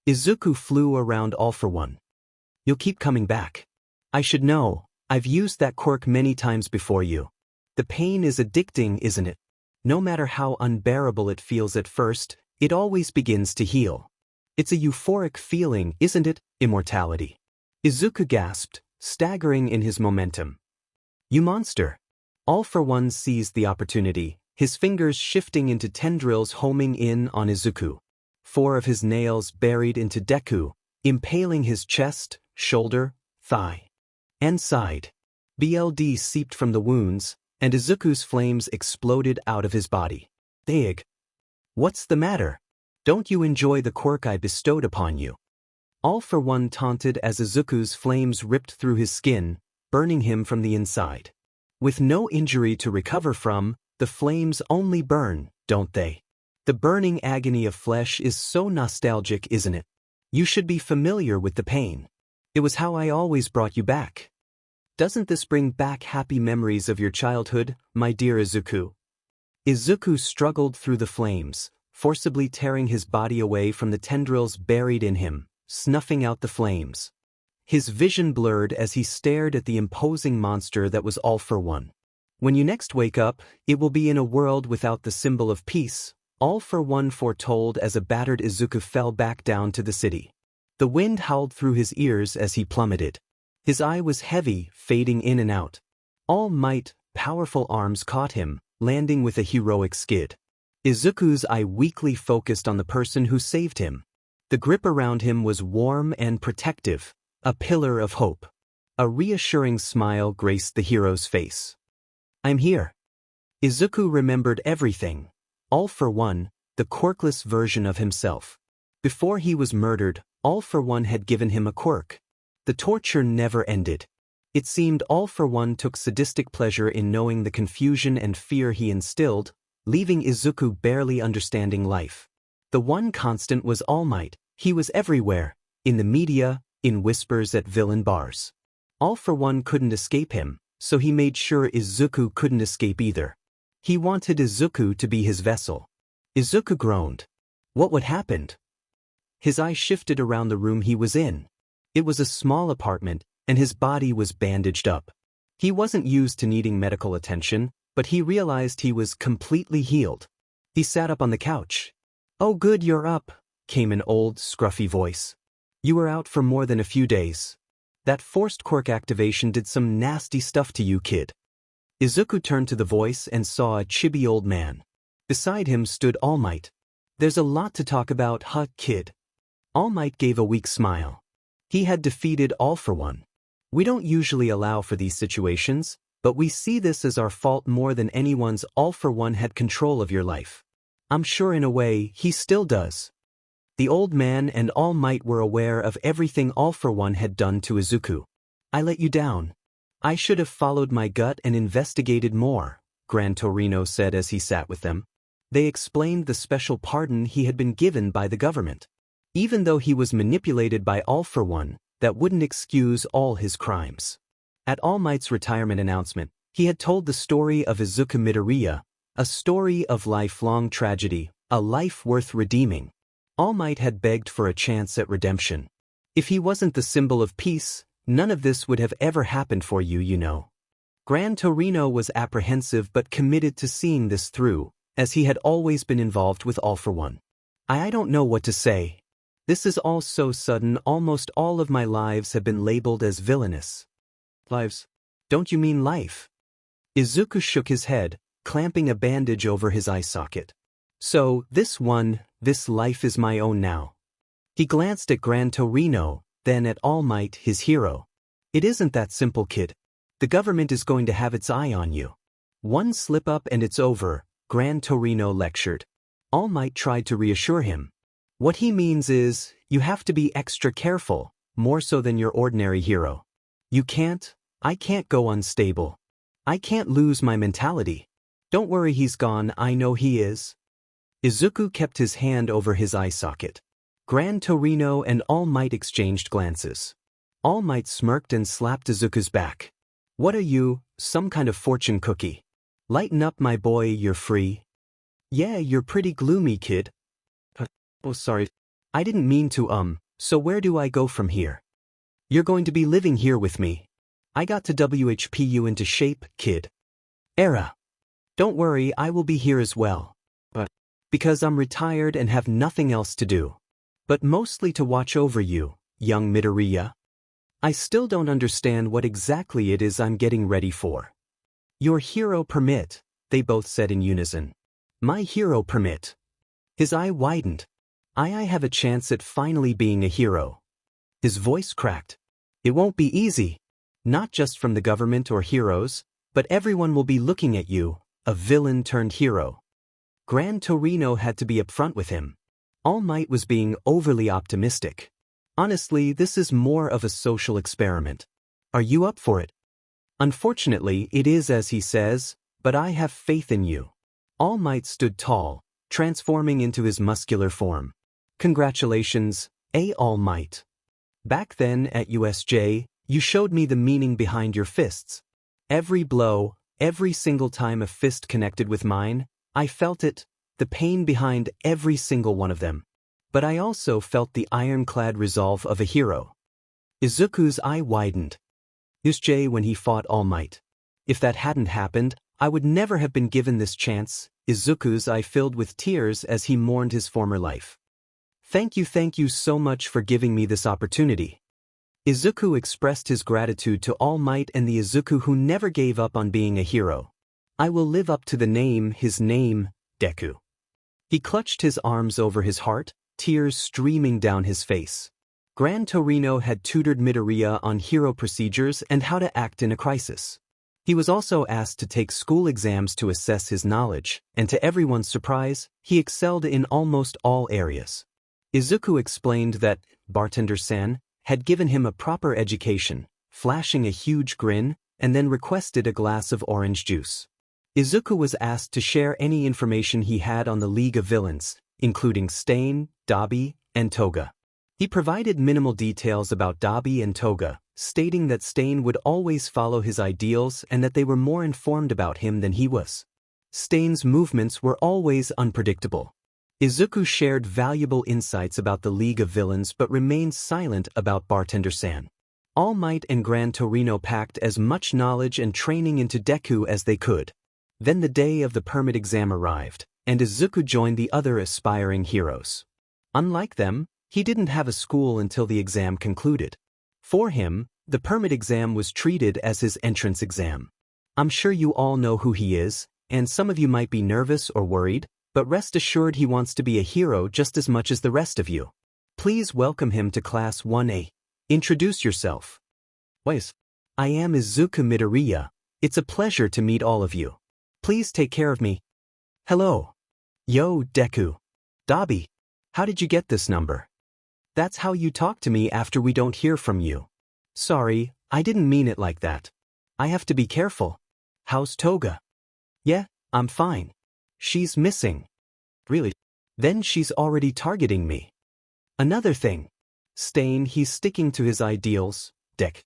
Izuku flew around All for One. You'll keep coming back. I should know, I've used that quirk many times before you. The pain is addicting, isn't it? No matter how unbearable it feels at first, it always begins to heal. It's a euphoric feeling, isn't it? Immortality. Izuku gasped, staggering in his momentum. You monster. All for One seized the opportunity, his fingers shifting into tendrils homing in on Izuku. 4 of his nails buried into Deku, impaling his chest, shoulder, thigh, and side. BLD seeped from the wounds, and Izuku's flames exploded out of his body. Dig. What's the matter? Don't you enjoy the quirk I bestowed upon you? All for One taunted as Izuku's flames ripped through his skin, burning him from the inside. With no injury to recover from, the flames only burn, don't they? The burning agony of flesh is so nostalgic, isn't it? You should be familiar with the pain. It was how I always brought you back. Doesn't this bring back happy memories of your childhood, my dear Izuku? Izuku struggled through the flames, forcibly tearing his body away from the tendrils buried in him, snuffing out the flames. His vision blurred as he stared at the imposing monster that was All for One. When you next wake up, it will be in a world without the symbol of peace, All for One foretold as a battered Izuku fell back down to the city. The wind howled through his ears as he plummeted. His eye was heavy, fading in and out. All Might, powerful arms caught him, landing with a heroic skid. Izuku's eye weakly focused on the person who saved him. The grip around him was warm and protective, a pillar of hope. A reassuring smile graced the hero's face. I'm here. Izuku remembered everything. All for One, the quirkless version of himself. Before he was murdered, All for One had given him a quirk. The torture never ended. It seemed All for One took sadistic pleasure in knowing the confusion and fear he instilled, leaving Izuku barely understanding life. The one constant was All Might. He was everywhere, in the media, in whispers at villain bars. All for One couldn't escape him, so he made sure Izuku couldn't escape either. He wanted Izuku to be his vessel. Izuku groaned. What would happen? His eyes shifted around the room he was in. It was a small apartment, and his body was bandaged up. He wasn't used to needing medical attention, but he realized he was completely healed. He sat up on the couch. Oh good, you're up, came an old, scruffy voice. You were out for more than a few days. That forced quirk activation did some nasty stuff to you, kid. Izuku turned to the voice and saw a chibi old man. Beside him stood All Might. There's a lot to talk about, huh, kid? All Might gave a weak smile. He had defeated All for One. We don't usually allow for these situations, but we see this as our fault more than anyone's. All for One had control of your life. I'm sure in a way, he still does. The old man and All Might were aware of everything All for One had done to Izuku. I let you down. I should have followed my gut and investigated more, Gran Torino said as he sat with them. They explained the special pardon he had been given by the government. Even though he was manipulated by All for One, that wouldn't excuse all his crimes. At All Might's retirement announcement, he had told the story of Izuku Midoriya, a story of lifelong tragedy, a life worth redeeming. All Might had begged for a chance at redemption. If he wasn't the symbol of peace, none of this would have ever happened for you, you know. Gran Torino was apprehensive but committed to seeing this through, as he had always been involved with All for One. I don't know what to say. This is all so sudden. Almost all of my lives have been labeled as villainous. Lives? Don't you mean life? Izuku shook his head, clamping a bandage over his eye socket. So, this life is my own now. He glanced at Gran Torino, then at All Might, his hero. It isn't that simple, kid. The government is going to have its eye on you. One slip up and it's over, Gran Torino lectured. All Might tried to reassure him. What he means is, you have to be extra careful, more so than your ordinary hero. I can't go unstable. I can't lose my mentality. Don't worry, he's gone, I know he is. Izuku kept his hand over his eye socket. Gran Torino and All Might exchanged glances. All Might smirked and slapped Izuku's back. What are you, some kind of fortune cookie? Lighten up, my boy, you're free. Yeah, you're pretty gloomy, kid. Oh, sorry. I didn't mean to, so where do I go from here? You're going to be living here with me. I got to WHP you into shape, kid. Era. Don't worry, I will be here as well. But because I'm retired and have nothing else to do. But mostly to watch over you, young Midoriya. I still don't understand what exactly it is I'm getting ready for. Your hero permit, they both said in unison. My hero permit. His eye widened. I have a chance at finally being a hero. His voice cracked. It won't be easy. Not just from the government or heroes, but everyone will be looking at you, a villain turned hero. Gran Torino had to be upfront with him. All Might was being overly optimistic. Honestly, this is more of a social experiment. Are you up for it? Unfortunately, it is as he says, but I have faith in you. All Might stood tall, transforming into his muscular form. Congratulations, All Might. Back then at USJ, you showed me the meaning behind your fists. Every blow, every single time a fist connected with mine, I felt it, the pain behind every single one of them. But I also felt the ironclad resolve of a hero. Izuku's eye widened. USJ when he fought All Might. If that hadn't happened, I would never have been given this chance. Izuku's eye filled with tears as he mourned his former life. Thank you so much for giving me this opportunity. Izuku expressed his gratitude to All Might and the Izuku who never gave up on being a hero. I will live up to his name, Deku. He clutched his arms over his heart, tears streaming down his face. Gran Torino had tutored Midoriya on hero procedures and how to act in a crisis. He was also asked to take school exams to assess his knowledge, and to everyone's surprise, he excelled in almost all areas. Izuku explained that Bartender-san had given him a proper education, flashing a huge grin, and then requested a glass of orange juice. Izuku was asked to share any information he had on the League of Villains, including Stain, Dabi, and Toga. He provided minimal details about Dabi and Toga, stating that Stain would always follow his ideals and that they were more informed about him than he was. Stain's movements were always unpredictable. Izuku shared valuable insights about the League of Villains but remained silent about Bartender-san. All Might and Gran Torino packed as much knowledge and training into Deku as they could. Then the day of the permit exam arrived, and Izuku joined the other aspiring heroes. Unlike them, he didn't have a school until the exam concluded. For him, the permit exam was treated as his entrance exam. I'm sure you all know who he is, and some of you might be nervous or worried, but rest assured he wants to be a hero just as much as the rest of you. Please welcome him to Class 1A. Introduce yourself. Wait. I am Izuku Midoriya. It's a pleasure to meet all of you. Please take care of me. Hello. Yo, Deku. Dabi. How did you get this number? That's how you talk to me after we don't hear from you. Sorry, I didn't mean it like that. I have to be careful. How's Toga? Yeah, I'm fine. She's missing. Really? Then she's already targeting me. Another thing. Stain, he's sticking to his ideals, Dek.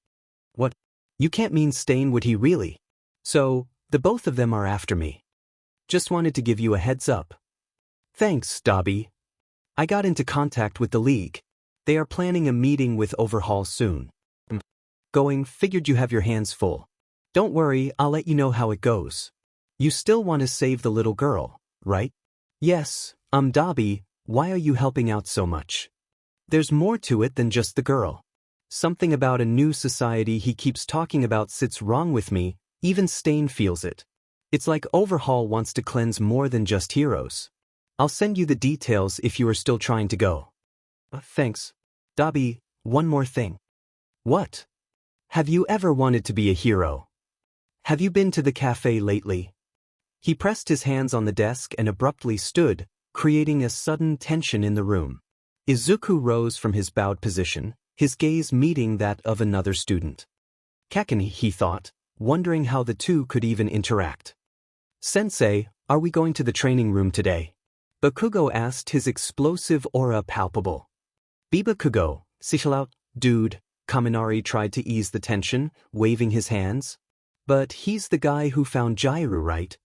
What? You can't mean Stain, would he really? So, the both of them are after me. Just wanted to give you a heads up. Thanks, Dabi. I got into contact with the League. They are planning a meeting with Overhaul soon. Figured you have your hands full. Don't worry, I'll let you know how it goes. You still want to save the little girl, right? Yes, Dabi, why are you helping out so much? There's more to it than just the girl. Something about a new society he keeps talking about sits wrong with me, even Stain feels it. It's like Overhaul wants to cleanse more than just heroes. I'll send you the details if you are still trying to go. Thanks. Dabi, one more thing. What? Have you ever wanted to be a hero? Have you been to the cafe lately? He pressed his hands on the desk and abruptly stood, creating a sudden tension in the room. Izuku rose from his bowed position, his gaze meeting that of another student. Kakani, he thought, wondering how the two could even interact. Sensei, are we going to the training room today? Bakugo asked, his explosive aura palpable. Bakugo, Sishalout, dude, Kaminari tried to ease the tension, waving his hands. But he's the guy who found Jiro, right?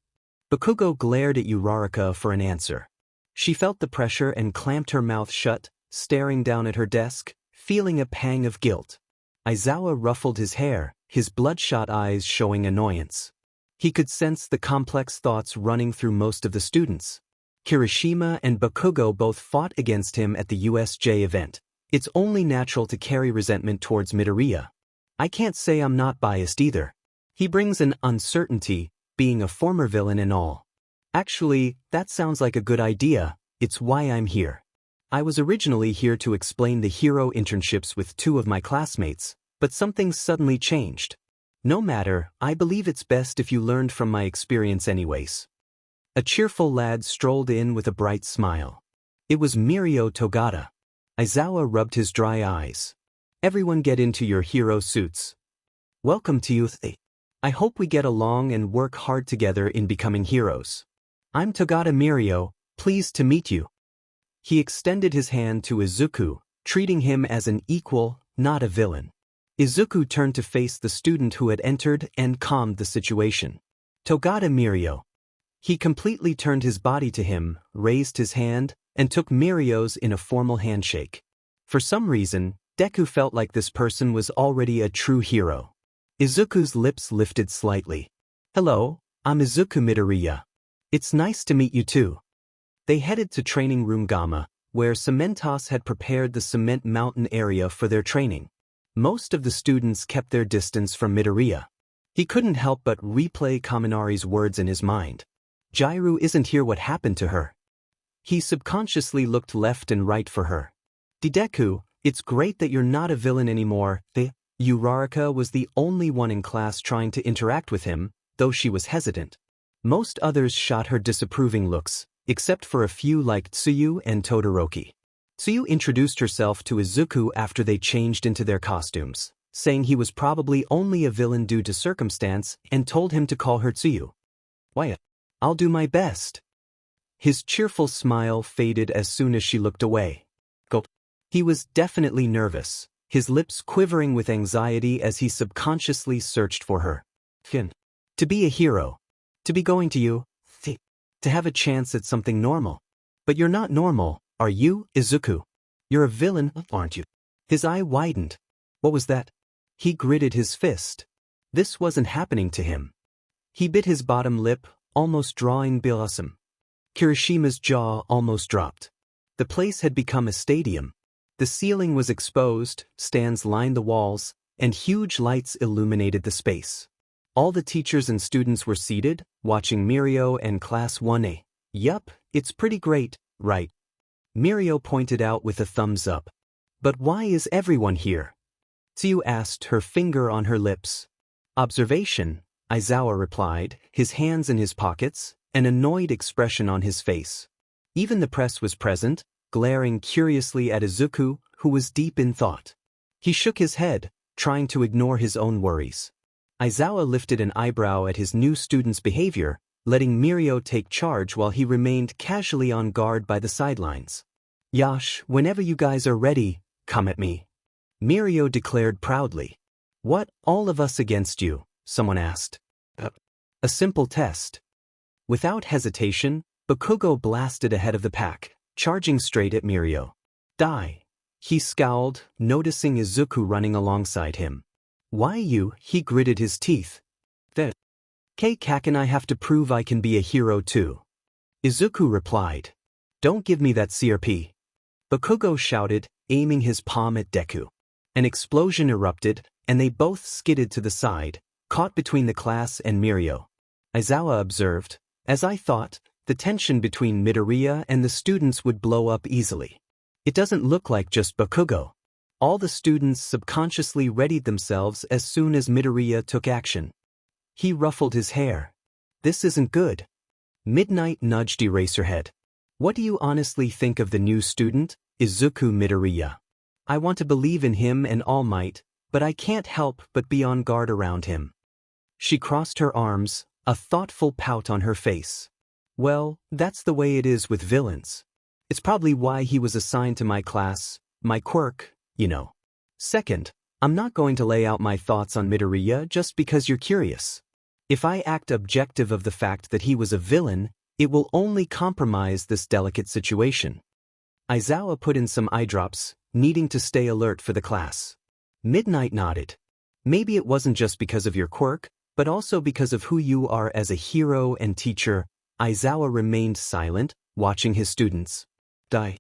Bakugo glared at Uraraka for an answer. She felt the pressure and clamped her mouth shut, staring down at her desk, feeling a pang of guilt. Aizawa ruffled his hair, his bloodshot eyes showing annoyance. He could sense the complex thoughts running through most of the students. Kirishima and Bakugo both fought against him at the USJ event. It's only natural to carry resentment towards Midoriya. I can't say I'm not biased either. He brings an uncertainty, being a former villain and all. Actually, that sounds like a good idea, it's why I'm here. I was originally here to explain the hero internships with two of my classmates, but something suddenly changed. No matter, I believe it's best if you learned from my experience anyways. A cheerful lad strolled in with a bright smile. It was Mirio Togata. Aizawa rubbed his dry eyes. Everyone get into your hero suits. Welcome to youth. I hope we get along and work hard together in becoming heroes. I'm Togata Mirio, pleased to meet you. He extended his hand to Izuku, treating him as an equal, not a villain. Izuku turned to face the student who had entered and calmed the situation. Togata Mirio. He completely turned his body to him, raised his hand, and took Mirio's in a formal handshake. For some reason, Deku felt like this person was already a true hero. Izuku's lips lifted slightly. Hello, I'm Izuku Midoriya. It's nice to meet you too. They headed to training room Gamma, where Cementos had prepared the cement mountain area for their training. Most of the students kept their distance from Midoriya. He couldn't help but replay Kaminari's words in his mind. Jiro isn't here, what happened to her? He subconsciously looked left and right for her. Deku, it's great that you're not a villain anymore. Uraraka was the only one in class trying to interact with him, though she was hesitant. Most others shot her disapproving looks, except for a few like Tsuyu and Todoroki. Tsuyu introduced herself to Izuku after they changed into their costumes, saying he was probably only a villain due to circumstance and told him to call her Tsuyu. Why, I'll do my best. His cheerful smile faded as soon as she looked away. Gulp. He was definitely nervous, his lips quivering with anxiety as he subconsciously searched for her. To be a hero. To be going to you. To have a chance at something normal. But you're not normal, are you, Izuku? You're a villain, aren't you? His eye widened. What was that? He gritted his fist. This wasn't happening to him. He bit his bottom lip, almost drawing blossom. Kirishima's jaw almost dropped. The place had become a stadium. The ceiling was exposed, stands lined the walls, and huge lights illuminated the space. All the teachers and students were seated, watching Mirio and Class 1A. Yup, it's pretty great, right? Mirio pointed out with a thumbs up. But why is everyone here? Tsuyu asked, her finger on her lips. Observation, Aizawa replied, his hands in his pockets, an annoyed expression on his face. Even the press was present, glaring curiously at Izuku, who was deep in thought. He shook his head, trying to ignore his own worries. Aizawa lifted an eyebrow at his new student's behavior, letting Mirio take charge while he remained casually on guard by the sidelines. Yash, whenever you guys are ready, come at me. Mirio declared proudly. What, all of us against you? Someone asked. A simple test. Without hesitation, Bakugo blasted ahead of the pack, charging straight at Mirio. Die. He scowled, noticing Izuku running alongside him. Why you? He gritted his teeth. Kaken, I have to prove I can be a hero too. Izuku replied. Don't give me that CRP. Bakugo shouted, aiming his palm at Deku. An explosion erupted, and they both skidded to the side, caught between the class and Mirio. Aizawa observed, as I thought, the tension between Midoriya and the students would blow up easily. It doesn't look like just Bakugo. All the students subconsciously readied themselves as soon as Midoriya took action. He ruffled his hair. This isn't good. Midnight nudged Eraserhead. What do you honestly think of the new student, Izuku Midoriya? I want to believe in him and All Might, but I can't help but be on guard around him. She crossed her arms, a thoughtful pout on her face. Well, that's the way it is with villains. It's probably why he was assigned to my class, my quirk, you know. Second, I'm not going to lay out my thoughts on Midoriya just because you're curious. If I act objective of the fact that he was a villain, it will only compromise this delicate situation. Aizawa put in some eye drops, needing to stay alert for the class. Midnight nodded. Maybe it wasn't just because of your quirk, but also because of who you are as a hero and teacher. Aizawa remained silent, watching his students. Die.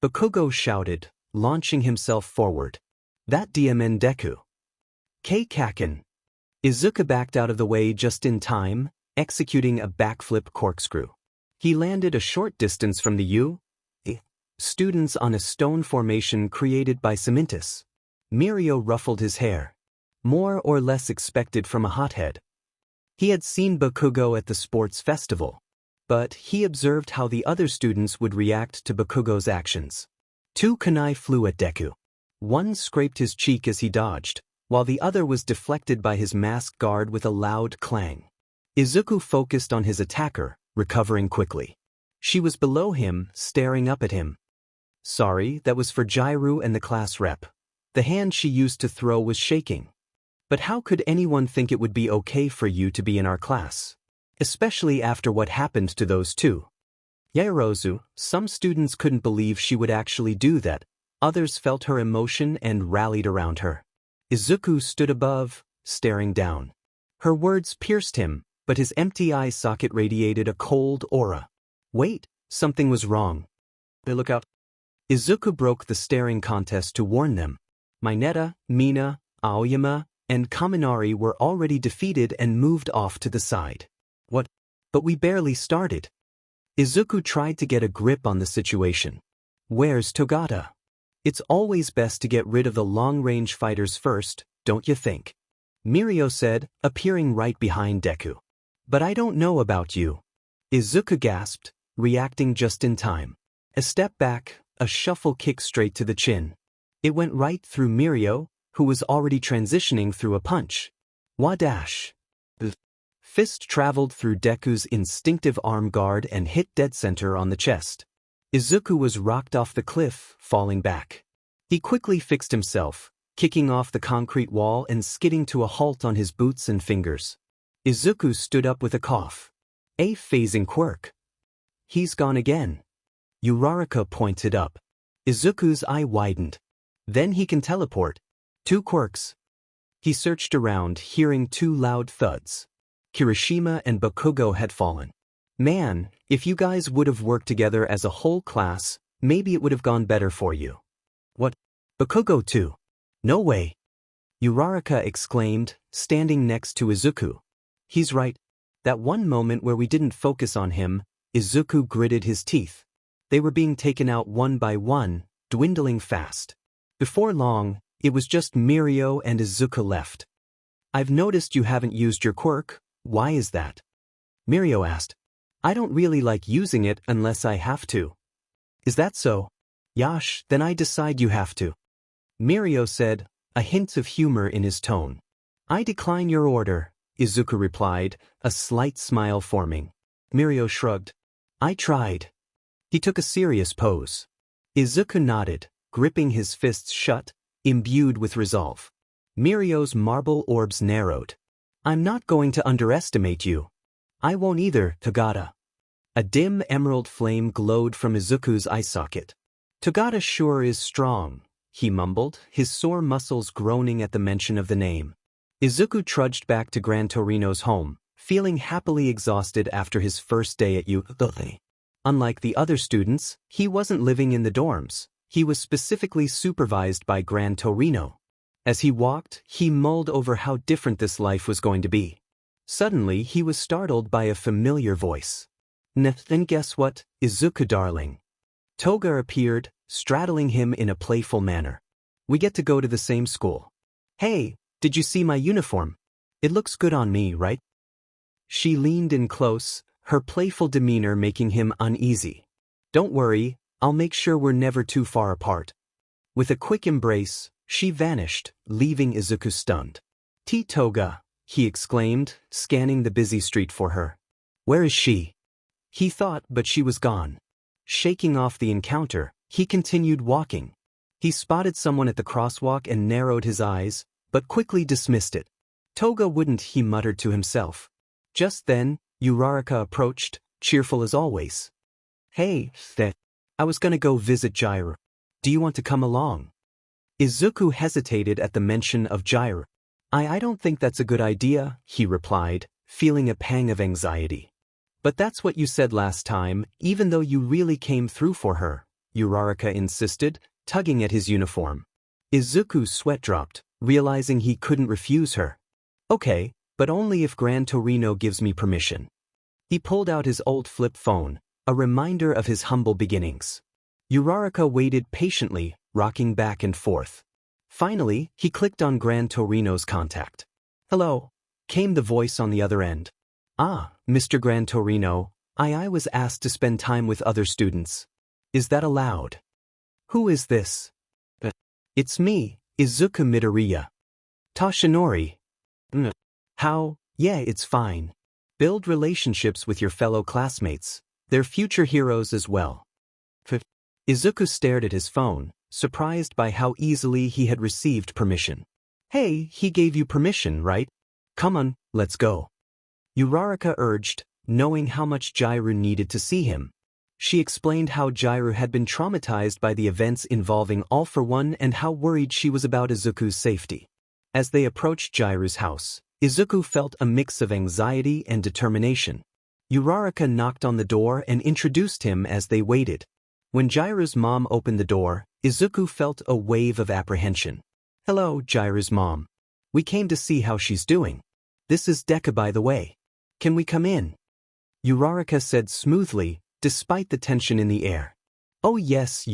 Bakugo shouted, launching himself forward. That DMN Deku. Kaken. Izuku backed out of the way just in time, executing a backflip corkscrew. He landed a short distance from the students on a stone formation created by Cementos. Mirio ruffled his hair. More or less expected from a hothead. He had seen Bakugo at the sports festival, but he observed how the other students would react to Bakugo's actions. Two kunai flew at Deku. One scraped his cheek as he dodged, while the other was deflected by his masked guard with a loud clang. Izuku focused on his attacker, recovering quickly. She was below him, staring up at him. Sorry, that was for Jiro and the class rep. The hand she used to throw was shaking. But how could anyone think it would be okay for you to be in our class? Especially after what happened to those two. Yaoyorozu, some students couldn't believe she would actually do that. Others felt her emotion and rallied around her. Izuku stood above, staring down. Her words pierced him, but his empty eye socket radiated a cold aura. Wait, something was wrong. Look out. Izuku broke the staring contest to warn them. Mineta, Mina, Aoyama, and Kaminari were already defeated and moved off to the side. What? But we barely started. Izuku tried to get a grip on the situation. Where's Togata? It's always best to get rid of the long-range fighters first, don't you think? Mirio said, appearing right behind Deku. But I don't know about you. Izuku gasped, reacting just in time. A step back, a shuffle kick straight to the chin. It went right through Mirio, who was already transitioning through a punch. Wadash. The fist traveled through Deku's instinctive arm guard and hit dead center on the chest. Izuku was rocked off the cliff, falling back. He quickly fixed himself, kicking off the concrete wall and skidding to a halt on his boots and fingers. Izuku stood up with a cough. A phasing Quirk. He's gone again. Uraraka pointed up. Izuku's eye widened. Then he can teleport. 2 quirks. He searched around, hearing 2 loud thuds. Kirishima and Bakugo had fallen. Man, if you guys would have worked together as a whole class, maybe it would have gone better for you. What? Bakugo too? No way. Uraraka exclaimed, standing next to Izuku. He's right. That one moment where we didn't focus on him, Izuku gritted his teeth. They were being taken out one by one, dwindling fast. Before long, it was just Mirio and Izuku left. I've noticed you haven't used your quirk, why is that? Mirio asked. I don't really like using it unless I have to. Is that so? Yash, then I decide you have to. Mirio said, a hint of humor in his tone. I decline your order, Izuku replied, a slight smile forming. Mirio shrugged. I tried. He took a serious pose. Izuku nodded, gripping his fists shut, imbued with resolve. Mirio's marble orbs narrowed. I'm not going to underestimate you. I won't either, Togata. A dim emerald flame glowed from Izuku's eye socket. Togata sure is strong, he mumbled, his sore muscles groaning at the mention of the name. Izuku trudged back to Gran Torino's home, feeling happily exhausted after his first day at Ukulele. Unlike the other students, he wasn't living in the dorms. He was specifically supervised by Gran Torino. As he walked, he mulled over how different this life was going to be. Suddenly, he was startled by a familiar voice. Then guess what, Izuku darling? Toga appeared, straddling him in a playful manner. We get to go to the same school. Hey, did you see my uniform? It looks good on me, right? She leaned in close, her playful demeanor making him uneasy. Don't worry, I'll make sure we're never too far apart. With a quick embrace, she vanished, leaving Izuku stunned. Toga, he exclaimed, scanning the busy street for her. Where is she? He thought, but she was gone. Shaking off the encounter, he continued walking. He spotted someone at the crosswalk and narrowed his eyes, but quickly dismissed it. Toga wouldn't, he muttered to himself. Just then, Uraraka approached, cheerful as always. Hey, I was gonna go visit Jiro. Do you want to come along? Izuku hesitated at the mention of Jiro. I don't think that's a good idea, he replied, feeling a pang of anxiety. But that's what you said last time, even though you really came through for her, Uraraka insisted, tugging at his uniform. Izuku's sweat dropped, realizing he couldn't refuse her. Okay, but only if Gran Torino gives me permission. He pulled out his old flip phone, a reminder of his humble beginnings. Uraraka waited patiently, rocking back and forth. Finally, he clicked on Gran Torino's contact. Hello, came the voice on the other end. Ah, Mr. Gran Torino, I was asked to spend time with other students. Is that allowed? Who is this? It's me, Izuku Midoriya. Toshinori. How? Yeah, it's fine. Build relationships with your fellow classmates. They're future heroes as well. Izuku stared at his phone, surprised by how easily he had received permission. Hey, he gave you permission, right? Come on, let's go. Uraraka urged, knowing how much Jiro needed to see him. She explained how Jiro had been traumatized by the events involving All for One and how worried she was about Izuku's safety. As they approached Jiro's house, Izuku felt a mix of anxiety and determination. Uraraka knocked on the door and introduced him as they waited. When Jiro's mom opened the door, Izuku felt a wave of apprehension. Hello, Jiro's mom. We came to see how she's doing. This is Deku, by the way. Can we come in? Uraraka said smoothly, despite the tension in the air. Oh yes,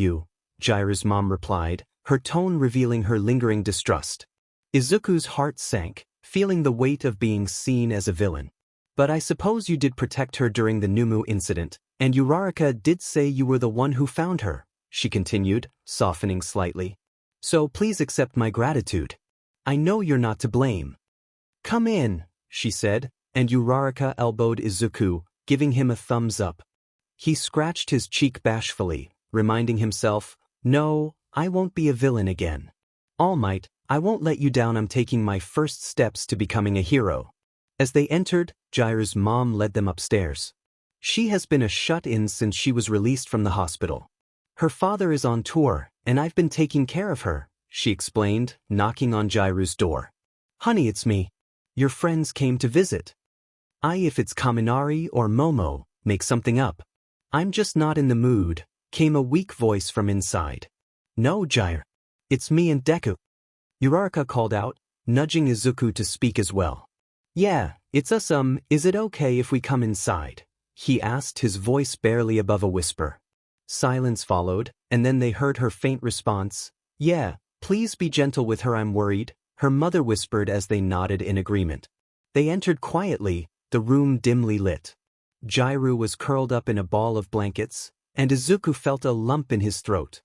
Jiro's mom replied, her tone revealing her lingering distrust. Izuku's heart sank, feeling the weight of being seen as a villain. But I suppose you did protect her during the Nomu incident, and Uraraka did say you were the one who found her, she continued, softening slightly. So please accept my gratitude. I know you're not to blame. Come in, she said, and Uraraka elbowed Izuku, giving him a thumbs up. He scratched his cheek bashfully, reminding himself, no, I won't be a villain again. All Might, I won't let you down. I'm taking my first steps to becoming a hero. As they entered, Jiro's mom led them upstairs. She has been a shut-in since she was released from the hospital. Her father is on tour, and I've been taking care of her, she explained, knocking on Jiro's door. Honey, it's me. Your friends came to visit. If it's Kaminari or Momo, make something up. I'm just not in the mood, came a weak voice from inside. No, Jiro. It's me and Deku. Uraraka called out, nudging Izuku to speak as well. Yeah, it's us. Is it okay if we come inside? He asked, his voice barely above a whisper. Silence followed, and then they heard her faint response. Yeah, please be gentle with her, I'm worried, her mother whispered as they nodded in agreement. They entered quietly, the room dimly lit. Jiro was curled up in a ball of blankets, and Izuku felt a lump in his throat.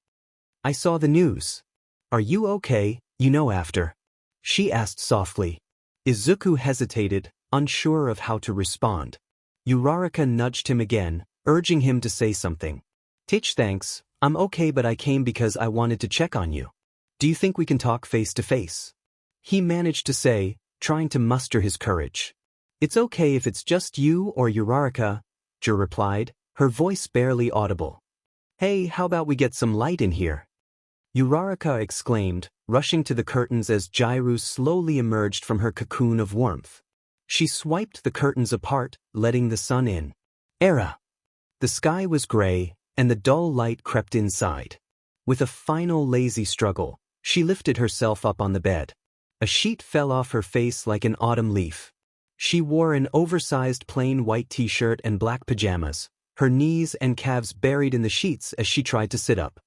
I saw the news. Are you okay, after? She asked softly. Izuku hesitated, unsure of how to respond. Uraraka nudged him again, urging him to say something. Thanks, I'm okay, but I came because I wanted to check on you. Do you think we can talk face to face? He managed to say, trying to muster his courage. It's okay if it's just you or Uraraka, Jiro replied, her voice barely audible. Hey, how about we get some light in here? Uraraka exclaimed, rushing to the curtains as Jiro slowly emerged from her cocoon of warmth. She swiped the curtains apart, letting the sun in. Era. The sky was gray, and the dull light crept inside. With a final lazy struggle, she lifted herself up on the bed. A sheet fell off her face like an autumn leaf. She wore an oversized plain white t-shirt and black pajamas, her knees and calves buried in the sheets as she tried to sit up.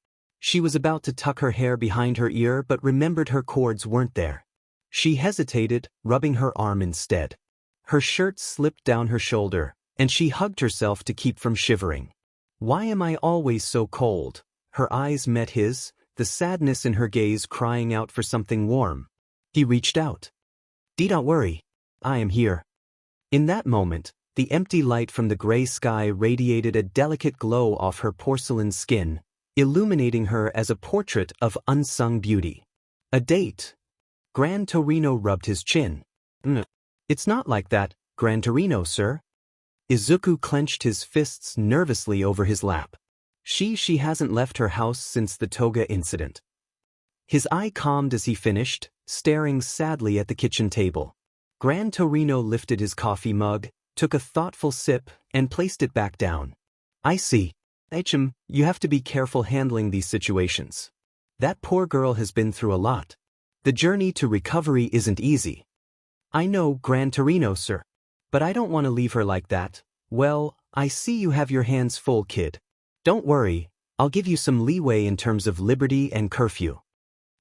She was about to tuck her hair behind her ear but remembered her cords weren't there. She hesitated, rubbing her arm instead. Her shirt slipped down her shoulder, and she hugged herself to keep from shivering. Why am I always so cold? Her eyes met his, the sadness in her gaze crying out for something warm. He reached out. Don't worry. I am here. In that moment, the empty light from the gray sky radiated a delicate glow off her porcelain skin, illuminating her as a portrait of unsung beauty. A date. Gran Torino rubbed his chin. It's not like that, Gran Torino, sir. Izuku clenched his fists nervously over his lap. She hasn't left her house since the Toga incident. His eye calmed as he finished, staring sadly at the kitchen table. Gran Torino lifted his coffee mug, took a thoughtful sip, and placed it back down. I see. You have to be careful handling these situations. That poor girl has been through a lot. The journey to recovery isn't easy. I know, Gran Torino, sir. But I don't want to leave her like that. Well, I see you have your hands full, kid. Don't worry, I'll give you some leeway in terms of liberty and curfew.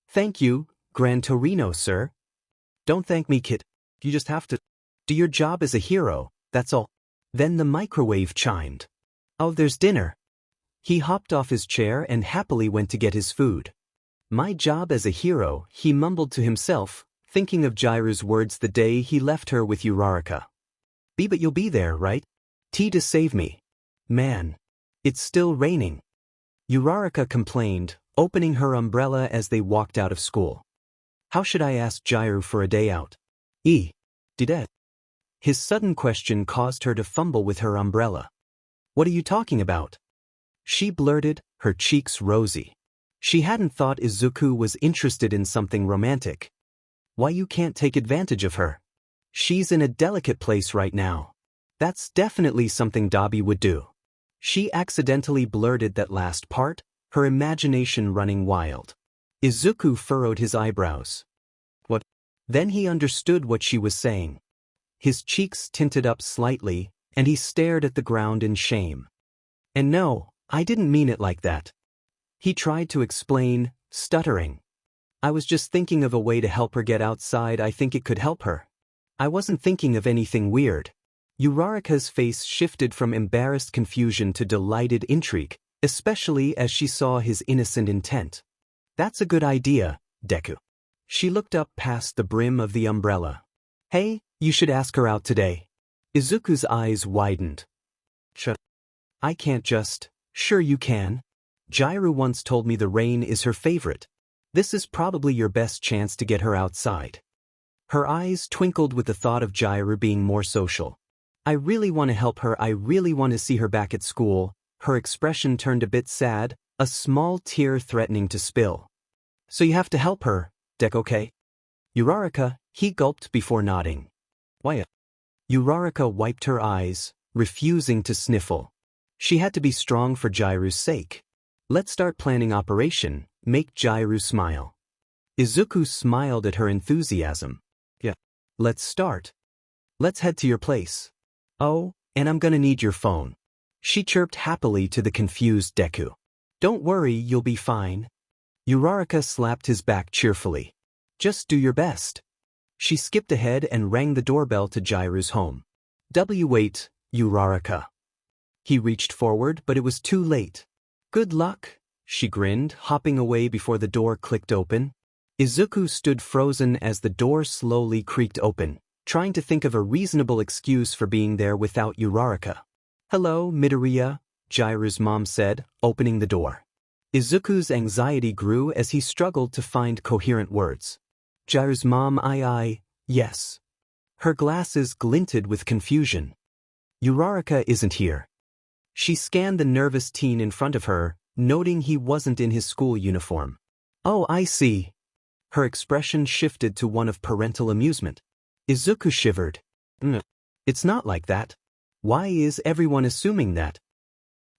Thank you, Gran Torino, sir. Don't thank me, kid. You just have to do your job as a hero, that's all. Then the microwave chimed. Oh, there's dinner. He hopped off his chair and happily went to get his food. My job as a hero, he mumbled to himself, thinking of Jiro's words the day he left her with Uraraka. But you'll be there, right? To save me. Man. It's still raining. Uraraka complained, opening her umbrella as they walked out of school. How should I ask Jiro for a day out? Did it? His sudden question caused her to fumble with her umbrella. What are you talking about? She blurted, her cheeks rosy. She hadn't thought Izuku was interested in something romantic. Why you can't take advantage of her? She's in a delicate place right now. That's definitely something Dabi would do. She accidentally blurted that last part, her imagination running wild. Izuku furrowed his eyebrows. What? Then he understood what she was saying. His cheeks tinted up slightly, and he stared at the ground in shame. And no, I didn't mean it like that. He tried to explain, stuttering. I was just thinking of a way to help her get outside. I think it could help her. I wasn't thinking of anything weird. Uraraka's face shifted from embarrassed confusion to delighted intrigue, especially as she saw his innocent intent. That's a good idea, Deku. She looked up past the brim of the umbrella. Hey, you should ask her out today. Izuku's eyes widened. I can't just. Sure you can. Jiro once told me the rain is her favorite. This is probably your best chance to get her outside. Her eyes twinkled with the thought of Jiro being more social. I really want to help her. I really want to see her back at school. Her expression turned a bit sad, a small tear threatening to spill. So you have to help her, Deku, okay? Uraraka, he gulped before nodding. Why? Uraraka wiped her eyes, refusing to sniffle. She had to be strong for Jiro's sake. Let's start planning operation, make Jiro smile. Izuku smiled at her enthusiasm. Yeah. Let's start. Let's head to your place. Oh, and I'm gonna need your phone. She chirped happily to the confused Deku. Don't worry, you'll be fine. Uraraka slapped his back cheerfully. Just do your best. She skipped ahead and rang the doorbell to Jiro's home. Wait, Uraraka. He reached forward, but it was too late. Good luck, she grinned, hopping away before the door clicked open. Izuku stood frozen as the door slowly creaked open, trying to think of a reasonable excuse for being there without Uraraka. Hello, Midoriya, Jiro's mom said, opening the door. Izuku's anxiety grew as he struggled to find coherent words. Jiro's mom, yes. Her glasses glinted with confusion. Uraraka isn't here. She scanned the nervous teen in front of her, noting he wasn't in his school uniform. Oh, I see. Her expression shifted to one of parental amusement. Izuku shivered. It's not like that. Why is everyone assuming that?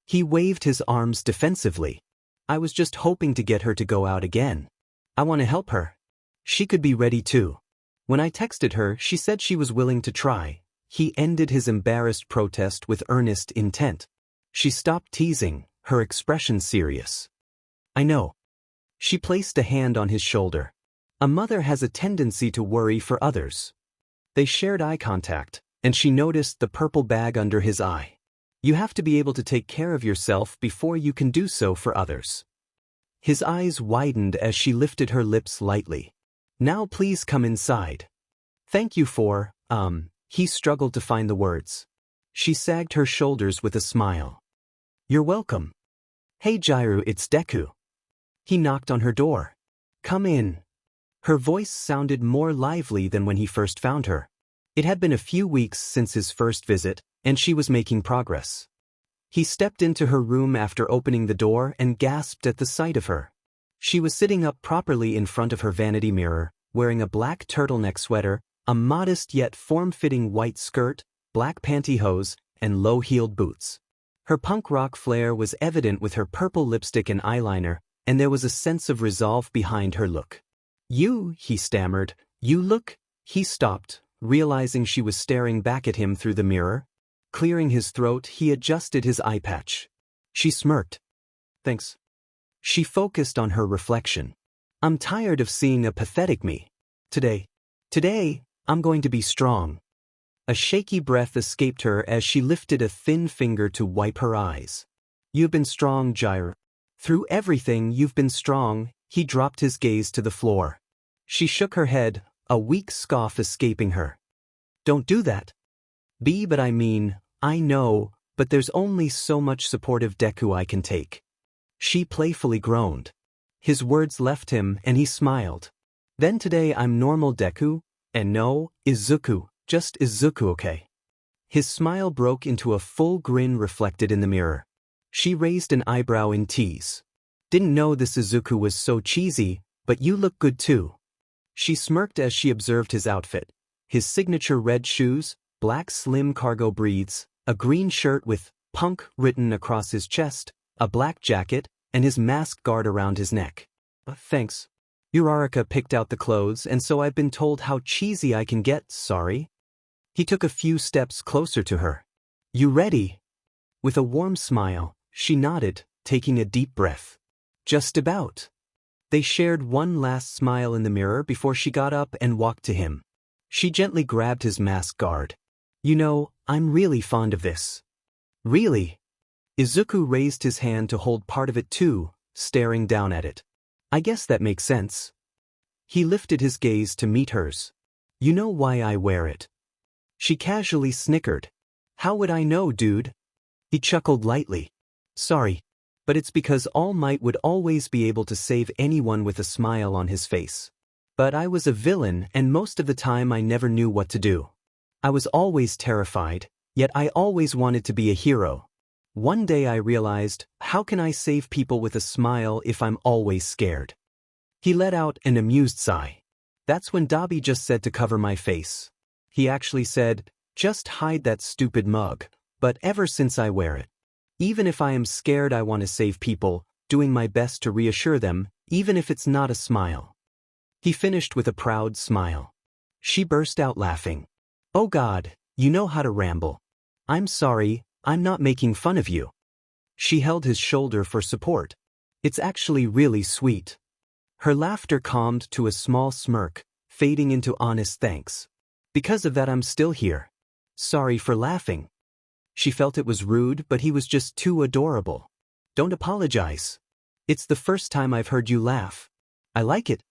He waved his arms defensively. I was just hoping to get her to go out again. I want to help her. She could be ready too. When I texted her, she said she was willing to try. He ended his embarrassed protest with earnest intent. She stopped teasing, her expression serious. I know. She placed a hand on his shoulder. A mother has a tendency to worry for others. They shared eye contact, and she noticed the purple bag under his eye. You have to be able to take care of yourself before you can do so for others. His eyes widened as she lifted her lips lightly. Now please come inside. Thank you for, he struggled to find the words. She sagged her shoulders with a smile. You're welcome. Hey Jiro, it's Deku. He knocked on her door. Come in. Her voice sounded more lively than when he first found her. It had been a few weeks since his first visit, and she was making progress. He stepped into her room after opening the door and gasped at the sight of her. She was sitting up properly in front of her vanity mirror, wearing a black turtleneck sweater, a modest yet form-fitting white skirt, black pantyhose, and low-heeled boots. Her punk rock flair was evident with her purple lipstick and eyeliner, and there was a sense of resolve behind her look. You, he stammered. You look. He stopped, realizing she was staring back at him through the mirror. Clearing his throat, he adjusted his eye patch. She smirked. Thanks. She focused on her reflection. I'm tired of seeing a pathetic me. Today, I'm going to be strong. A shaky breath escaped her as she lifted a thin finger to wipe her eyes. You've been strong, Jiro. Through everything, you've been strong. He dropped his gaze to the floor. She shook her head, a weak scoff escaping her. Don't do that. But I mean, I know, but there's only so much supportive Deku I can take. She playfully groaned. His words left him and he smiled. Then today I'm normal Deku, and no, Izuku, just Izuku, okay? His smile broke into a full grin reflected in the mirror. She raised an eyebrow in tease. Didn't know this Izuku was so cheesy, but you look good too. She smirked as she observed his outfit. His signature red shoes, black slim cargo breathes, a green shirt with punk written across his chest, a black jacket, and his mask guard around his neck. Thanks. Uraraka picked out the clothes, and so I've been told how cheesy I can get, sorry. He took a few steps closer to her. You ready? With a warm smile, she nodded, taking a deep breath. Just about. They shared one last smile in the mirror before she got up and walked to him. She gently grabbed his mask guard. You know, I'm really fond of this. Really? Izuku raised his hand to hold part of it too, staring down at it. I guess that makes sense. He lifted his gaze to meet hers. You know why I wear it? She casually snickered. How would I know, dude? He chuckled lightly. Sorry, but it's because All Might would always be able to save anyone with a smile on his face. But I was a villain and most of the time I never knew what to do. I was always terrified, yet I always wanted to be a hero. One day I realized, how can I save people with a smile if I'm always scared? He let out an amused sigh. That's when Dabi just said to cover my face. He actually said, just hide that stupid mug, but ever since I wear it. Even if I am scared I want to save people, doing my best to reassure them, even if it's not a smile. He finished with a proud smile. She burst out laughing. Oh God, you know how to ramble. I'm sorry, I'm not making fun of you. She held his shoulder for support. It's actually really sweet. Her laughter calmed to a small smirk, fading into honest thanks. Because of that I'm still here. Sorry for laughing. She felt it was rude, but he was just too adorable. Don't apologize. It's the first time I've heard you laugh. I like it.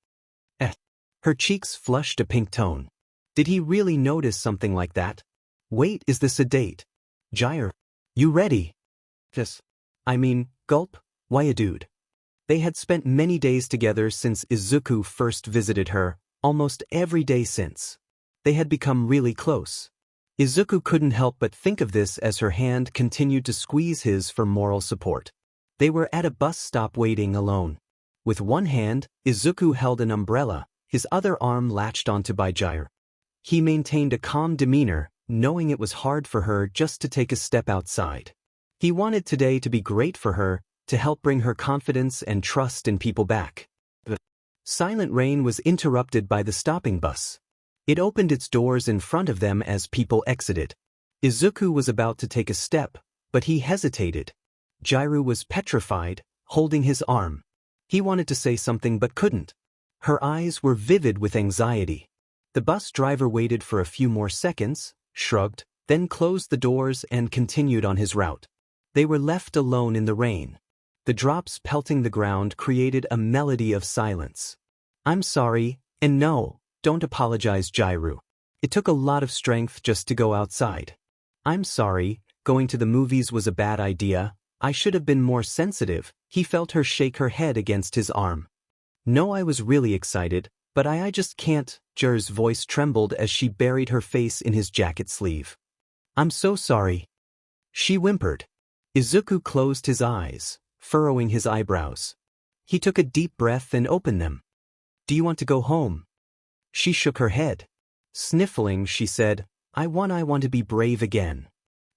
Her cheeks flushed a pink tone. Did he really notice something like that? Wait, is this a date? Jiro, you ready? Yes. I mean, gulp, why a dude? They had spent many days together since Izuku first visited her, almost every day since. They had become really close. Izuku couldn't help but think of this as her hand continued to squeeze his for moral support. They were at a bus stop waiting alone. With one hand, Izuku held an umbrella, his other arm latched onto by Jiro. He maintained a calm demeanor, knowing it was hard for her just to take a step outside. He wanted today to be great for her, to help bring her confidence and trust in people back. The silent rain was interrupted by the stopping bus. It opened its doors in front of them as people exited. Izuku was about to take a step, but he hesitated. Jiro was petrified, holding his arm. He wanted to say something but couldn't. Her eyes were vivid with anxiety. The bus driver waited for a few more seconds, shrugged, then closed the doors and continued on his route. They were left alone in the rain. The drops pelting the ground created a melody of silence. I'm sorry, and no, don't apologize, Jiro. It took a lot of strength just to go outside. I'm sorry, going to the movies was a bad idea. I should have been more sensitive. He felt her shake her head against his arm. No, I was really excited, but I just can't. Jiro's voice trembled as she buried her face in his jacket sleeve. I'm so sorry. She whimpered. Izuku closed his eyes, furrowing his eyebrows. He took a deep breath and opened them. Do you want to go home? She shook her head. Sniffling, she said, I want to be brave again.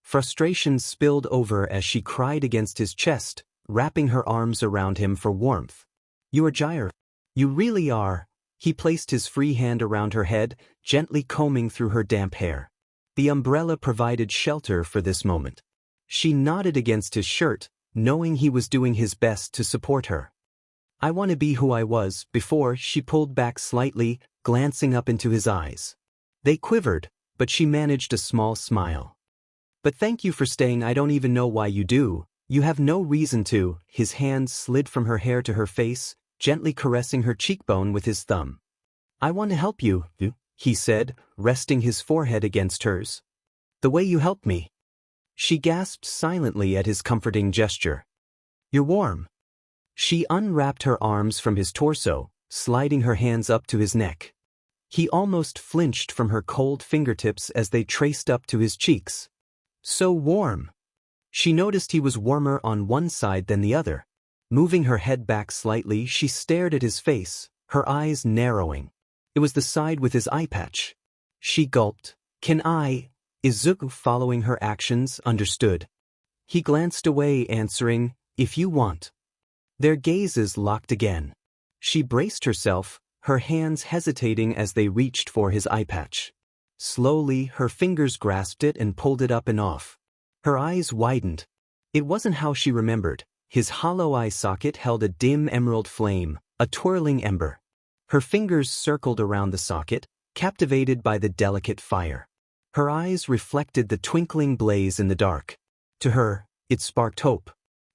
Frustration spilled over as she cried against his chest, wrapping her arms around him for warmth. You are Jiro. You really are. He placed his free hand around her head, gently combing through her damp hair. The umbrella provided shelter for this moment. She nodded against his shirt, knowing he was doing his best to support her. I want to be who I was before. She pulled back slightly, glancing up into his eyes. They quivered, but she managed a small smile. But thank you for staying. I don't even know why you do. You have no reason to. His hand slid from her hair to her face, gently caressing her cheekbone with his thumb. I want to help you, he said, resting his forehead against hers. The way you helped me. She gasped silently at his comforting gesture. You're warm. She unwrapped her arms from his torso, sliding her hands up to his neck. He almost flinched from her cold fingertips as they traced up to his cheeks. So warm. She noticed he was warmer on one side than the other. Moving her head back slightly, she stared at his face, her eyes narrowing. It was the side with his eye patch. She gulped. Can I? Izuku, following her actions, understood. He glanced away, answering, if you want. Their gazes locked again. She braced herself, her hands hesitating as they reached for his eye patch. Slowly, her fingers grasped it and pulled it up and off. Her eyes widened. It wasn't how she remembered. His hollow eye socket held a dim emerald flame, a twirling ember. Her fingers circled around the socket, captivated by the delicate fire. Her eyes reflected the twinkling blaze in the dark. To her, it sparked hope.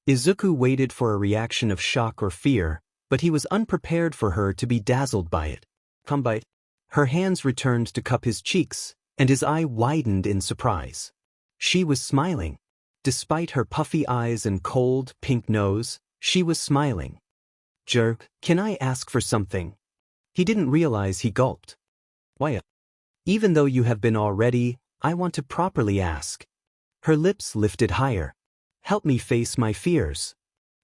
Izuku waited for a reaction of shock or fear, but he was unprepared for her to be dazzled by it. Come by. Her hands returned to cup his cheeks, and his eye widened in surprise. She was smiling. Despite her puffy eyes and cold, pink nose, she was smiling. Jerk, can I ask for something? He didn't realize he gulped. Why? Even though you have been already, I want to properly ask. Her lips lifted higher. Help me face my fears.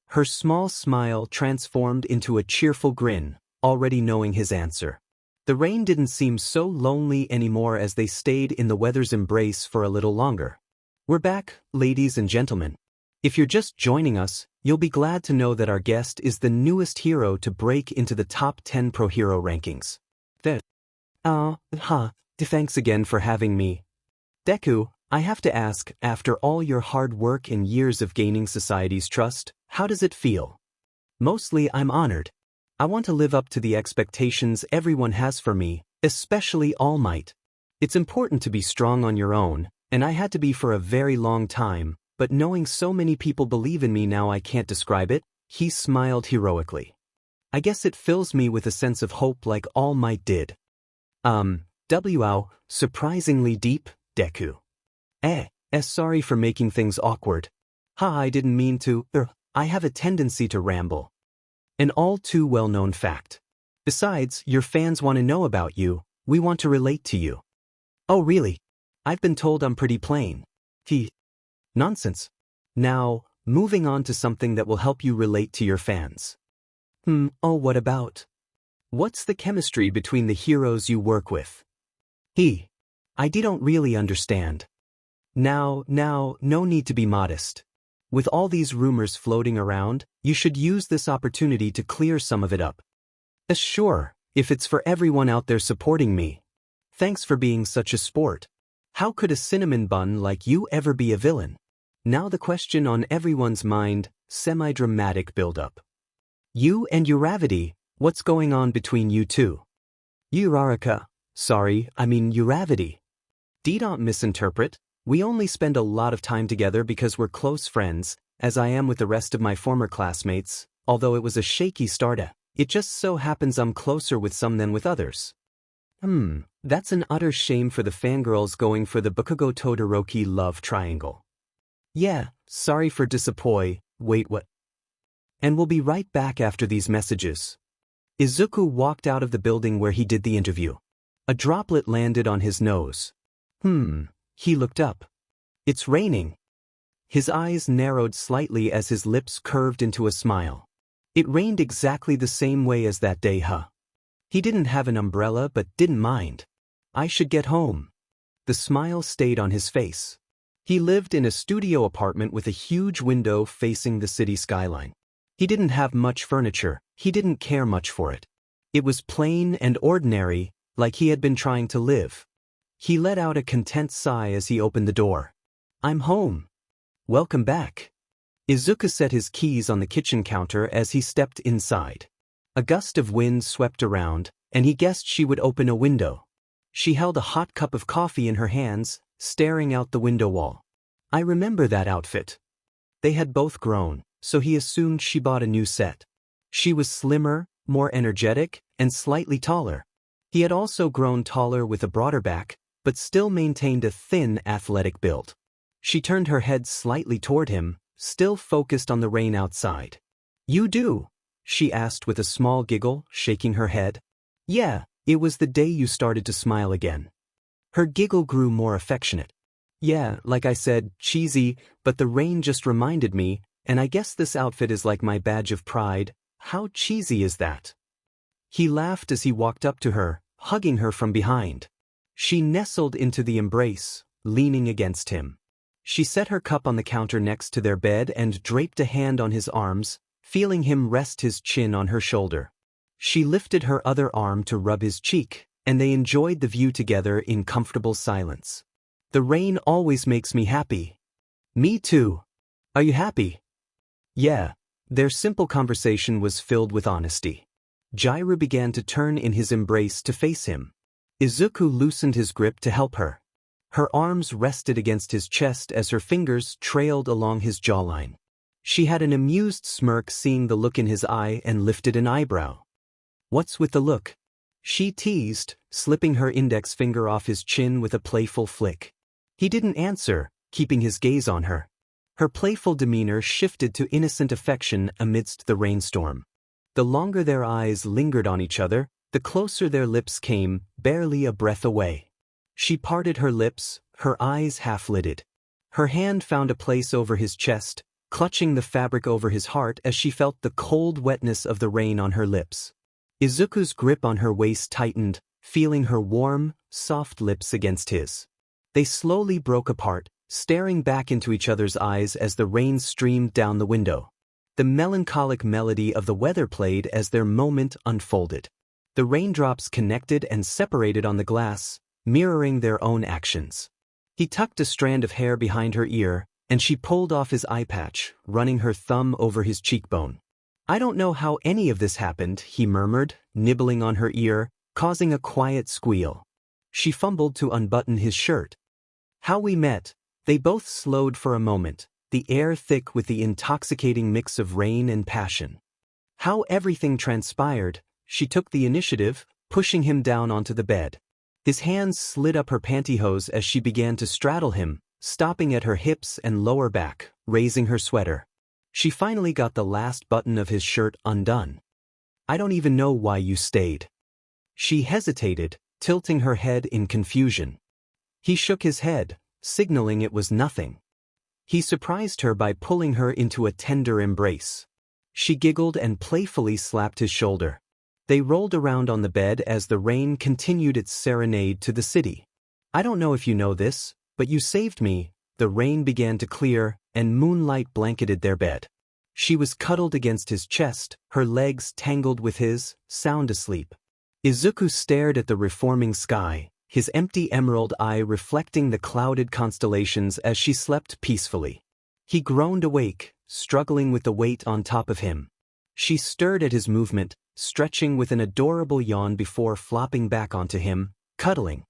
Her small smile transformed into a cheerful grin, already knowing his answer. The rain didn't seem so lonely anymore as they stayed in the weather's embrace for a little longer. We're back, ladies and gentlemen. If you're just joining us, you'll be glad to know that our guest is the newest hero to break into the top 10 pro hero rankings. Thanks again for having me. Deku, I have to ask, after all your hard work and years of gaining society's trust, how does it feel? Mostly, I'm honored. I want to live up to the expectations everyone has for me, especially All Might. It's important to be strong on your own, and I had to be for a very long time, but knowing so many people believe in me now I can't describe it. He smiled heroically. I guess it fills me with a sense of hope like All Might did. Surprisingly deep, Deku. Sorry for making things awkward. I didn't mean to, I have a tendency to ramble. An all too well-known fact. Besides, your fans want to know about you, we want to relate to you. Oh really? I've been told I'm pretty plain. Nonsense. Now, moving on to something that will help you relate to your fans. What about? What's the chemistry between the heroes you work with? I don't really understand. Now, no need to be modest. With all these rumors floating around, you should use this opportunity to clear some of it up. Sure, if it's for everyone out there supporting me. Thanks for being such a sport. How could a cinnamon bun like you ever be a villain? Now the question on everyone's mind, semi-dramatic build-up. You and Uravity, what's going on between you two? Uraraka, Uravity. Don't misinterpret, we only spend a lot of time together because we're close friends, as I am with the rest of my former classmates, although it was a shaky start. It just so happens I'm closer with some than with others. That's an utter shame for the fangirls going for the Bakugo Todoroki love triangle. Yeah, sorry for disappoint. Wait, what? And we'll be right back after these messages. Izuku walked out of the building where he did the interview. A droplet landed on his nose. He looked up. It's raining. His eyes narrowed slightly as his lips curved into a smile. It rained exactly the same way as that day, He didn't have an umbrella but didn't mind. I should get home. The smile stayed on his face. He lived in a studio apartment with a huge window facing the city skyline. He didn't have much furniture, he didn't care much for it. It was plain and ordinary, like he had been trying to live. He let out a content sigh as he opened the door. I'm home. Welcome back. Izuku set his keys on the kitchen counter as he stepped inside. A gust of wind swept around, and he guessed she would open a window. She held a hot cup of coffee in her hands, staring out the window wall. I remember that outfit. They had both grown, so he assumed she bought a new set. She was slimmer, more energetic, and slightly taller. He had also grown taller with a broader back, but still maintained a thin, athletic build. She turned her head slightly toward him, still focused on the rain outside. "You do?" she asked with a small giggle, shaking her head. "Yeah, it was the day you started to smile again." Her giggle grew more affectionate. "Yeah, like I said, cheesy, but the rain just reminded me, and I guess this outfit is like my badge of pride. How cheesy is that?" He laughed as he walked up to her, hugging her from behind. She nestled into the embrace, leaning against him. She set her cup on the counter next to their bed and draped a hand on his arms, feeling him rest his chin on her shoulder. She lifted her other arm to rub his cheek, and they enjoyed the view together in comfortable silence. "The rain always makes me happy." "Me too. Are you happy?" "Yeah." Their simple conversation was filled with honesty. Jiro began to turn in his embrace to face him. Izuku loosened his grip to help her. Her arms rested against his chest as her fingers trailed along his jawline. She had an amused smirk seeing the look in his eye and lifted an eyebrow. "What's with the look?" she teased, slipping her index finger off his chin with a playful flick. He didn't answer, keeping his gaze on her. Her playful demeanor shifted to innocent affection amidst the rainstorm. The longer their eyes lingered on each other, the closer their lips came, barely a breath away. She parted her lips, her eyes half-lidded. Her hand found a place over his chest, clutching the fabric over his heart as she felt the cold wetness of the rain on her lips. Izuku's grip on her waist tightened, feeling her warm, soft lips against his. They slowly broke apart, staring back into each other's eyes as the rain streamed down the window. The melancholic melody of the weather played as their moment unfolded. The raindrops connected and separated on the glass, mirroring their own actions. He tucked a strand of hair behind her ear, and she pulled off his eye patch, running her thumb over his cheekbone. "I don't know how any of this happened," he murmured, nibbling on her ear, causing a quiet squeal. She fumbled to unbutton his shirt. "How we met." They both slowed for a moment, the air thick with the intoxicating mix of rain and passion. How everything transpired, she took the initiative, pushing him down onto the bed. His hands slid up her pantyhose as she began to straddle him, stopping at her hips and lower back, raising her sweater. She finally got the last button of his shirt undone. "I don't even know why you stayed." She hesitated, tilting her head in confusion. He shook his head, signaling it was nothing. He surprised her by pulling her into a tender embrace. She giggled and playfully slapped his shoulder. They rolled around on the bed as the rain continued its serenade to the city. "I don't know if you know this, but you saved me." The rain began to clear, and moonlight blanketed their bed. She was cuddled against his chest, her legs tangled with his, sound asleep. Izuku stared at the reforming sky, his empty emerald eye reflecting the clouded constellations as she slept peacefully. He groaned awake, struggling with the weight on top of him. She stirred at his movement, stretching with an adorable yawn before flopping back onto him, cuddling.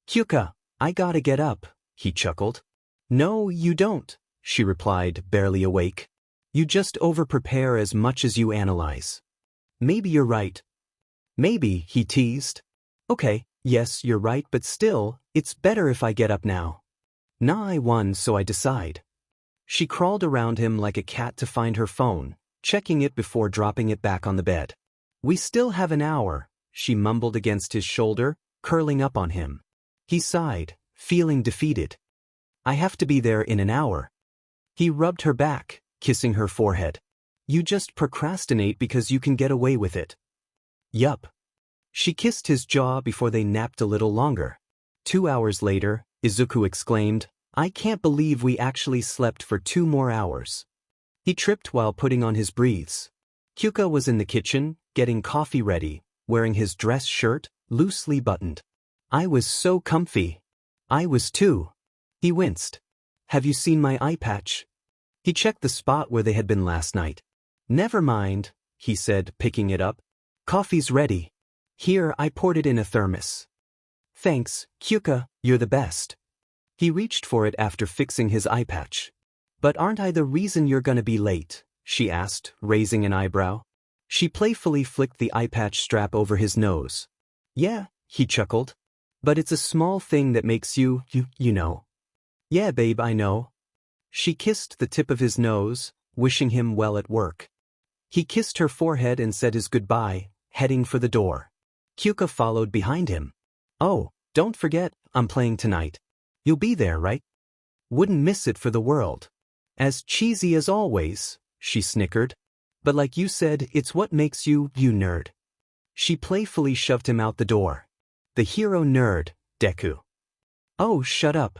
"Kyuka, I gotta get up," he chuckled. "No, you don't," she replied, barely awake. "You just over-prepare as much as you analyze." "Maybe you're right." "Maybe," he teased. "Okay, yes, you're right, but still, it's better if I get up now." "Nah, I won, so I decide." She crawled around him like a cat to find her phone, checking it before dropping it back on the bed. "We still have an hour," she mumbled against his shoulder, curling up on him. He sighed, feeling defeated. "I have to be there in an hour." He rubbed her back, kissing her forehead. "You just procrastinate because you can get away with it." "Yup." She kissed his jaw before they napped a little longer. 2 hours later, Izuku exclaimed, "I can't believe we actually slept for 2 more hours." He tripped while putting on his breathes. Kyuka was in the kitchen, getting coffee ready, wearing his dress shirt, loosely buttoned. "I was so comfy." "I was too." He winced. "Have you seen my eye patch?" He checked the spot where they had been last night. "Never mind," he said, picking it up. "Coffee's ready. Here, I poured it in a thermos." "Thanks, Kyuka, you're the best." He reached for it after fixing his eye patch. "But aren't I the reason you're gonna be late?" she asked, raising an eyebrow. She playfully flicked the eye patch strap over his nose. "Yeah, he chuckled. But it's a small thing that makes you know. Yeah, babe, I know. She kissed the tip of his nose, wishing him well at work. He kissed her forehead and said his goodbye, heading for the door. Kota followed behind him. Oh, don't forget, I'm playing tonight. You'll be there, right? Wouldn't miss it for the world. As cheesy as always, she snickered. But like you said, it's what makes you nerd. She playfully shoved him out the door. The hero nerd, Deku. Oh, shut up.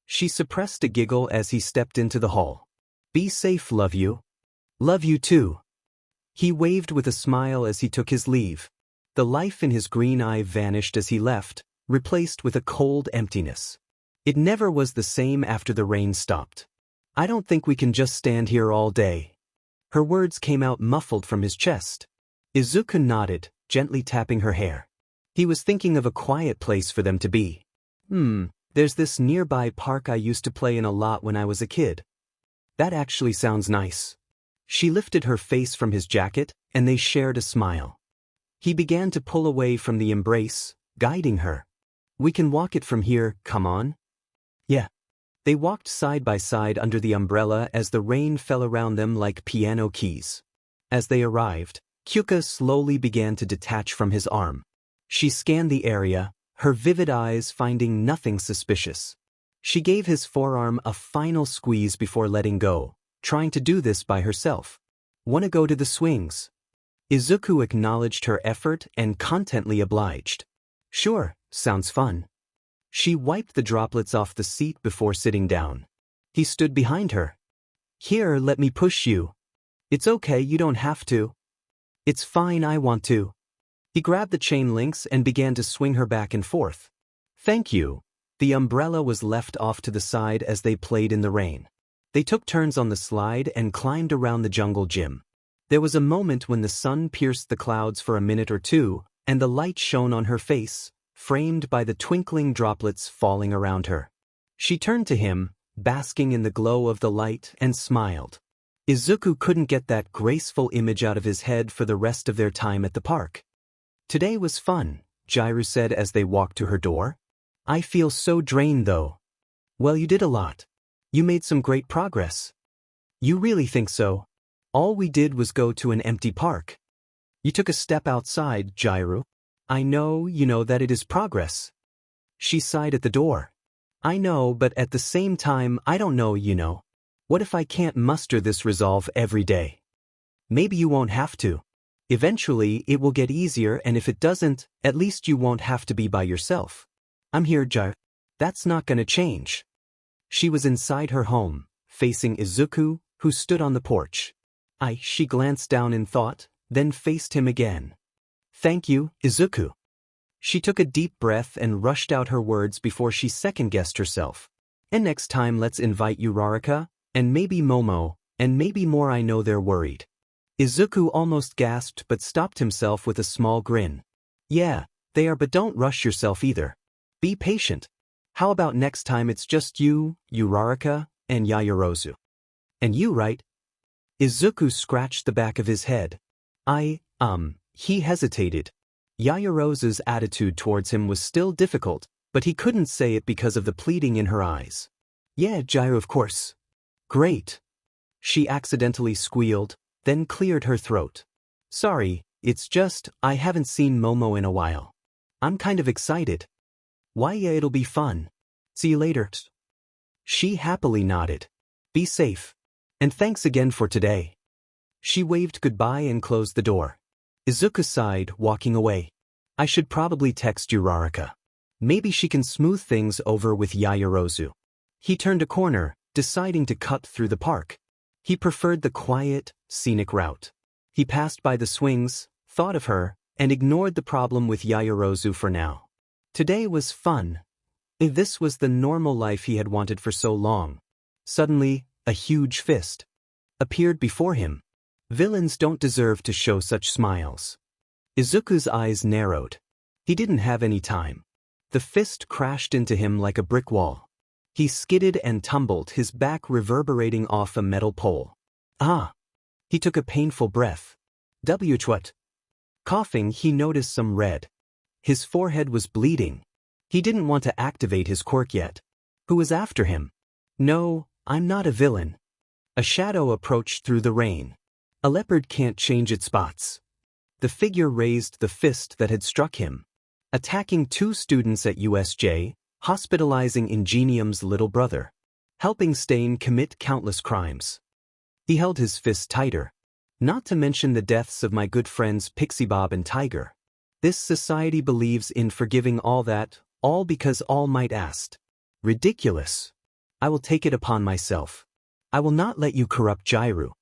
She suppressed a giggle as he stepped into the hall. Be safe, love you. Love you too. He waved with a smile as he took his leave. The life in his green eye vanished as he left, replaced with a cold emptiness. It never was the same after the rain stopped. I don't think we can just stand here all day. Her words came out muffled from his chest. Izuku nodded, gently tapping her hair. He was thinking of a quiet place for them to be. There's this nearby park I used to play in a lot when I was a kid. That actually sounds nice. She lifted her face from his jacket, and they shared a smile. He began to pull away from the embrace, guiding her. We can walk it from here, come on? Yeah. They walked side by side under the umbrella as the rain fell around them like piano keys. As they arrived, Kota slowly began to detach from his arm. She scanned the area, her vivid eyes finding nothing suspicious. She gave his forearm a final squeeze before letting go, trying to do this by herself. Wanna go to the swings? Izuku acknowledged her effort and contently obliged. Sure, sounds fun. She wiped the droplets off the seat before sitting down. He stood behind her. Here, let me push you. It's okay, you don't have to. It's fine, I want to. He grabbed the chain links and began to swing her back and forth. Thank you. The umbrella was left off to the side as they played in the rain. They took turns on the slide and climbed around the jungle gym. There was a moment when the sun pierced the clouds for a minute or two, and the light shone on her face, framed by the twinkling droplets falling around her. She turned to him, basking in the glow of the light, and smiled. Izuku couldn't get that graceful image out of his head for the rest of their time at the park. Today was fun, Jiro said as they walked to her door. I feel so drained though. Well, you did a lot. You made some great progress. You really think so? All we did was go to an empty park. You took a step outside, Jiro. I know, that it is progress. She sighed at the door. I know, but at the same time, I don't know, What if I can't muster this resolve every day? Maybe you won't have to. Eventually, it will get easier, and if it doesn't, at least you won't have to be by yourself. I'm here, Jiro. That's not gonna change. She was inside her home, facing Izuku, who stood on the porch. She glanced down in thought, then faced him again. Thank you, Izuku. She took a deep breath and rushed out her words before she second-guessed herself. And next time let's invite Uraraka, and maybe Momo, and maybe more. I know they're worried. Izuku almost gasped but stopped himself with a small grin. Yeah, they are, but don't rush yourself either. Be patient. How about next time it's just you, Uraraka, and Yaoyorozu? And you, right? Izuku scratched the back of his head. He hesitated. Yaoyorozu's attitude towards him was still difficult, but he couldn't say it because of the pleading in her eyes. Yeah, Jiro, of course. Great. She accidentally squealed, then cleared her throat. Sorry, it's just, I haven't seen Momo in a while. I'm kind of excited. Why, yeah, it'll be fun. See you later. She happily nodded. Be safe. And thanks again for today. She waved goodbye and closed the door. Izuku sighed, walking away. I should probably text Uraraka. Maybe she can smooth things over with Yaoyorozu. He turned a corner, deciding to cut through the park. He preferred the quiet, scenic route. He passed by the swings, thought of her, and ignored the problem with Yaoyorozu for now. Today was fun. This was the normal life he had wanted for so long. Suddenly, a huge fist appeared before him. Villains don't deserve to show such smiles. Izuku's eyes narrowed. He didn't have any time. The fist crashed into him like a brick wall. He skidded and tumbled, his back reverberating off a metal pole. He took a painful breath. What? Coughing, he noticed some red His forehead was bleeding. He didn't want to activate his quirk yet. Who was after him? No, I'm not a villain. A shadow approached through the rain. A leopard can't change its spots. The figure raised the fist that had struck him, attacking 2 students at USJ, hospitalizing Ingenium's little brother, helping Stain commit countless crimes. He held his fist tighter. Not to mention the deaths of my good friends Pixie Bob and Tiger. This society believes in forgiving all that, all because All Might asked. Ridiculous. I will take it upon myself. I will not let you corrupt Jiro.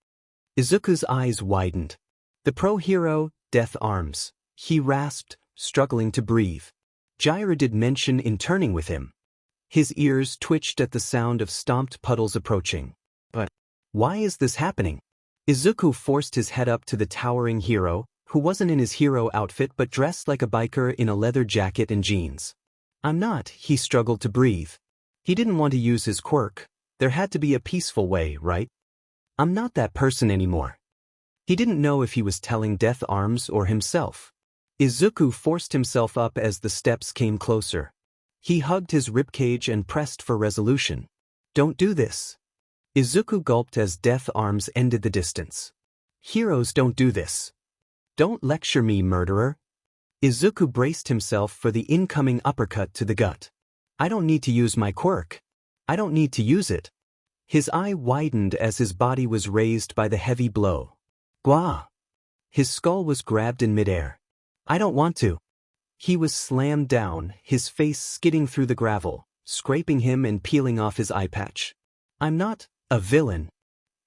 Izuku's eyes widened. The pro-hero, Death Arms, he rasped, struggling to breathe. Jiro did mention in turning with him. His ears twitched at the sound of stomped puddles approaching. But why is this happening? Izuku forced his head up to the towering hero, who wasn't in his hero outfit but dressed like a biker in a leather jacket and jeans. I'm not, he struggled to breathe. He didn't want to use his quirk. There had to be a peaceful way, right? I'm not that person anymore. He didn't know if he was telling Death Arms or himself. Izuku forced himself up as the steps came closer. He hugged his ribcage and pressed for resolution. Don't do this. Izuku gulped as Death Arms ended the distance. Heroes don't do this. Don't lecture me, murderer. Izuku braced himself for the incoming uppercut to the gut. I don't need to use my quirk. I don't need to use it. His eye widened as his body was raised by the heavy blow. Gwa! His skull was grabbed in midair. I don't want to. He was slammed down, his face skidding through the gravel, scraping him and peeling off his eye patch. I'm not a villain.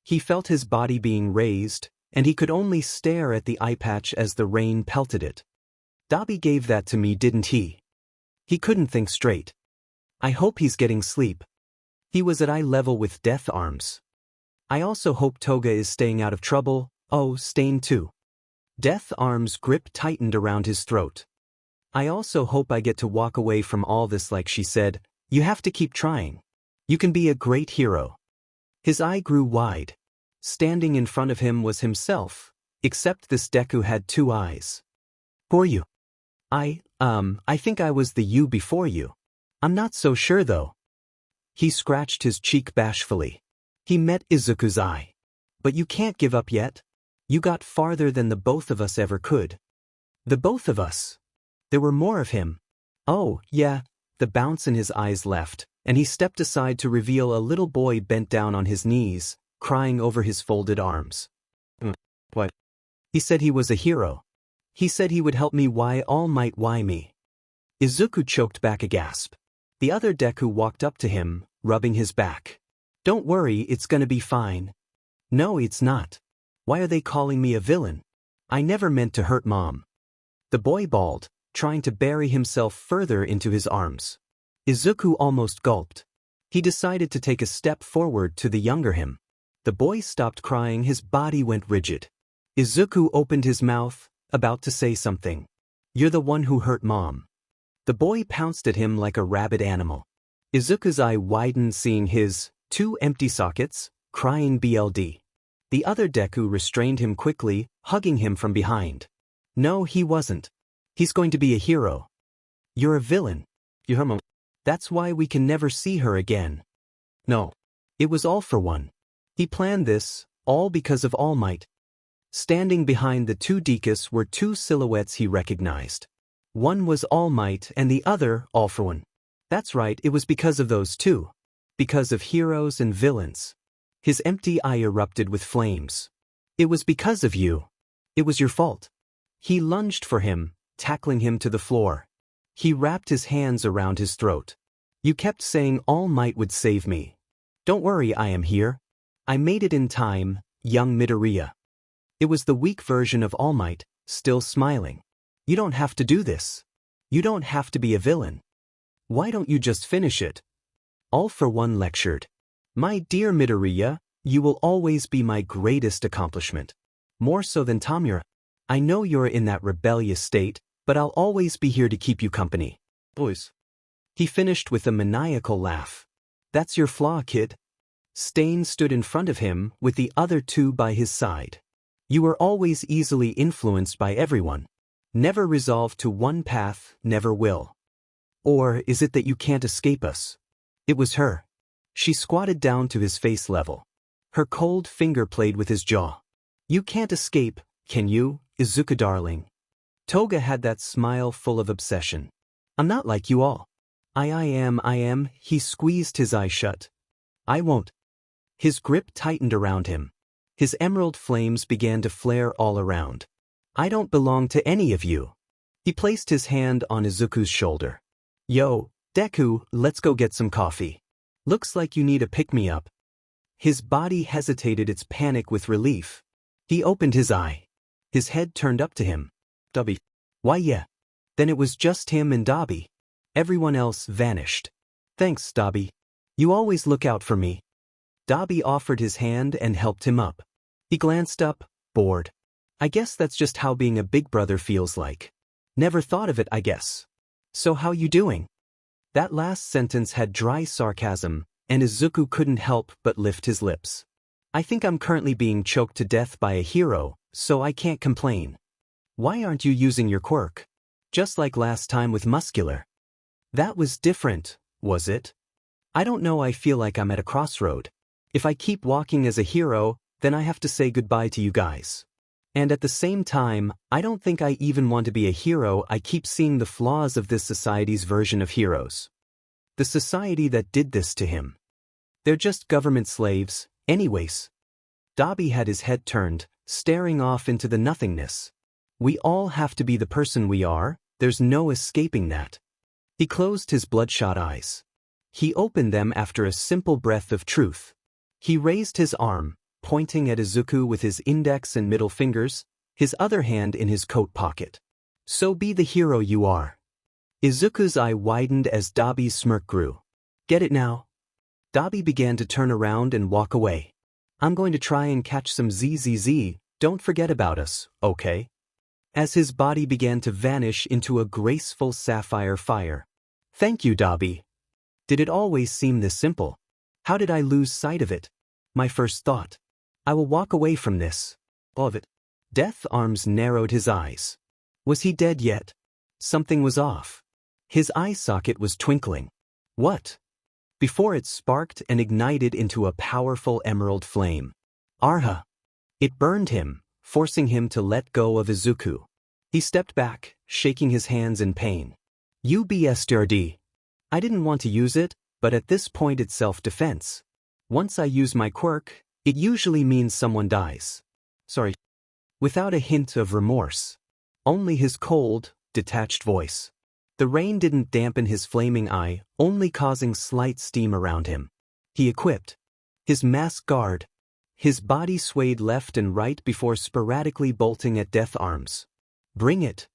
He felt his body being raised, and he could only stare at the eye patch as the rain pelted it. Dabi gave that to me, didn't he? He couldn't think straight. I hope he's getting sleep. He was at eye level with Death Arms. I also hope Toga is staying out of trouble. Oh, Stain too. Death Arms' grip tightened around his throat. I also hope I get to walk away from all this like she said. You have to keep trying. You can be a great hero. His eye grew wide. Standing in front of him was himself, except this Deku had 2 eyes. Who are you? I think I was the you before you. I'm not so sure though. He scratched his cheek bashfully. He met Izuku's eye. But you can't give up yet. You got farther than the both of us ever could. The both of us. There were more of him. Oh, yeah. The bounce in his eyes left, and he stepped aside to reveal a little boy bent down on his knees, crying over his folded arms. What? He said he was a hero. He said he would help me. Why All Might why me? Izuku choked back a gasp. The other Deku walked up to him, rubbing his back. Don't worry, it's gonna be fine. No, it's not. Why are they calling me a villain? I never meant to hurt Mom. The boy bawled, trying to bury himself further into his arms. Izuku almost gulped. He decided to take a step forward to the younger him. The boy stopped crying, his body went rigid. Izuku opened his mouth, about to say something. You're the one who hurt Mom. The boy pounced at him like a rabid animal. Izuku's eye widened, seeing his 2 empty sockets, crying BLD. The other Deku restrained him quickly, hugging him from behind. No, he wasn't. He's going to be a hero. You're a villain. That's why we can never see her again. No. It was all for one. He planned this, all because of All Might. Standing behind the 2 Dekus were 2 silhouettes he recognized. One was All Might and the other, All for One. That's right, it was because of those 2. Because of heroes and villains. His empty eye erupted with flames. It was because of you. It was your fault. He lunged for him, tackling him to the floor. He wrapped his hands around his throat. You kept saying All Might would save me. Don't worry, I am here. I made it in time, young Midoriya. It was the weak version of All Might, still smiling. You don't have to do this. You don't have to be a villain. Why don't you just finish it? All for One lectured. My dear Midoriya, you will always be my greatest accomplishment. More so than Tamura. I know you're in that rebellious state, but I'll always be here to keep you company. Boys. He finished with a maniacal laugh. That's your flaw, kid. Stain stood in front of him, with the other 2 by his side. You were always easily influenced by everyone. Never resolved to one path, never will. Or is it that you can't escape us? It was her. She squatted down to his face level. Her cold finger played with his jaw. You can't escape, can you, Izuku darling? Toga had that smile full of obsession. I'm not like you all. I am, he squeezed his eyes shut. I won't. His grip tightened around him. His emerald flames began to flare all around. I don't belong to any of you. He placed his hand on Izuku's shoulder. Yo, Deku, let's go get some coffee. Looks like you need a pick-me-up. His body hesitated its panic with relief. He opened his eye. His head turned up to him. Dobby. Why yeah. Then it was just him and Dobby. Everyone else vanished. Thanks, Dobby. You always look out for me. Dobby offered his hand and helped him up. He glanced up, bored. I guess that's just how being a big brother feels like. Never thought of it, I guess. So how you doing? That last sentence had dry sarcasm, and Izuku couldn't help but lift his lips. I think I'm currently being choked to death by a hero, so I can't complain. Why aren't you using your quirk? Just like last time with Muscular. That was different, was it? I don't know, I feel like I'm at a crossroad. If I keep walking as a hero, then I have to say goodbye to you guys. And at the same time, I don't think I even want to be a hero. I keep seeing the flaws of this society's version of heroes. The society that did this to him. They're just government slaves, anyways. Dobby had his head turned, staring off into the nothingness. We all have to be the person we are, there's no escaping that. He closed his bloodshot eyes. He opened them after a simple breath of truth. He raised his arm, pointing at Izuku with his index and middle fingers, his other hand in his coat pocket. So be the hero you are. Izuku's eye widened as Dobby's smirk grew. Get it now? Dobby began to turn around and walk away. I'm going to try and catch some ZZZ, don't forget about us, okay? As his body began to vanish into a graceful sapphire fire. Thank you, Dobby. Did it always seem this simple? How did I lose sight of it? My first thought. I will walk away from this. All of it. Death Arms narrowed his eyes. Was he dead yet? Something was off. His eye socket was twinkling. What? Before it sparked and ignited into a powerful emerald flame. Arha. It burned him, forcing him to let go of Izuku. He stepped back, shaking his hands in pain. UBSTRD. I didn't want to use it, but at this point it's self-defense. Once I use my quirk, it usually means someone dies. Sorry. Without a hint of remorse. Only his cold, detached voice. The rain didn't dampen his flaming eye, only causing slight steam around him. He equipped his mask guard. His body swayed left and right before sporadically bolting at Death Arms. Bring it.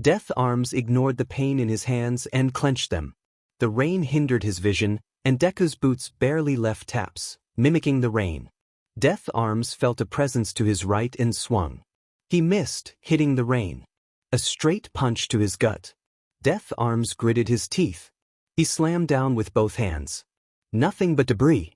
Death Arms ignored the pain in his hands and clenched them. The rain hindered his vision, and Deku's boots barely left taps, mimicking the rain. Death Arms felt a presence to his right and swung. He missed, hitting the rain. A straight punch to his gut. Death Arms gritted his teeth. He slammed down with both hands. Nothing but debris.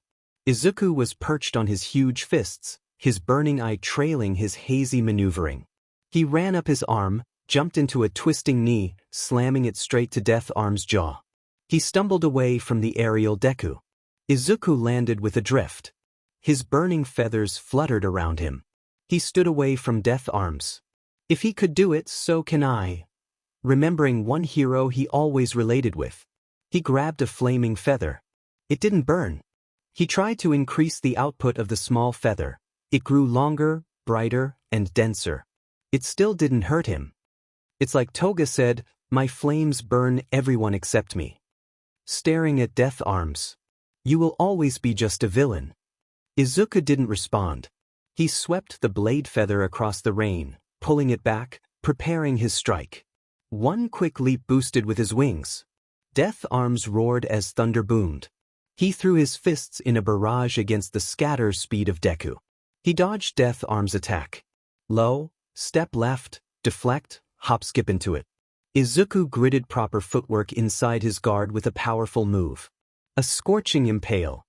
Izuku was perched on his huge fists, his burning eye trailing his hazy maneuvering. He ran up his arm, jumped into a twisting knee, slamming it straight to Death Arms' jaw. He stumbled away from the aerial Deku. Izuku landed with a drift. His burning feathers fluttered around him. He stood away from Death Arms. If he could do it, so can I. Remembering one hero he always related with. He grabbed a flaming feather. It didn't burn. He tried to increase the output of the small feather. It grew longer, brighter, and denser. It still didn't hurt him. It's like Toga said, my flames burn everyone except me. Staring at Death Arms. You will always be just a villain. Izuku didn't respond. He swept the blade feather across the rain, pulling it back, preparing his strike. One quick leap boosted with his wings. Death Arms roared as thunder boomed. He threw his fists in a barrage against the scatter speed of Deku. He dodged Death Arms' attack. Low, step left, deflect, hop skip into it. Izuku gritted proper footwork inside his guard with a powerful move. A scorching impale.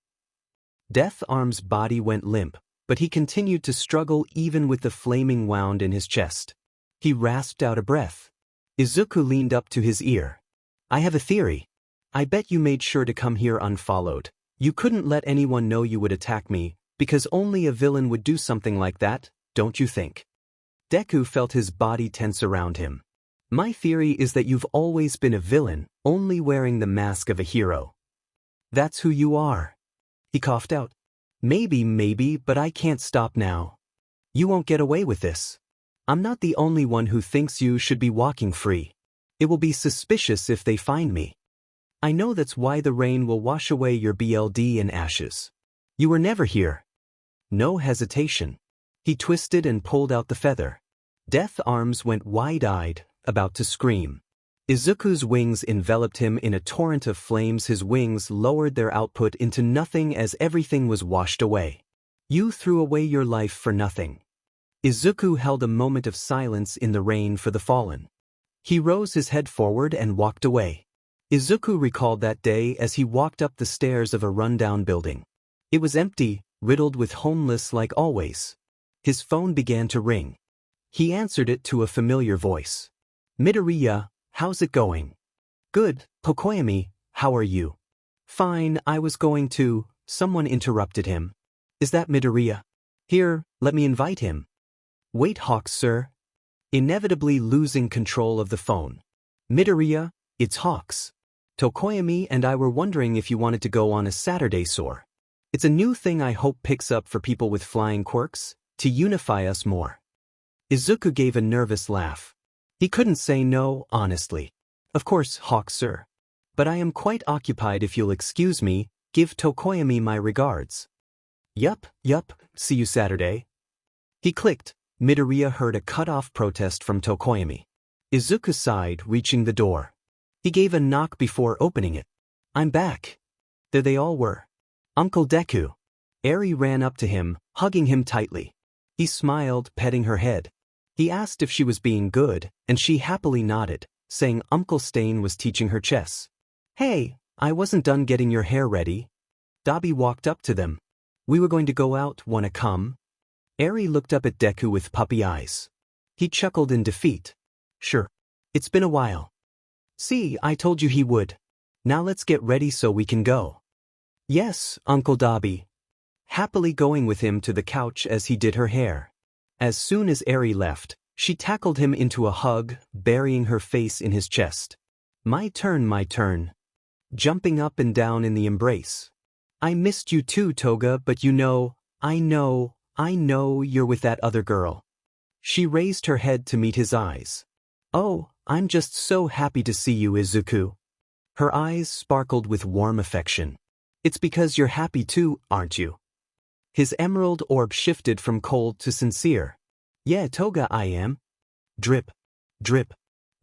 Death Arms' body went limp, but he continued to struggle even with the flaming wound in his chest. He rasped out a breath. Izuku leaned up to his ear. I have a theory. I bet you made sure to come here unfollowed. You couldn't let anyone know you would attack me, because only a villain would do something like that, don't you think? Deku felt his body tense around him. My theory is that you've always been a villain, only wearing the mask of a hero. That's who you are. He coughed out. Maybe, but I can't stop now. You won't get away with this. I'm not the only one who thinks you should be walking free. It will be suspicious if they find me. I know that's why the rain will wash away your BLD in ashes. You were never here. No hesitation. He twisted and pulled out the feather. Death arms went wide-eyed, about to scream. Izuku's wings enveloped him in a torrent of flames. His wings lowered their output into nothing as everything was washed away. You threw away your life for nothing. Izuku held a moment of silence in the rain for the fallen. He rose his head forward and walked away. Izuku recalled that day as he walked up the stairs of a rundown building. It was empty, riddled with homeless like always. His phone began to ring. He answered it to a familiar voice. Midoriya, how's it going? Good, Tokoyami, how are you? Fine, I was going to. Someone interrupted him. Is that Midoriya? Here, let me invite him. Wait, Hawks, sir. Inevitably losing control of the phone. Midoriya, it's Hawks. Tokoyami and I were wondering if you wanted to go on a Saturday soar. It's a new thing I hope picks up for people with flying quirks, to unify us more. Izuku gave a nervous laugh. He couldn't say no, honestly. Of course, Hawk, sir. But I am quite occupied. If you'll excuse me, give Tokoyami my regards. Yup, see you Saturday. He clicked. Midoriya heard a cut-off protest from Tokoyami. Izuku sighed, reaching the door. He gave a knock before opening it. I'm back. There they all were. Uncle Deku. Eri ran up to him, hugging him tightly. He smiled, petting her head. He asked if she was being good, and she happily nodded, saying Uncle Stain was teaching her chess. Hey, I wasn't done getting your hair ready. Dabi walked up to them. We were going to go out, wanna come? Eri looked up at Deku with puppy eyes. He chuckled in defeat. Sure. It's been a while. See, I told you he would. Now let's get ready so we can go. Yes, Uncle Dabi. Happily going with him to the couch as he did her hair. As soon as Eri left, she tackled him into a hug, burying her face in his chest. My turn. Jumping up and down in the embrace. I missed you too, Toga, but I know you're with that other girl. She raised her head to meet his eyes. Oh, I'm just so happy to see you, Izuku. Her eyes sparkled with warm affection. It's because you're happy too, aren't you? His emerald orb shifted from cold to sincere. Yeah, Toga, I am. Drip, drip,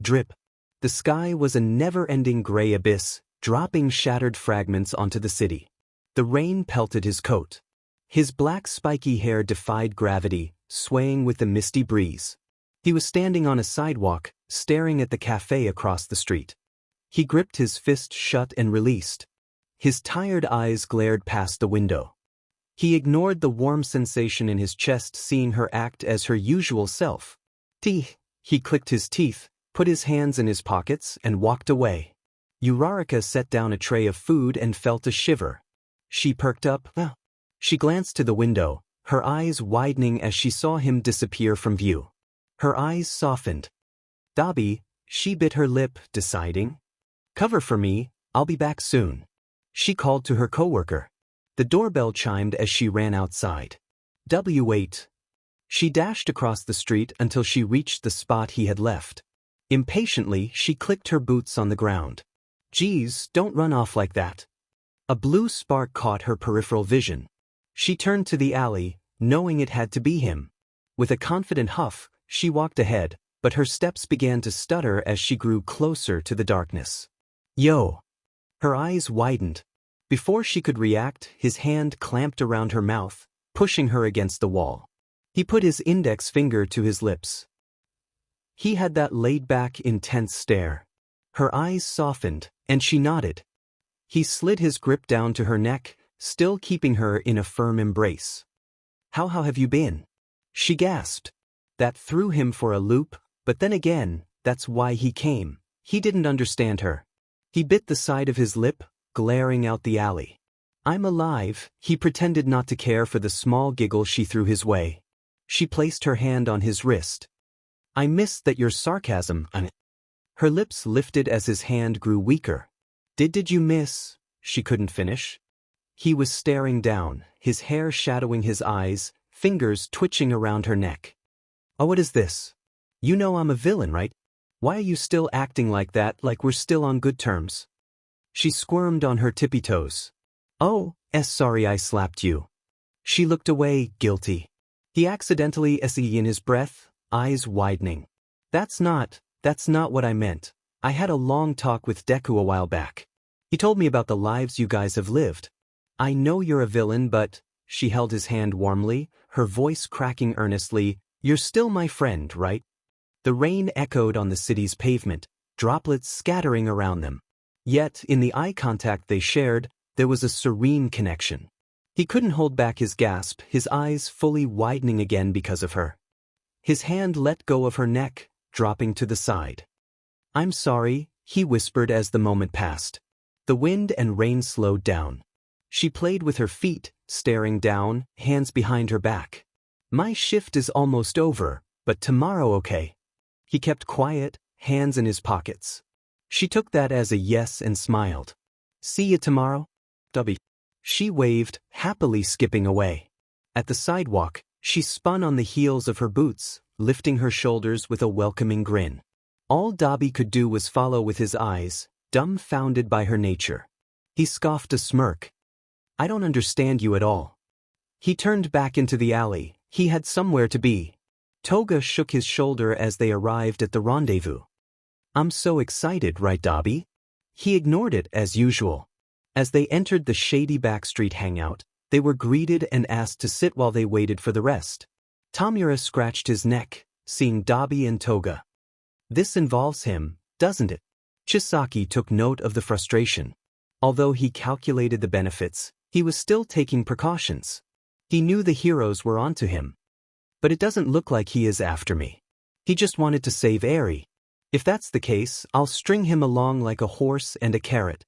drip. The sky was a never-ending gray abyss, dropping shattered fragments onto the city. The rain pelted his coat. His black spiky hair defied gravity, swaying with the misty breeze. He was standing on a sidewalk, staring at the cafe across the street. He gripped his fist shut and released. His tired eyes glared past the window. He ignored the warm sensation in his chest, seeing her act as her usual self. Teeth. He clicked his teeth, put his hands in his pockets, and walked away. Uraraka set down a tray of food and felt a shiver. She perked up. She glanced to the window, her eyes widening as she saw him disappear from view. Her eyes softened. Dabi, she bit her lip, deciding. Cover for me, I'll be back soon. She called to her coworker. The doorbell chimed as she ran outside. Wait. She dashed across the street until she reached the spot he had left. Impatiently, she clicked her boots on the ground. Geez, don't run off like that. A blue spark caught her peripheral vision. She turned to the alley, knowing it had to be him. With a confident huff, she walked ahead, but her steps began to stutter as she grew closer to the darkness. Yo! Her eyes widened. Before she could react, his hand clamped around her mouth, pushing her against the wall. He put his index finger to his lips. He had that laid-back, intense stare. Her eyes softened, and she nodded. He slid his grip down to her neck, still keeping her in a firm embrace. How have you been? She gasped. That threw him for a loop, but then again, that's why he came. He didn't understand her. He bit the side of his lip, glaring out the alley. I'm alive, he pretended not to care for the small giggle she threw his way. She placed her hand on his wrist. I missed that your sarcasm. Her lips lifted as his hand grew weaker. Did you miss? She couldn't finish. He was staring down, his hair shadowing his eyes, fingers twitching around her neck. Oh, what is this? You know I'm a villain, right? Why are you still acting like that, like we're still on good terms? She squirmed on her tippy toes. Oh, sorry I slapped you. She looked away, guilty. He accidentally SE in his breath, eyes widening. That's not what I meant. I had a long talk with Deku a while back. He told me about the lives you guys have lived. I know you're a villain, but, she held his hand warmly, her voice cracking earnestly, you're still my friend, right? The rain echoed on the city's pavement, droplets scattering around them. Yet, in the eye contact they shared, there was a serene connection. He couldn't hold back his gasp, his eyes fully widening again because of her. His hand let go of her neck, dropping to the side. I'm sorry, he whispered as the moment passed. The wind and rain slowed down. She played with her feet, staring down, hands behind her back. My shift is almost over, but tomorrow okay? He kept quiet, hands in his pockets. She took that as a yes and smiled. See you tomorrow? W. She waved, happily skipping away. At the sidewalk, she spun on the heels of her boots, lifting her shoulders with a welcoming grin. All Dobby could do was follow with his eyes, dumbfounded by her nature. He scoffed a smirk. I don't understand you at all. He turned back into the alley. He had somewhere to be. Toga shook his shoulder as they arrived at the rendezvous. I'm so excited, right, Dobby? He ignored it as usual. As they entered the shady backstreet hangout, they were greeted and asked to sit while they waited for the rest. Tamura scratched his neck, seeing Dobby and Toga. This involves him, doesn't it? Chisaki took note of the frustration. Although he calculated the benefits, he was still taking precautions. He knew the heroes were onto him. But it doesn't look like he is after me. He just wanted to save Eri. If that's the case, I'll string him along like a horse and a carrot.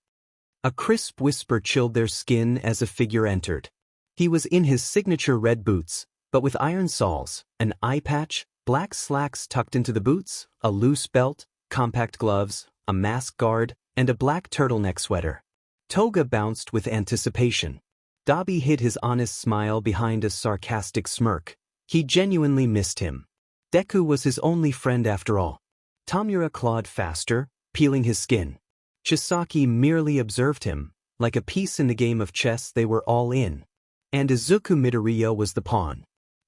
A crisp whisper chilled their skin as a figure entered. He was in his signature red boots, but with iron soles, an eye patch, black slacks tucked into the boots, a loose belt, compact gloves, a mask guard, and a black turtleneck sweater. Toga bounced with anticipation. Dobby hid his honest smile behind a sarcastic smirk. He genuinely missed him. Deku was his only friend after all. Tamura clawed faster, peeling his skin. Chisaki merely observed him. Like a piece in the game of chess they were all in. And Izuku Midoriya was the pawn.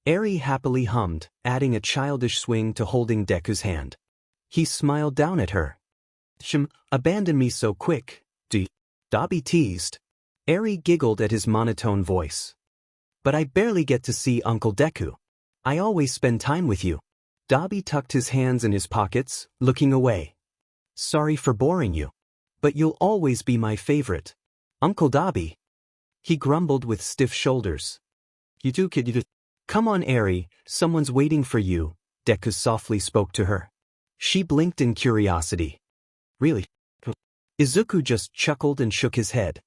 Eri happily hummed, adding a childish swing to holding Deku's hand. He smiled down at her. Abandon me so quick, do you? Dobby teased. Eri giggled at his monotone voice. But I barely get to see Uncle Deku. I always spend time with you. Dobby tucked his hands in his pockets, looking away. Sorry for boring you. But you'll always be my favorite. Uncle Dobby. He grumbled with stiff shoulders. You do, kid, you do. Come on, Eri, someone's waiting for you, Deku softly spoke to her. She blinked in curiosity. Really? Izuku just chuckled and shook his head.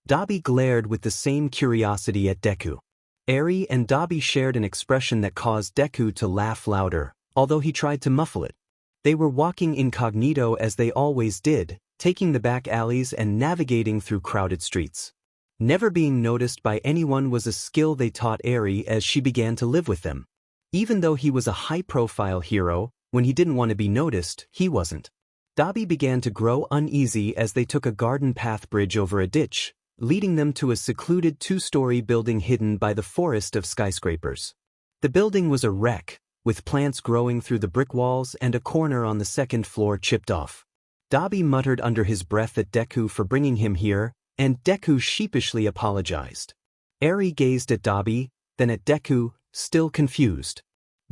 Dobby glared with the same curiosity at Deku. Eri and Dobby shared an expression that caused Deku to laugh louder, although he tried to muffle it. They were walking incognito as they always did, taking the back alleys and navigating through crowded streets. Never being noticed by anyone was a skill they taught Eri as she began to live with them. Even though he was a high-profile hero, when he didn't want to be noticed, he wasn't. Dobby began to grow uneasy as they took a garden path bridge over a ditch, leading them to a secluded two-story building hidden by the forest of skyscrapers. The building was a wreck, with plants growing through the brick walls and a corner on the second floor chipped off. Dobby muttered under his breath at Deku for bringing him here, and Deku sheepishly apologized. Eri gazed at Dobby, then at Deku, still confused.